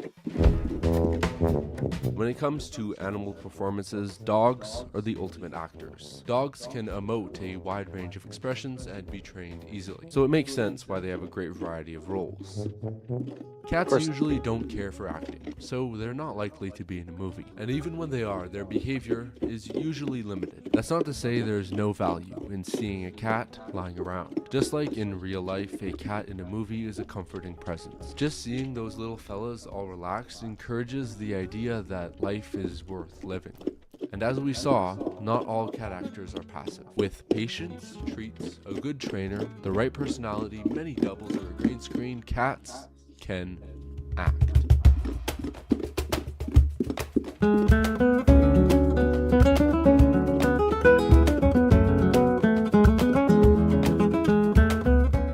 When it comes to animal performances, dogs are the ultimate actors. Dogs can emote a wide range of expressions and be trained easily, so it makes sense why they have a great variety of roles. Cats usually don't care for acting, so they're not likely to be in a movie. And even when they are, their behavior is usually limited. That's not to say there's no value in seeing a cat lying around. Just like in real life, a cat in a movie is a comforting presence. Just seeing those little fellas all relaxed encourages the idea that life is worth living. And as we saw, not all cat actors are passive. With patience, treats, a good trainer, the right personality, many doubles, or a green screen, cats can act.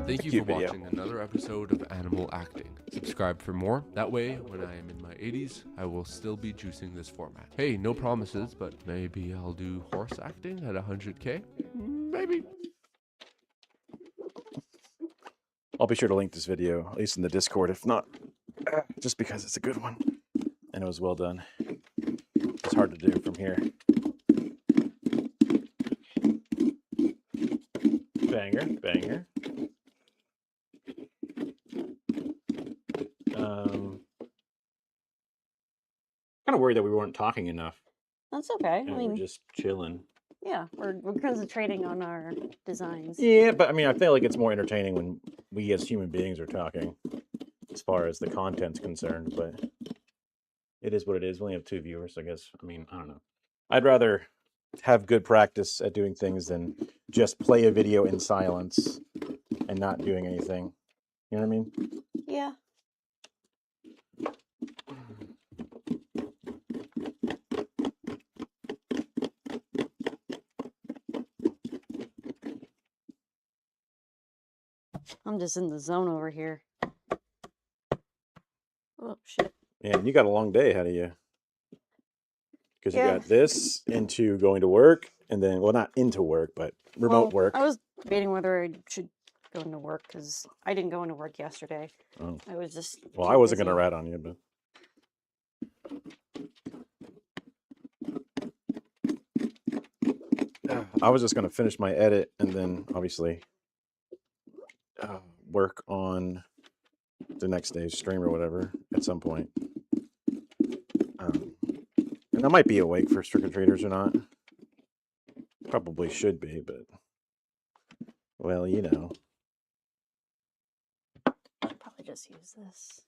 Thank you for watching another episode of Animal Acting. Subscribe for more. That way, when I am in my 80s, I will still be juicing this format. Hey, no promises, but maybe I'll do horse acting at 100K? Maybe. I'll be sure to link this video, at least in the Discord, if not, just because it's a good one and it was well done. It's hard to do from here. Banger, banger. Kind of worried that we weren't talking enough. That's okay. And I mean, we're just chilling. yeah, we're concentrating on our designs. Yeah, but I mean, I feel like it's more entertaining when we as human beings are talking, as far as the content's concerned. But it is what it is. We only have 2 viewers, I guess. I mean, I don't know. I'd rather have good practice at doing things than just play a video in silence and not doing anything. You know what I mean? Yeah. I'm just in the zone over here. Oh, shit. Yeah, and you got a long day ahead of you. Because you Yeah. got this into going to work, and then, well, not into work, but remote work. I was debating whether I should go into work because I didn't go into work yesterday. Oh. I was just. Well, too I wasn't busy. going to rat on you, but. I was just going to finish my edit and then obviously work on the next day's stream or whatever at some point. And I might be awake for trick or treaters or not. Probably should be, but well, you know. Probably just use this.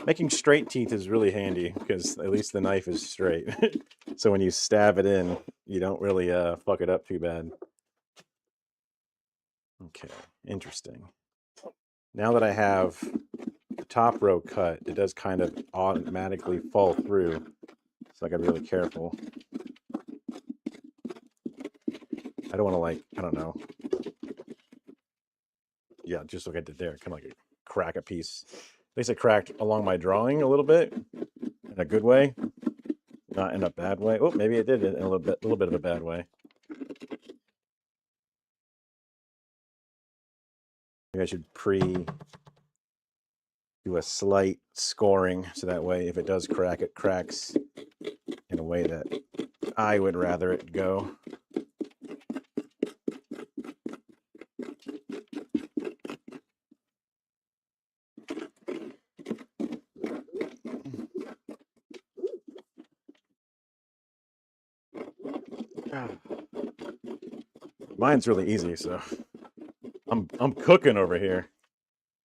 Making straight teeth is really handy because at least the knife is straight. So when you stab it in, you don't really fuck it up too bad. Okay, interesting. Now that I have the top row cut, it does kind of automatically fall through. So I gotta be really careful. I don't want to, like, I don't know. Yeah, just like I did there, kind of like crack a piece. At least I cracked along my drawing a little bit in a good way, not in a bad way. Oh, maybe it did in a little bit of a bad way. Maybe I should do a slight scoring so that way if it does crack, it cracks in a way that I would rather it go. Mine's really easy, so I'm cooking over here.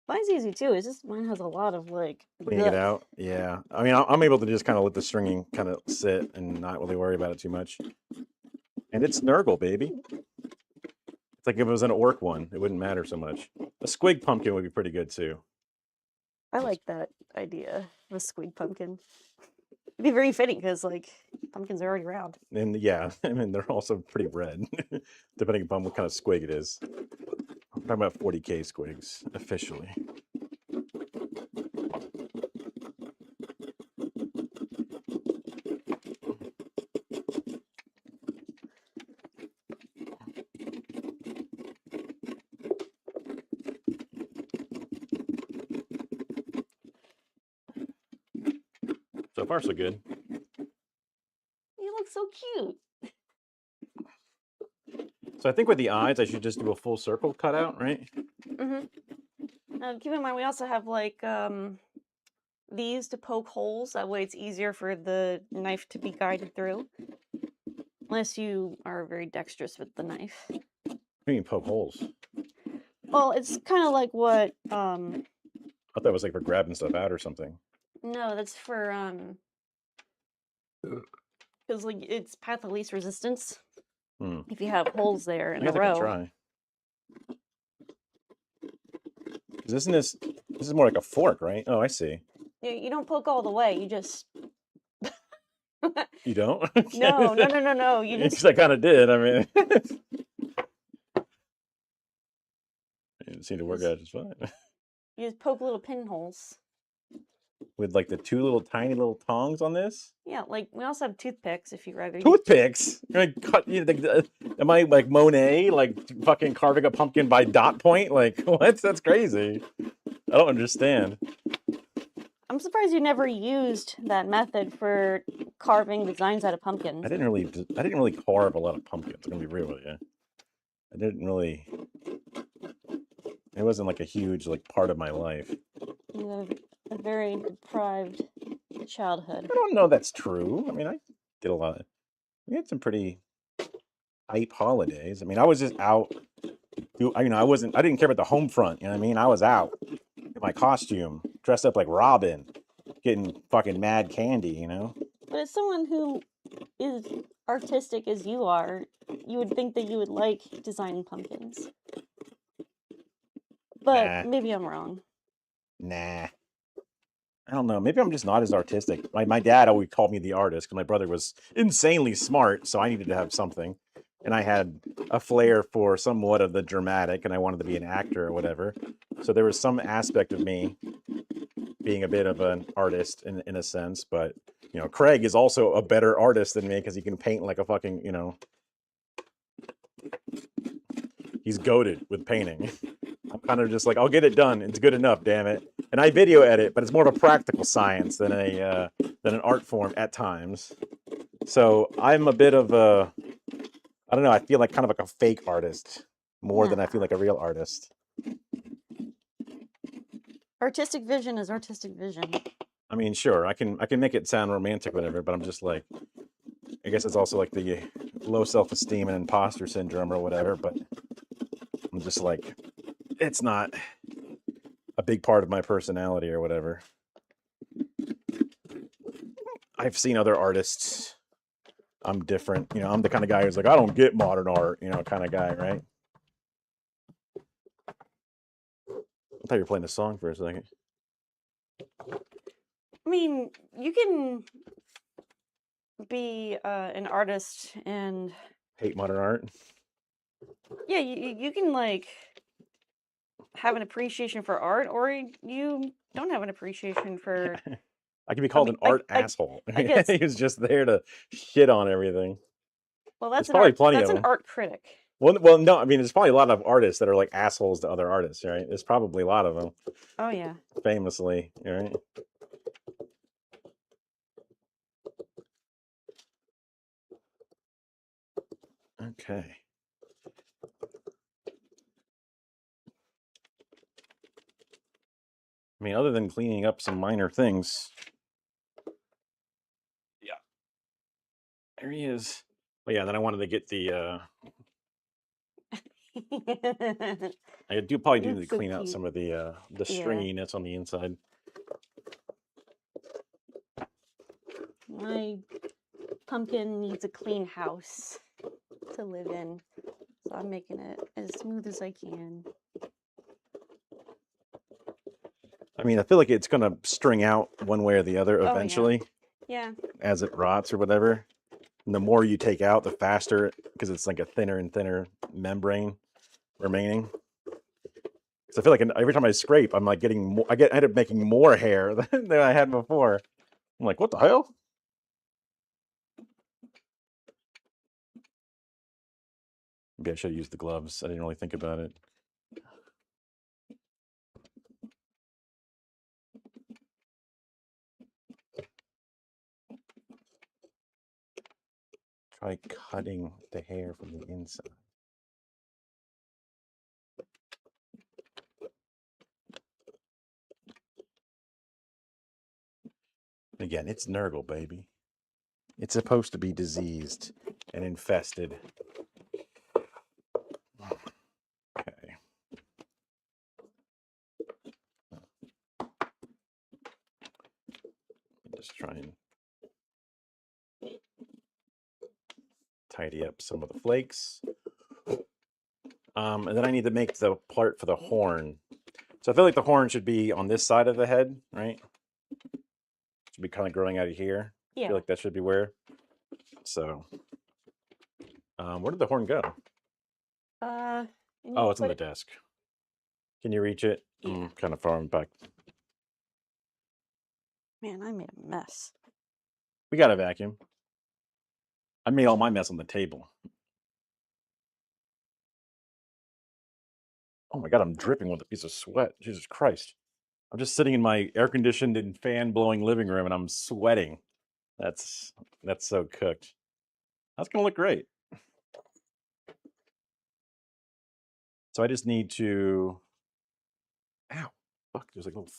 Mine's easy too. It's just mine has a lot of like. Cleaning it out. Yeah. I mean, I'm able to just kind of let the stringing kind of sit and not really worry about it too much. And it's Nurgle, baby. It's like if it was an orc one, it wouldn't matter so much. A squig pumpkin would be pretty good too. I like that idea of a squig pumpkin. It'd be very fitting because, like, pumpkins are already round. And yeah, I mean, they're also pretty red, depending upon what kind of squig it is. I'm talking about 40K squigs, officially. So far, so good. You look so cute. So I think with the eyes, I should just do a full circle cutout, right? Keep in mind, we also have like these to poke holes. That way, it's easier for the knife to be guided through. Unless you are very dexterous with the knife. What do you mean poke holes? Well, it's kind of like what. I thought it was like for grabbing stuff out or something. No, that's for because like it's path of least resistance. If you have holes there in a row. I could try. Because isn't this is more like a fork, right? Oh, I see. You don't poke all the way. You just. You don't? No. You just. I kind of did. I mean, it seemed to work out just fine. You just poke little pinholes. With like the two little tiny little tongs on this? Yeah, like we also have toothpicks if you rather. Toothpicks? You're like, am I like Monet, like fucking carving a pumpkin by dot point? Like, what? That's crazy. I don't understand. I'm surprised you never used that method for carving designs out of pumpkins. I didn't really carve a lot of pumpkins. I'm gonna be real with you. I didn't really. It wasn't like a huge like part of my life. You have a very deprived childhood. I don't know that's true. I mean, I did a lot. We had some pretty hype holidays. I mean, I was just out. I didn't care about the home front. You know what I mean? I was out in my costume, dressed up like Robin, getting fucking mad candy. You know. But as someone who is artistic as you are, you would think that you would like designing pumpkins. But maybe I'm wrong. Nah. I don't know. Maybe I'm just not as artistic. My dad always called me the artist because my brother was insanely smart, so I needed to have something. And I had a flair for somewhat of the dramatic, and I wanted to be an actor or whatever. So there was some aspect of me being a bit of an artist in a sense. But, you know, Craig is also a better artist than me because he can paint like a fucking, you know... He's goated with painting. I'm kind of just like, I'll get it done. It's good enough, damn it. And I video edit, but it's more of a practical science than an art form at times. So I'm a bit of a, I don't know, I feel like kind of like a fake artist more than I feel like a real artist. Artistic vision is artistic vision. I mean, sure, I can make it sound romantic, whatever, but I'm just like, I guess it's also like the low self-esteem and imposter syndrome or whatever, but I'm just like, it's not a big part of my personality or whatever. I've seen other artists. I'm different. You know, I'm the kind of guy who's like, I don't get modern art, you know, kind of guy, right? I thought you were playing a song for a second. I mean, you can be an artist and... Hate modern art? Yeah, you can, like, have an appreciation for art, or you don't have an appreciation for... I can be called an art asshole. I guess... He was just there to shit on everything. Well, that's an art critic. Well, no, I mean, there's probably a lot of artists that are like assholes to other artists, right? There's probably a lot of them. Oh, yeah. Famously, right? Okay. I mean, other than cleaning up some minor things. Yeah. There he is. But yeah, then I wanted to get the... I do probably need to clean out some of the stringiness on the inside. My pumpkin needs a clean house to live in, so I'm making it as smooth as I can. I mean, I feel like it's going to string out one way or the other yeah. eventually Yeah. as it rots or whatever. And the more you take out, the faster, because it's like a thinner and thinner membrane remaining. So I feel like every time I scrape, I'm like getting more. I end up making more hair than I had before. I'm like, what the hell? Maybe I should have used the gloves. I didn't really think about it. Try cutting the hair from the inside. Again, it's Nurgle, baby. It's supposed to be diseased and infested. Okay. Just try and tidy up some of the flakes. And then I need to make the part for the horn. So I feel like the horn should be on this side of the head, right? Should be kind of growing out of here. I Yeah. feel like that should be where. So, where did the horn go? And you Oh, it's on put the it- desk. Can you reach it? I'm kind of far back. Man, I made a mess. We got a vacuum. I made all my mess on the table. Oh my God, I'm dripping with a piece of sweat. Jesus Christ. I'm just sitting in my air-conditioned and fan-blowing living room and I'm sweating. That's so cooked. That's gonna look great. So I just need to, ow, fuck, there's like little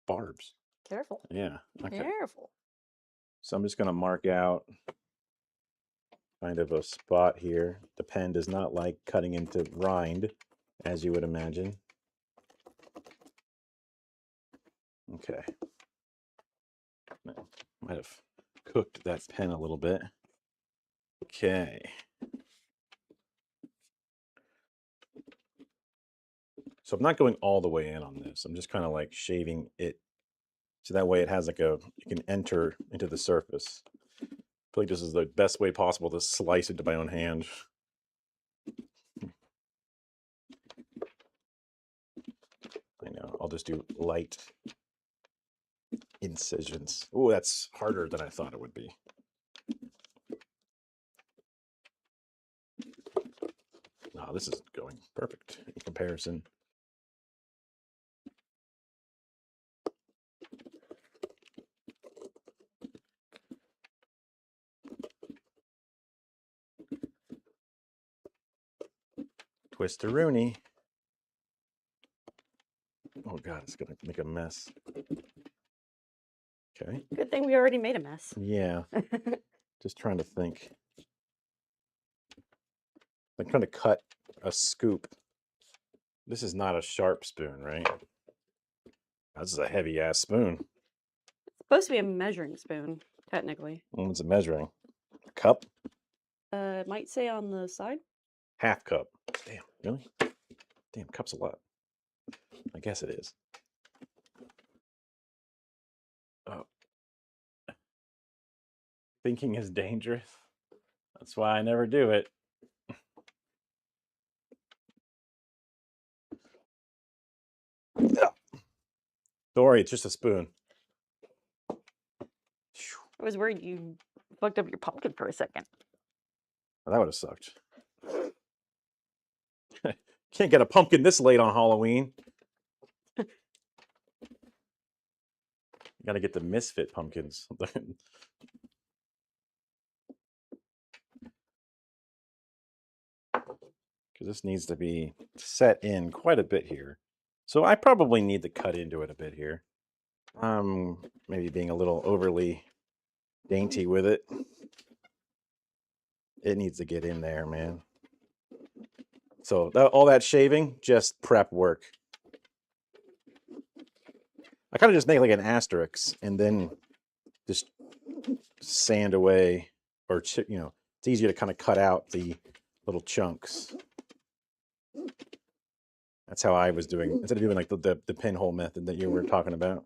barbs. Careful. Yeah, okay. Careful. So I'm just gonna mark out kind of a spot here. The pen does not like cutting into rind, as you would imagine. Okay. Might have cooked that pen a little bit. Okay. So I'm not going all the way in on this. I'm just kind of like shaving it. So that way it has like you can enter into the surface. I feel like this is the best way possible to slice into my own hand. I know, I'll just do light incisions. Oh, that's harder than I thought it would be. No, this is going perfect in comparison. Twist-a-rooney. Oh God, it's gonna make a mess. Okay. Good thing we already made a mess. Yeah. Just trying to think. I'm trying to cut a scoop. This is not a sharp spoon, right? This is a heavy ass spoon. It's supposed to be a measuring spoon, technically. What's it measuring? A cup? It might say on the side. Half cup. Damn, really? Damn, cup's a lot. I guess it is. Oh. Thinking is dangerous. That's why I never do it. Don't worry, it's just a spoon. I was worried you fucked up your pumpkin for a second. Well, that would have sucked. Can't get a pumpkin this late on Halloween. Gotta get the misfit pumpkins. Because this needs to be set in quite a bit here. So I probably need to cut into it a bit here. Maybe being a little overly dainty with it. It needs to get in there, man. So all that shaving, just prep work. I kind of just make like an asterisk and then just sand away, or it's easier to kind of cut out the little chunks. That's how I was doing instead of doing like the pinhole method that you were talking about.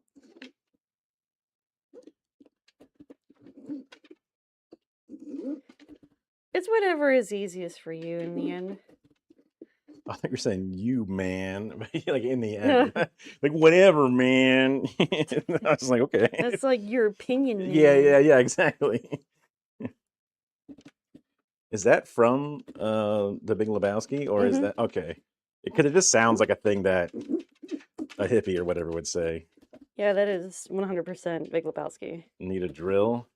It's whatever is easiest for you in the end. I think you're saying you, man. Like in the end. Like whatever, man. I was like, okay. That's like your opinion, man. Yeah, exactly. Is that from The Big Lebowski, or is that okay? Because it just sounds like a thing that a hippie or whatever would say. Yeah, that is 100% Big Lebowski. Need a drill.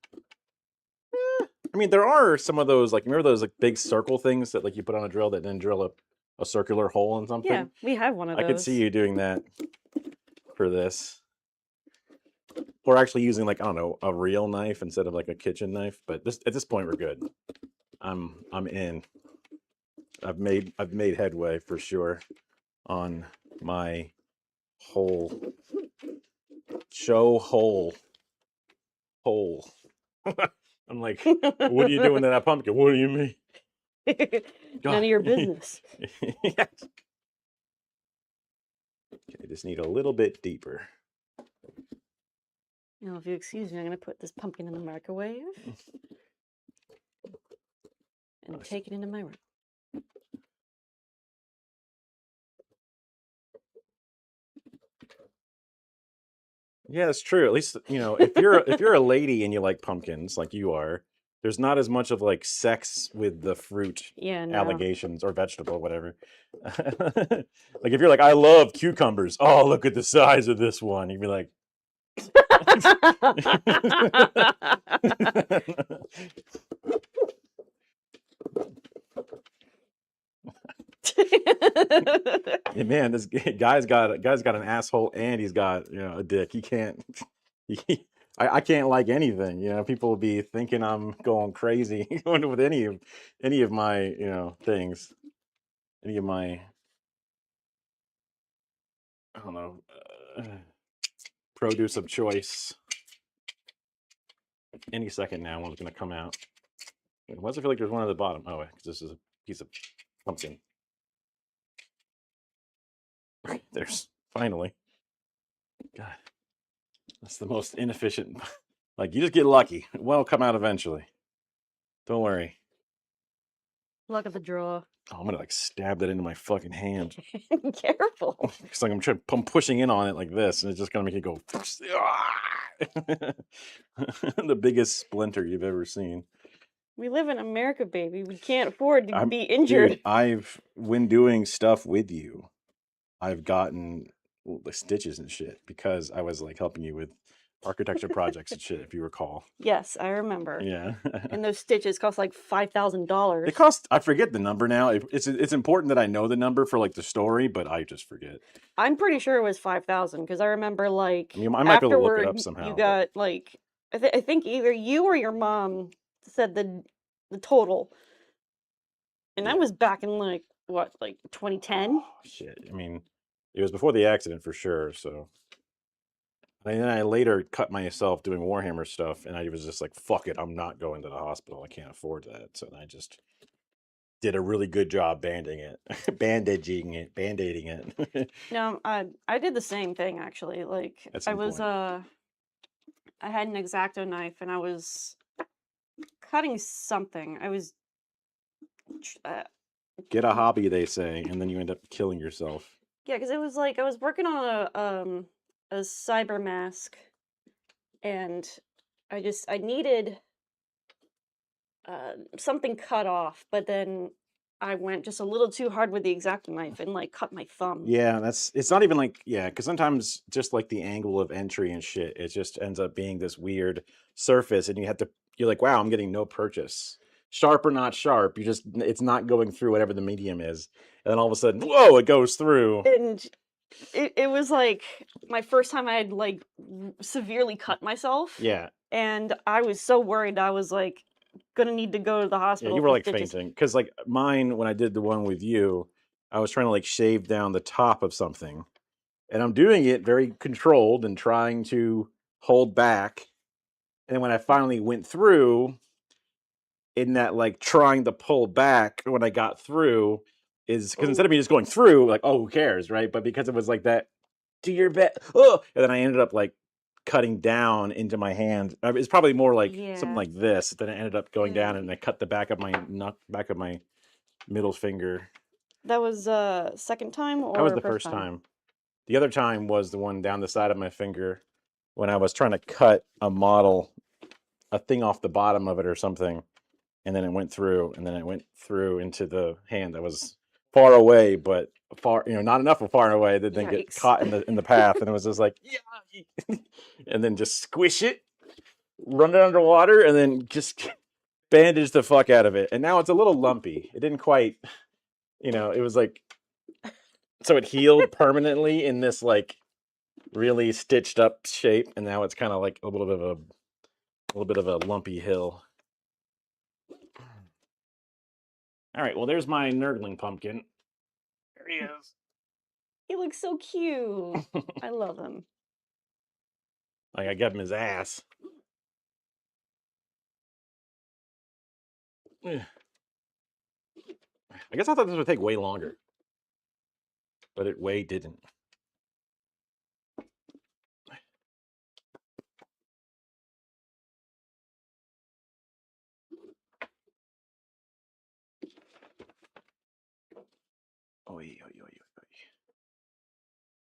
I mean, there are some of those, like, remember those like big circle things that like you put on a drill that then drill a circular hole in something? Yeah, we have one of I those. could see you doing that for this. Or actually using like, I don't know, a real knife instead of like a kitchen knife. But at this point we're good. I'm in. I've made headway for sure on my hole. I'm like, what are you doing to that pumpkin? What do you mean? None of your business. Yes. Okay, just need a little bit deeper. Now, if you excuse me, I'm going to put this pumpkin in the microwave and take it into my room. Yeah, it's true. At least, if you're a lady and you like pumpkins like you are, there's not as much of like sex with the fruit Yeah, no. allegations or vegetable, whatever. Like if you're like, I love cucumbers. Oh, look at the size of this one. You'd be like, yeah, man, this guy's got an asshole and he's got a dick. He can't. I can't like anything. People will be thinking I'm going crazy with any of my things, any of my I don't know produce of choice. Any second now, one's gonna come out. Why does it feel like there's one at the bottom? Oh, because this is a piece of pumpkin. There's finally. God, that's the most inefficient. Like, you just get lucky. It will come out eventually. Don't worry. Luck of the draw. Oh, I'm gonna like stab that into my fucking hand. Careful. It's like I'm pushing in on it like this, and it's just gonna make it go. The biggest splinter you've ever seen. We live in America, baby. We can't afford to be injured. Dude, when doing stuff with you, I've gotten the stitches and shit because I was like helping you with architecture projects and shit, if you recall. Yes, I remember. Yeah. And those stitches cost like $5,000. It cost, I forget the number now. It's important that I know the number for like the story, but I just forget. I'm pretty sure it was 5,000 because I remember like I might be able to look it afterward up somehow. you got like I think either you or your mom said the total, and that was back in like what, like 2010. Shit. I mean, it was before the accident for sure. So, and then I later cut myself doing Warhammer stuff, and I was just like, "Fuck it, I'm not going to the hospital. I can't afford that." So I just did a really good job bandaging it. No, I did the same thing actually. Like At I some was I had an X-Acto knife and I was cutting something. I was Get a hobby, they say, and then you end up killing yourself. yeah, because it was like I was working on a cyber mask, and I needed something cut off, but then I went just a little too hard with the X-Acto knife and like cut my thumb. Yeah, it's not even like, yeah, because sometimes just like the angle of entry and shit, it just ends up being this weird surface, and you're like, wow, I'm getting no purchase. Sharp or not sharp, it's not going through whatever the medium is. And then all of a sudden, whoa, it goes through. And it was like my first time I had like severely cut myself. Yeah. And I was so worried. I was like gonna need to go to the Yeah, hospital. you were for like stitches. fainting. Because like mine, when I did the one with you, I was trying to like shave down the top of something. And I'm doing it very controlled and trying to hold back. And when I finally went through, in that like trying to pull back, when I got through, is because instead of me just going through, like, oh, who cares, right? But because it was like that, do your best. Oh, and then I ended up like cutting down into my hand. It's probably more like something Yeah. like this. Then it ended up going down, and I cut the back of my back of my middle finger. That was second time That was or the first first time. The other time was the one down the side of my finger when I was trying to cut a model, a thing off the bottom of it or something, and then it went through, and then it went through into the hand that was far away, but far, not enough of far away that then get Yikes. caught in the path, and it was just like, yeah, and then just squish it, run it underwater, and then just bandage the fuck out of it. And now it's a little lumpy. It didn't quite, it was like, so it healed permanently in this like really stitched up shape, and now it's kind of like a little bit of a lumpy hill. All right, well, there's my Nurgling pumpkin. There he is. He looks so cute. I love him. Like I gave him his ass. I guess I thought this would take way longer, but it way didn't.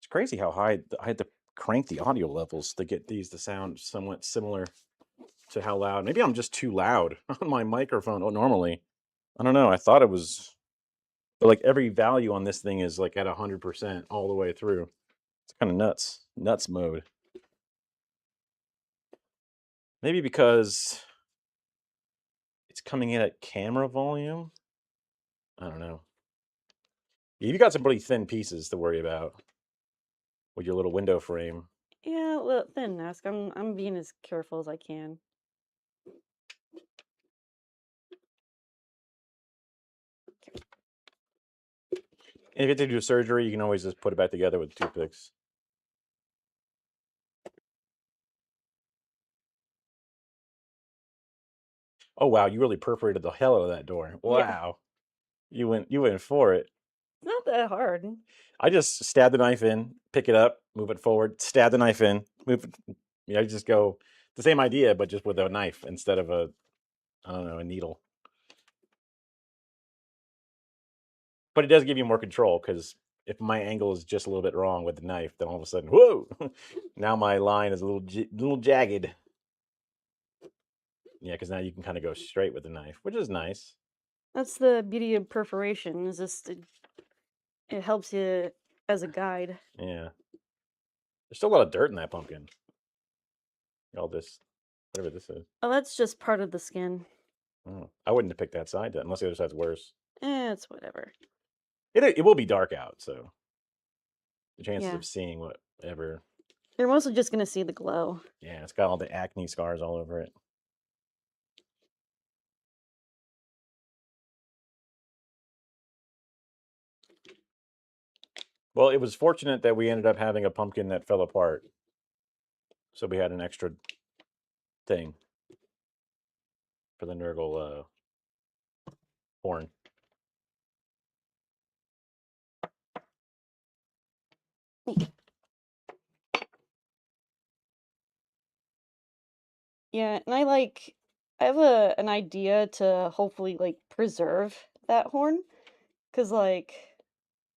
It's crazy how high I had to crank the audio levels to get these to sound somewhat similar to how loud. Maybe I'm just too loud on my microphone. Oh, normally, I don't know. I thought it was, but like every value on this thing is like at 100% all the way through. It's kind of nuts mode. Maybe because it's coming in at camera volume. I don't know. You've got some pretty thin pieces to worry about with your little window frame. Yeah, well, thin mask. I'm being as careful as I can. And if you have to do surgery, you can always just put it back together with toothpicks. Oh wow, you really perforated the hell out of that door. Wow. You went for it. It's not that hard. I just stab the knife in, pick it up, move it forward, stab the knife in, move it. I just go the same idea, but just with a knife instead of a needle. But it does give you more control because if my angle is just a little bit wrong with the knife, then all of a sudden, whoa! Now my line is a little jagged. Yeah, because now you can kind of go straight with the knife, which is nice. That's the beauty of perforation. Is just it helps you as a guide. Yeah. There's still a lot of dirt in that pumpkin. All this, whatever this is. Oh, that's just part of the skin. Oh, I wouldn't have picked that side then, unless the other side's worse. It's whatever. It will be dark out, so the chances Yeah. of seeing whatever. You're mostly just gonna see the glow. Yeah, it's got all the acne scars all over it. Well, it was fortunate that we ended up having a pumpkin that fell apart. So we had an extra thing for the Nurgle horn. Yeah, and I have an idea to hopefully preserve that horn, cause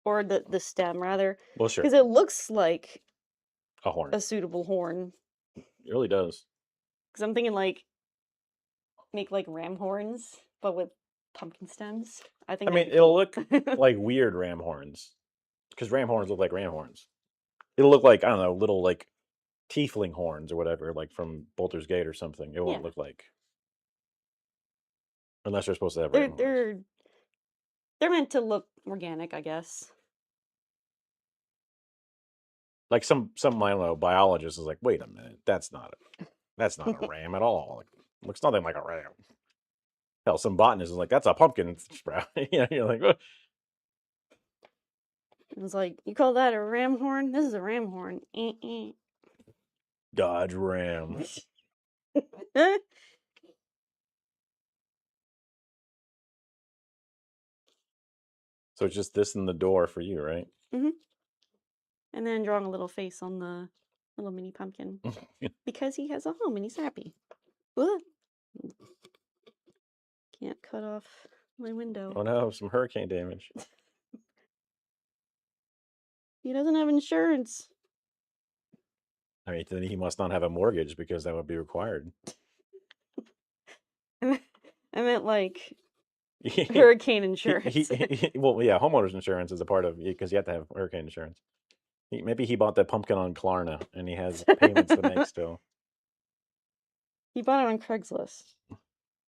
or the stem rather, Well, sure. cause it looks like A horn. a suitable horn. It really does. Cause I'm thinking make ram horns, but with pumpkin stems. I think I that'd mean, be it'll cool. look like weird ram horns, because ram horns look like ram horns. It'll look like, I don't know, little like tiefling horns or whatever, like from Baldur's Gate or something. It won't Yeah. look like, unless they're supposed to have They're ram horns. they're meant to look organic, I guess. Like some I don't know, biologist is like, wait a minute, that's not a ram at all. Like, looks nothing like a ram. Hell, some botanist is like, that's a pumpkin sprout. You're like, "Oh." It's like, you call that a ram horn? This is a ram horn. Dodge ram. So it's just this and the door for you, right? Mm-hmm. And then drawing a little face on the little mini pumpkin because he has a home and he's happy. Ugh. Can't cut off my window. Oh no, some hurricane damage. He doesn't have insurance. I mean, then he must not have a mortgage because that would be required. I meant like hurricane insurance. Well, yeah, homeowners insurance is a part of because you have to have hurricane insurance. Maybe he bought that pumpkin on Klarna and he has payments to make still. He bought it on Craigslist.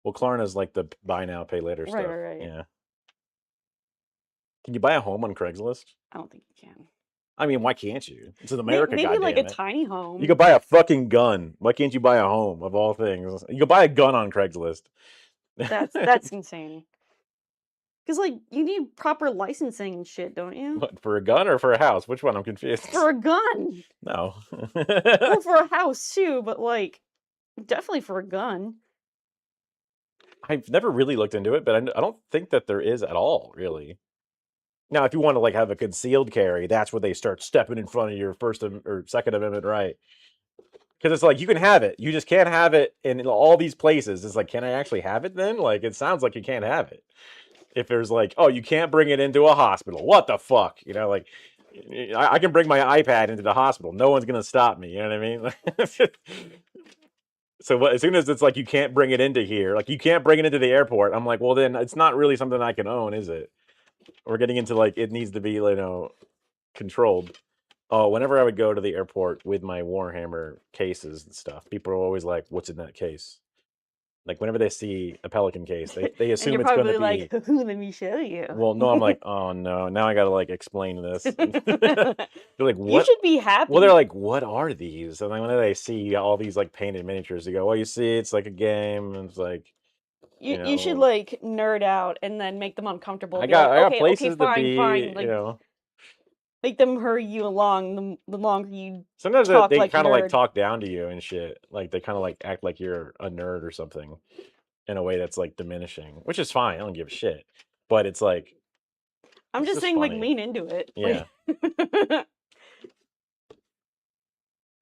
Well, Klarna's like the buy now, pay later stuff. Right. Yeah. Can you buy a home on Craigslist? I don't think you can. I mean, why can't you? It's in America, Maybe like a goddammit. tiny home. You could buy a fucking gun. Why can't you buy a home of all things? You could buy a gun on Craigslist. That's insane. Because like you need proper licensing and shit, don't you? What, for a gun or for a house? Which one? I'm confused. For a gun. No. Well, for a house too, but like definitely for a gun. I've never really looked into it, but I don't think that there is at all, really. Now, if you want to like have a concealed carry, that's where they start stepping in front of your First or Second Amendment right. Because it's like you can have it, you just can't have it in all these places. It's like, can I actually have it then? Like, it sounds like you can't have it. If there's like, oh, you can't bring it into a hospital. What the fuck? You know, like I can bring my iPad into the hospital. No one's gonna stop me. You know what I mean? So as soon as it's like you can't bring it into here, like you can't bring it into the airport, I'm like, well, then it's not really something I can own, is it? We're getting into like it needs to be, controlled. Oh, whenever I would go to the airport with my Warhammer cases and stuff, people are always like, "What's in that case?" Like whenever they see a Pelican case, they assume and you're it's going probably to like, be. let me show you. Well, no, I'm like, oh no, now I got to like explain this. They're like, what? You should be happy. Well, they're like, what are these? And then when they see all these like painted miniatures, they go, well, you see, it's like a game, and it's like, you should like nerd out and then make them uncomfortable. I Be got like, okay, places okay, fine, to be, fine. Like, make them hurry you along. The longer you Sometimes talk they like kind of like nerd. talk down to you and shit. Like they kind of like act like you're a nerd or something in a way that's like diminishing, which is fine. I don't give a shit. But it's like, I'm it's just saying, funny. like, lean into it. Yeah. Like-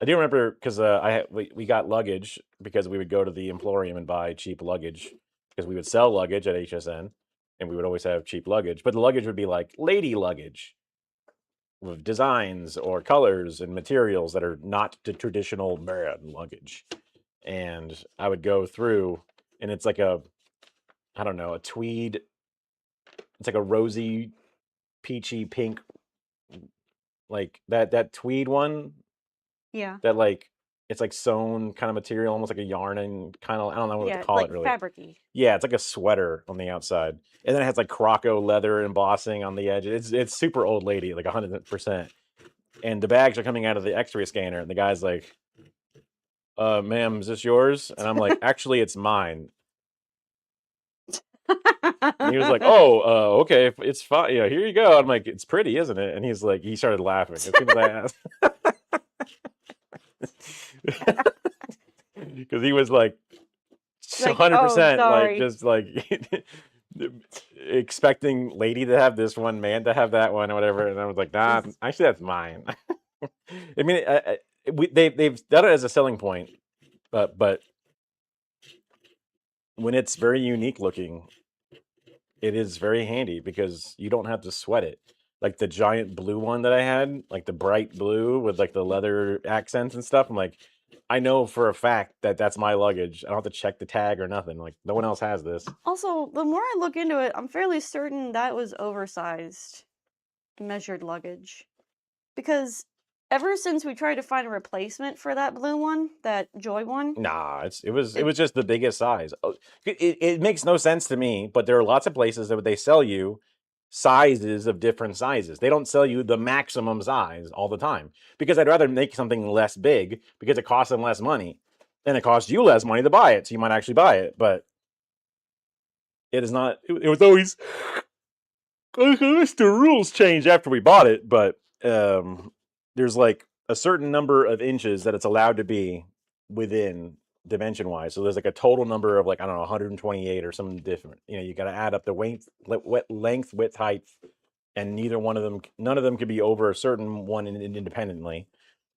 I do remember because we got luggage because we would go to the Emporium and buy cheap luggage because we would sell luggage at HSN and we would always have cheap luggage. But the luggage would be like lady luggage with designs or colors and materials that are not the traditional man luggage. And I would go through and it's like a tweed. It's like a rosy, peachy pink, like that tweed one. Yeah. That like it's like sewn kind of material, almost like a yarn and kind of I don't know what Yeah, to call like it really. fabric-y. Yeah, it's like a sweater on the outside, and then it has like Croco leather embossing on the edge. It's super old lady, like 100%. And the bags are coming out of the X-ray scanner, and the guy's like, "Ma'am, is this yours?" And I'm like, "Actually, it's mine." And he was like, "Oh, okay, it's fine. Yeah, here you go." I'm like, "It's pretty, isn't it?" And he's like, he started laughing as soon as I asked. Because he was like Like, 100% sorry. like just like expecting lady to have this one, man to have that one, or whatever. And I was like, nah, actually that's mine. I mean, they've done it as a selling point, but when it's very unique looking, it is very handy because you don't have to sweat it. Like the giant blue one that I had, like the bright blue with like the leather accents and stuff. I'm like, I know for a fact that that's my luggage. I don't have to check the tag or nothing. Like no one else has this. Also, the more I look into it, I'm fairly certain that was oversized measured luggage. Because ever since we tried to find a replacement for that blue one, that Joy one, Nah, it was just the biggest size. It makes no sense to me, but there are lots of places that they sell you sizes of different sizes. They don't sell you the maximum size all the time because I'd rather make something less big because it costs them less money and it costs you less money to buy it. So you might actually buy it, but it is not, it was always, the rules changed after we bought it, but there's like a certain number of inches that it's allowed to be within dimension wise. So there's like a total number of like, I don't know, 128 or something different. You know, you got to add up the length, width, height and none of them could be over a certain one independently.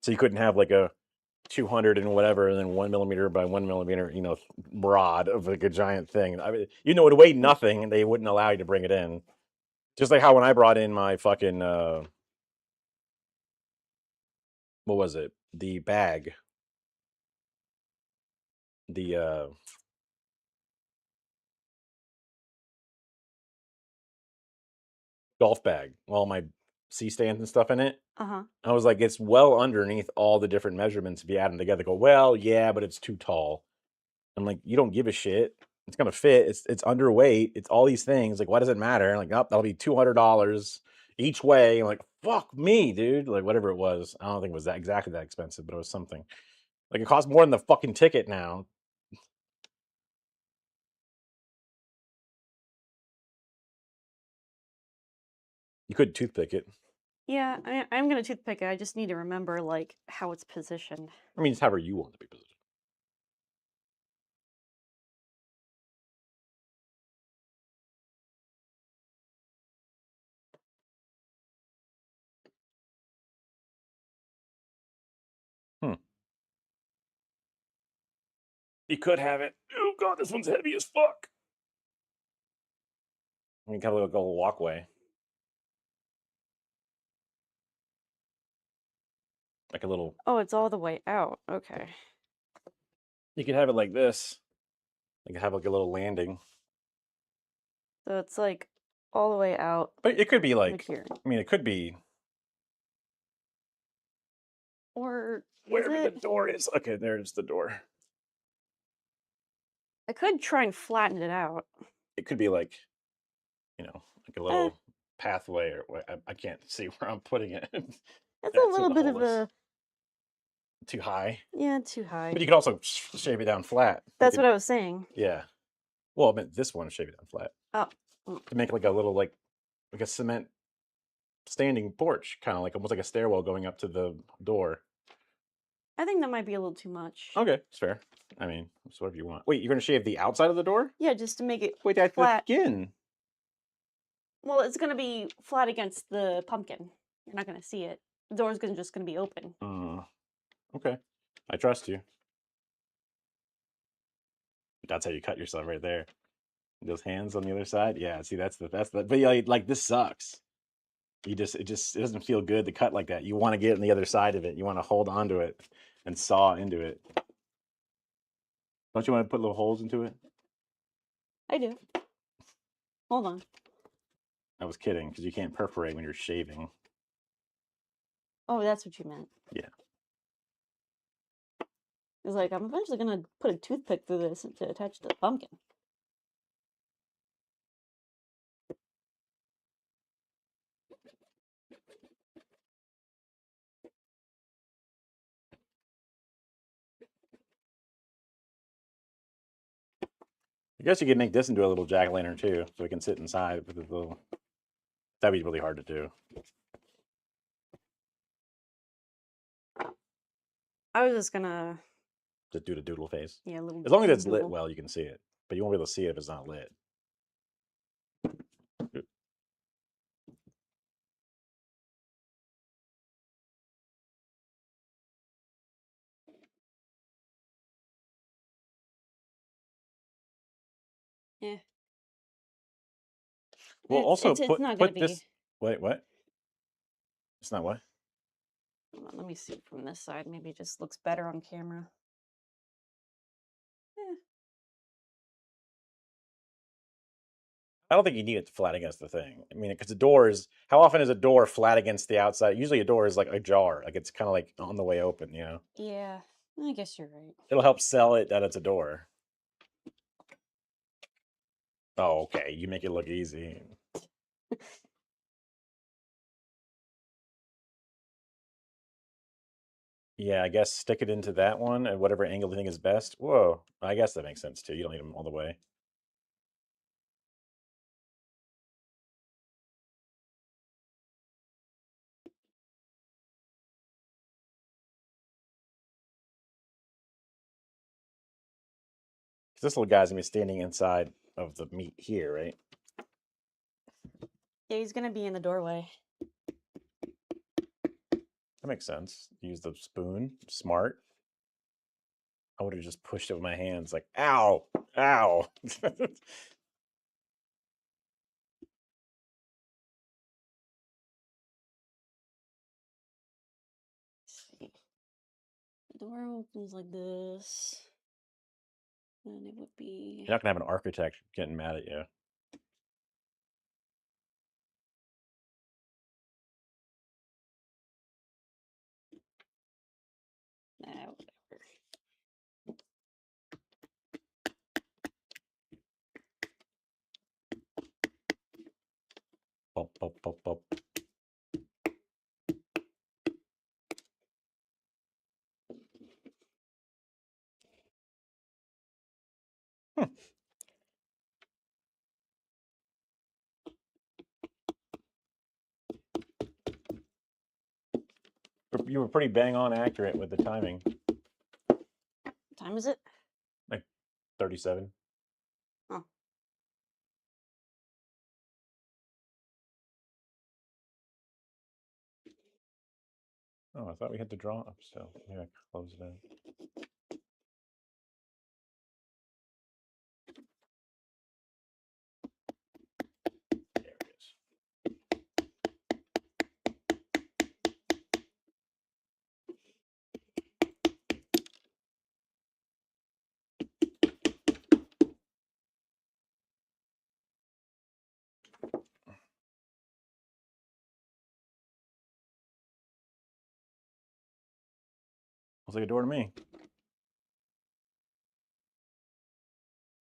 So you couldn't have like a 200 and whatever, and then 1 millimeter by 1 millimeter, rod of like a giant thing. I mean, it would weigh nothing, and they wouldn't allow you to bring it in. Just like how when I brought in my fucking what was it? The bag, the golf bag, all my C stands and stuff in it. Uh-huh. I was like, it's well underneath all the different measurements if you add them together. Go, well, yeah, but it's too tall. I'm like, you don't give a shit. It's gonna fit. It's underweight. It's all these things. Like, why does it matter? Like, oh, that'll be $200 each way. I'm like, fuck me, dude. Like, whatever it was. I don't think it was that exactly that expensive, but it was something. Like, it costs more than the fucking ticket now. You could toothpick it. Yeah, I'm gonna toothpick it. I just need to remember like how it's positioned. I mean, it's however you want it to be positioned. You could have it. Oh god, this one's heavy as fuck. I mean, kind of like a little walkway. Like a little. Oh, it's all the way out. Okay. You could have it like this. You could have like a little landing. So it's like all the way out. But it could be like here. I mean, it could be Or wherever the door is. Okay, there's the door. I could try and flatten it out. It could be like, like a little pathway, or I can't see where I'm putting it. That's a little bit of a too high. Yeah, too high. But you could also shave it down flat. That's what I was saying. Yeah. Well, I meant this one, shave it down flat. Oh. To make like a little like a cement standing porch, kind of like almost like a stairwell going up to the door. I think that might be a little too much. Okay, it's fair. I mean, it's whatever you want. Wait, you're gonna shave the outside of the door? Yeah, just to make it Wait, that's flat. the skin. Well, it's gonna be flat against the pumpkin. You're not gonna see it. The door's just gonna be open. Okay, I trust you. That's how you cut yourself right there. Those hands on the other side. Yeah, see, that's the. But yeah, like this sucks. It doesn't feel good to cut like that. You want to get on the other side of it. You want to hold onto it and saw into it. Don't you want to put little holes into it? I do. Hold on. I was kidding, because you can't perforate when you're shaving. Oh, that's what you meant. Yeah. It's like, I'm eventually gonna put a toothpick through this to attach to the pumpkin. I guess you could make this into a little jack-o'-lantern too, so it can sit inside with a little. That'd be really hard to do. I was just gonna Just do the doodle face. Yeah, a little. As long as it's lit doodle. well, you can see it. But you won't be able to see it if it's not lit. Yeah. Well, also it's put not gonna be. this. Wait, what? It's not what? Hold on, let me see from this side. Maybe it just looks better on camera. I don't think you need it flat against the thing. I mean, because the door is. How often is a door flat against the outside? Usually, a door is like ajar. Like it's kind of like on the way open. You know. Yeah, I guess you're right. It'll help sell it that it's a door. Oh, okay. You make it look easy. Yeah, I guess stick it into that one at whatever angle you think is best. Whoa, I guess that makes sense too. You don't need them all the way. This little guy's gonna be standing inside of the meat here, right? Yeah, he's gonna be in the doorway. That makes sense. Use the spoon. Smart. I would have just pushed it with my hands, like, ow, ow. The door opens like this. And it would be. You're not gonna have an architect getting mad at you. Nah, whatever. Bop, bop, bop, bop. You were pretty bang on accurate with the timing. What time is it? Like 37. Oh. Oh, I thought we had to draw up still. Maybe I close it out. There it is. Looks like a door to me.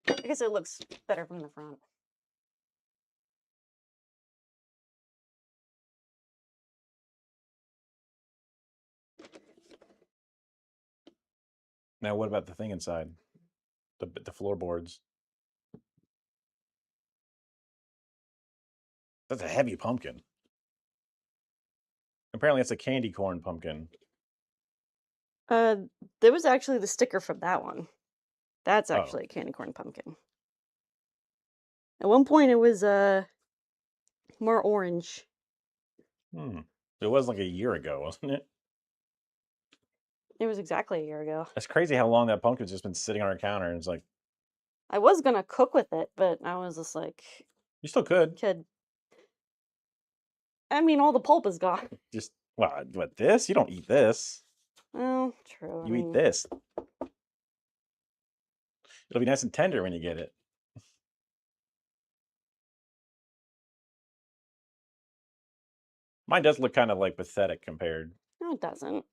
I guess it looks better from the front. Now, what about the thing inside? The floorboards. That's a heavy pumpkin. Apparently, it's a candy corn pumpkin. There was actually the sticker from that one. That's Oh. actually a candy corn pumpkin. At one point, it was more orange. It was like a year ago, wasn't it? It was exactly a year ago. It's crazy how long that pumpkin's just been sitting on our counter, and it's like, I was gonna cook with it, but I was just like, you still could. kid. I mean, all the pulp is gone. Just, what, this? You don't eat this. Oh, true. I You mean, eat this. It'll be nice and tender when you get it. Mine does look kind of like pathetic compared. No, it doesn't.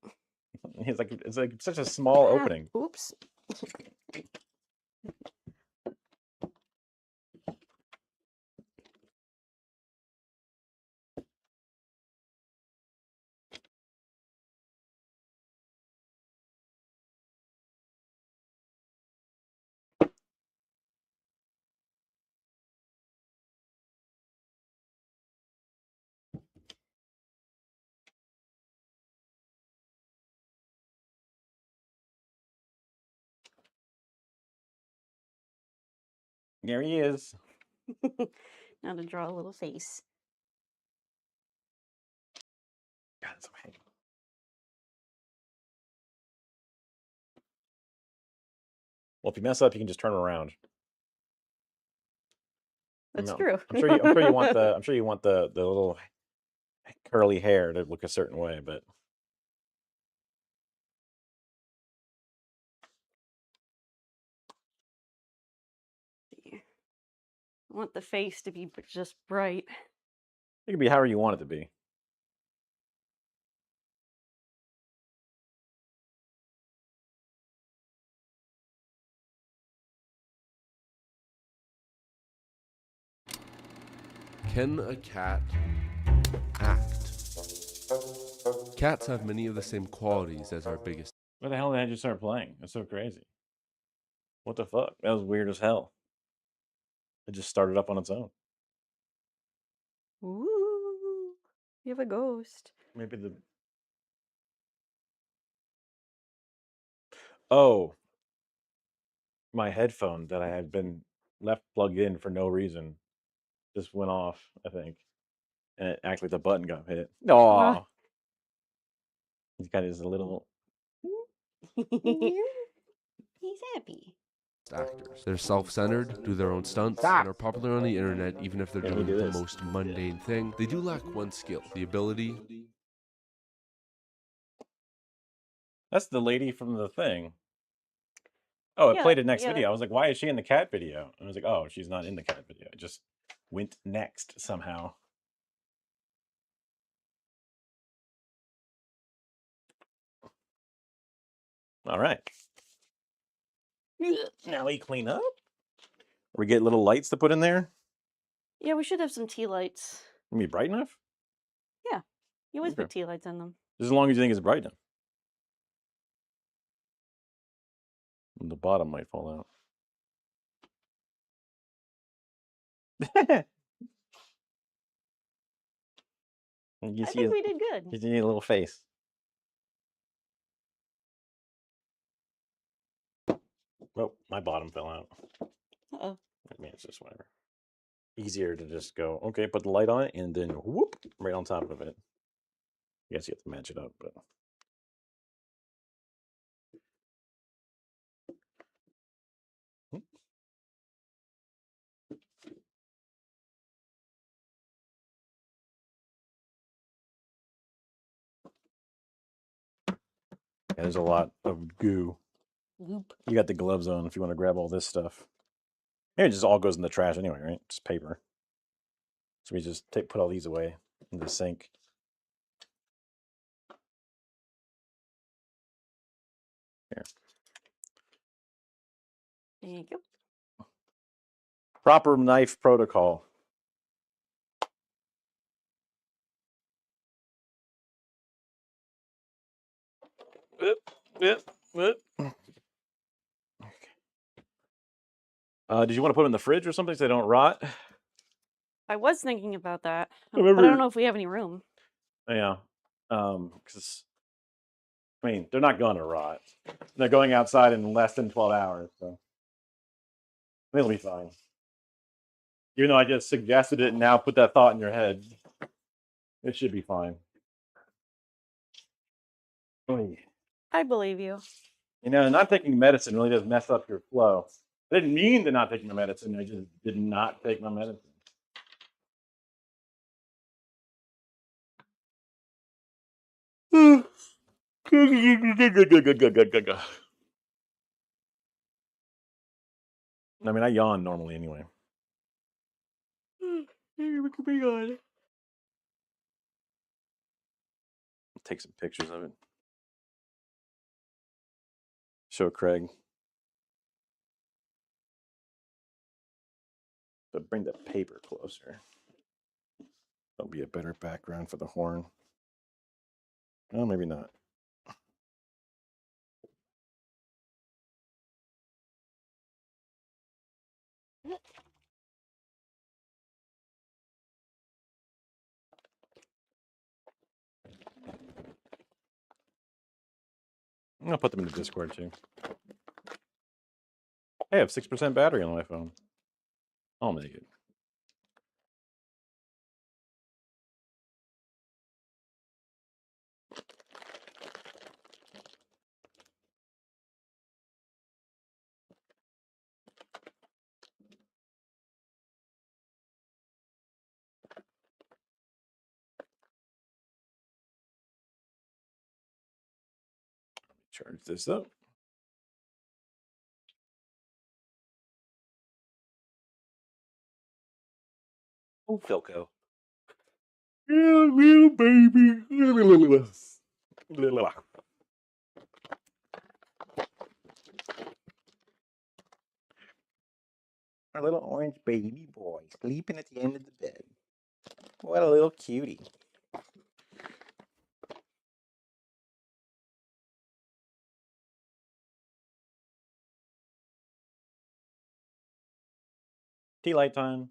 It's like such a small opening. Oops. There he is. Now to draw a little face. God, it's so heavy. Well, if you mess up, you can just turn it around. That's No, true. I'm sure you want the. I'm sure you want the little curly hair to look a certain way, but I want the face to be just bright. it can be however you want it to be. Can a cat act? Cats have many of the same qualities as our biggest. Where the hell did I just start playing? That's so crazy. What the fuck? That was weird as hell. It just started up on its own. Ooh, you have a ghost. Maybe the. Oh, my headphone that I had been left plugged in for no reason just went off, I think. and it actually the button got hit. Oh, he's got his little. He's happy. Actors. They're self-centered, do their own stunts, and are popular on the internet even if they're Can doing we do the this? most mundane thing. They do lack one skill, the ability. That's the lady from the thing. Oh, it Yeah, played a next yeah. video. I was like, why is she in the cat video? And I was like, oh, she's not in the cat video. It just went next somehow. All right. Now we clean up. We get little lights to put in there. Yeah, we should have some tea lights. Can be bright enough? Yeah, you always Okay. put tea lights in them. Just as long as you think it's bright enough. The bottom might fall out. You I see think his, we did good. you see a little face. Oh, my bottom fell out. Uh-oh. I mean, it's just whatever. Easier to just go, okay, put the light on it, and then whoop, right on top of it. I guess you have to match it up, but. Yeah, there's a lot of goo. Goop. You got the gloves on if you want to grab all this stuff. Maybe it just all goes in the trash anyway, right? Just paper. So we just put all these away in the sink. Here. Thank you. Proper knife protocol. Did you want to put them in the fridge or something so they don't rot? I was thinking about that, but I Remember- don't know if we have any room. Yeah. Because, I mean, they're not going to rot. They're going outside in less than 12 hours, so I think it'll be fine. Even though I just suggested it and now put that thought in your head, it should be fine. Oy. I believe you. You know, not taking medicine really does mess up your flow. I didn't mean to not take my medicine. I just did not take my medicine. I mean, I yawn normally anyway. Take some pictures of it. Show Craig. But bring the paper closer. That'll be a better background for the horn. Oh, maybe not. I'll put them in the Discord too. I have 6% battery on my phone. I'll make it. Charge this up. Oh, Philco. Little baby. Our little orange baby boy sleeping at the end of the bed. What a little cutie. Tea light time.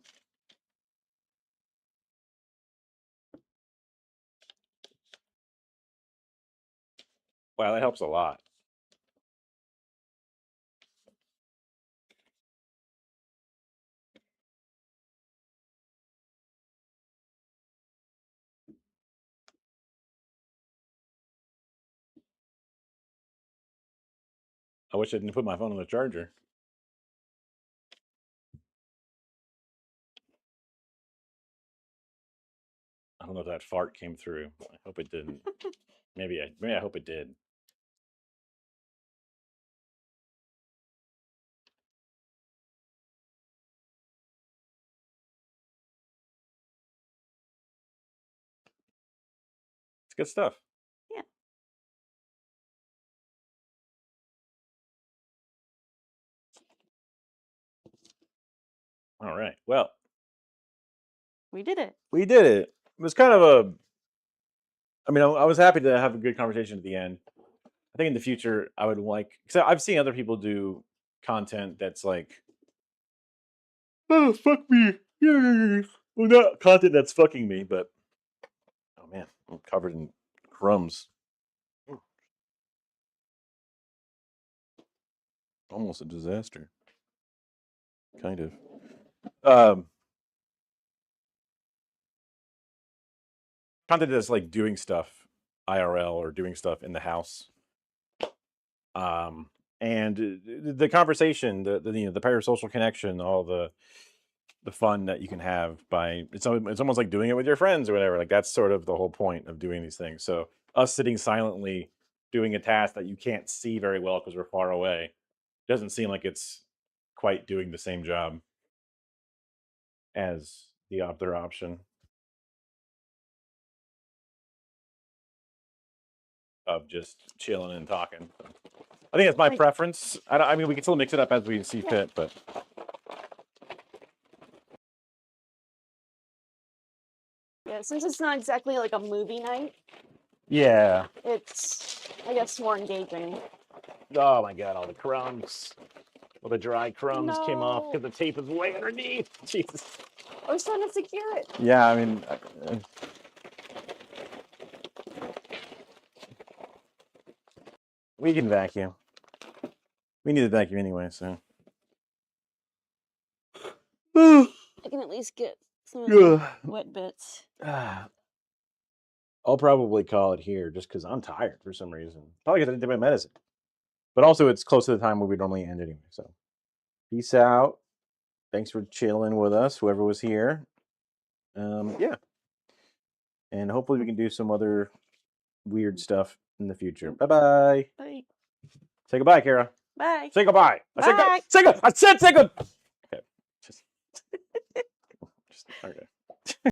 Wow, that helps a lot. I wish I didn't put my phone on the charger. I don't know if that fart came through. I hope it didn't. maybe I hope it did. It's good stuff. Yeah. All right. Well, We did it. we did it. It was kind of a. I mean, I was happy to have a good conversation at the end. I think in the future, I would like. Because I've seen other people do content that's like, oh fuck me, well, not content that's fucking me, but oh man, I'm covered in crumbs. Almost a disaster. Kind of. Content that's like doing stuff IRL or doing stuff in the house. And the conversation, the parasocial connection, all the fun that you can have by it's almost like doing it with your friends or whatever. Like that's sort of the whole point of doing these things. So us sitting silently doing a task that you can't see very well because we're far away doesn't seem like it's quite doing the same job as the other option of just chilling and talking. I think that's my preference. I mean, we can still mix it up as we see fit, but Yeah, since it's not exactly like a movie night, yeah. it's, I guess, more engaging. Oh my god, all the crumbs. All the dry crumbs came off because the tape is way underneath. Jesus. I was trying to secure it. Yeah, I mean, we can vacuum. We need to vacuum anyway, so. I can at least get some of the wet bits. I'll probably call it here just because I'm tired for some reason. Probably because I didn't take my medicine. But also, it's close to the time where we normally end anyway. So, peace out. Thanks for chilling with us, whoever was here. Yeah. And hopefully we can do some other weird stuff in the future. Bye-bye. Bye. Say goodbye, Kara. Bye. Say goodbye. Bye. I said say good. Okay. Just okay.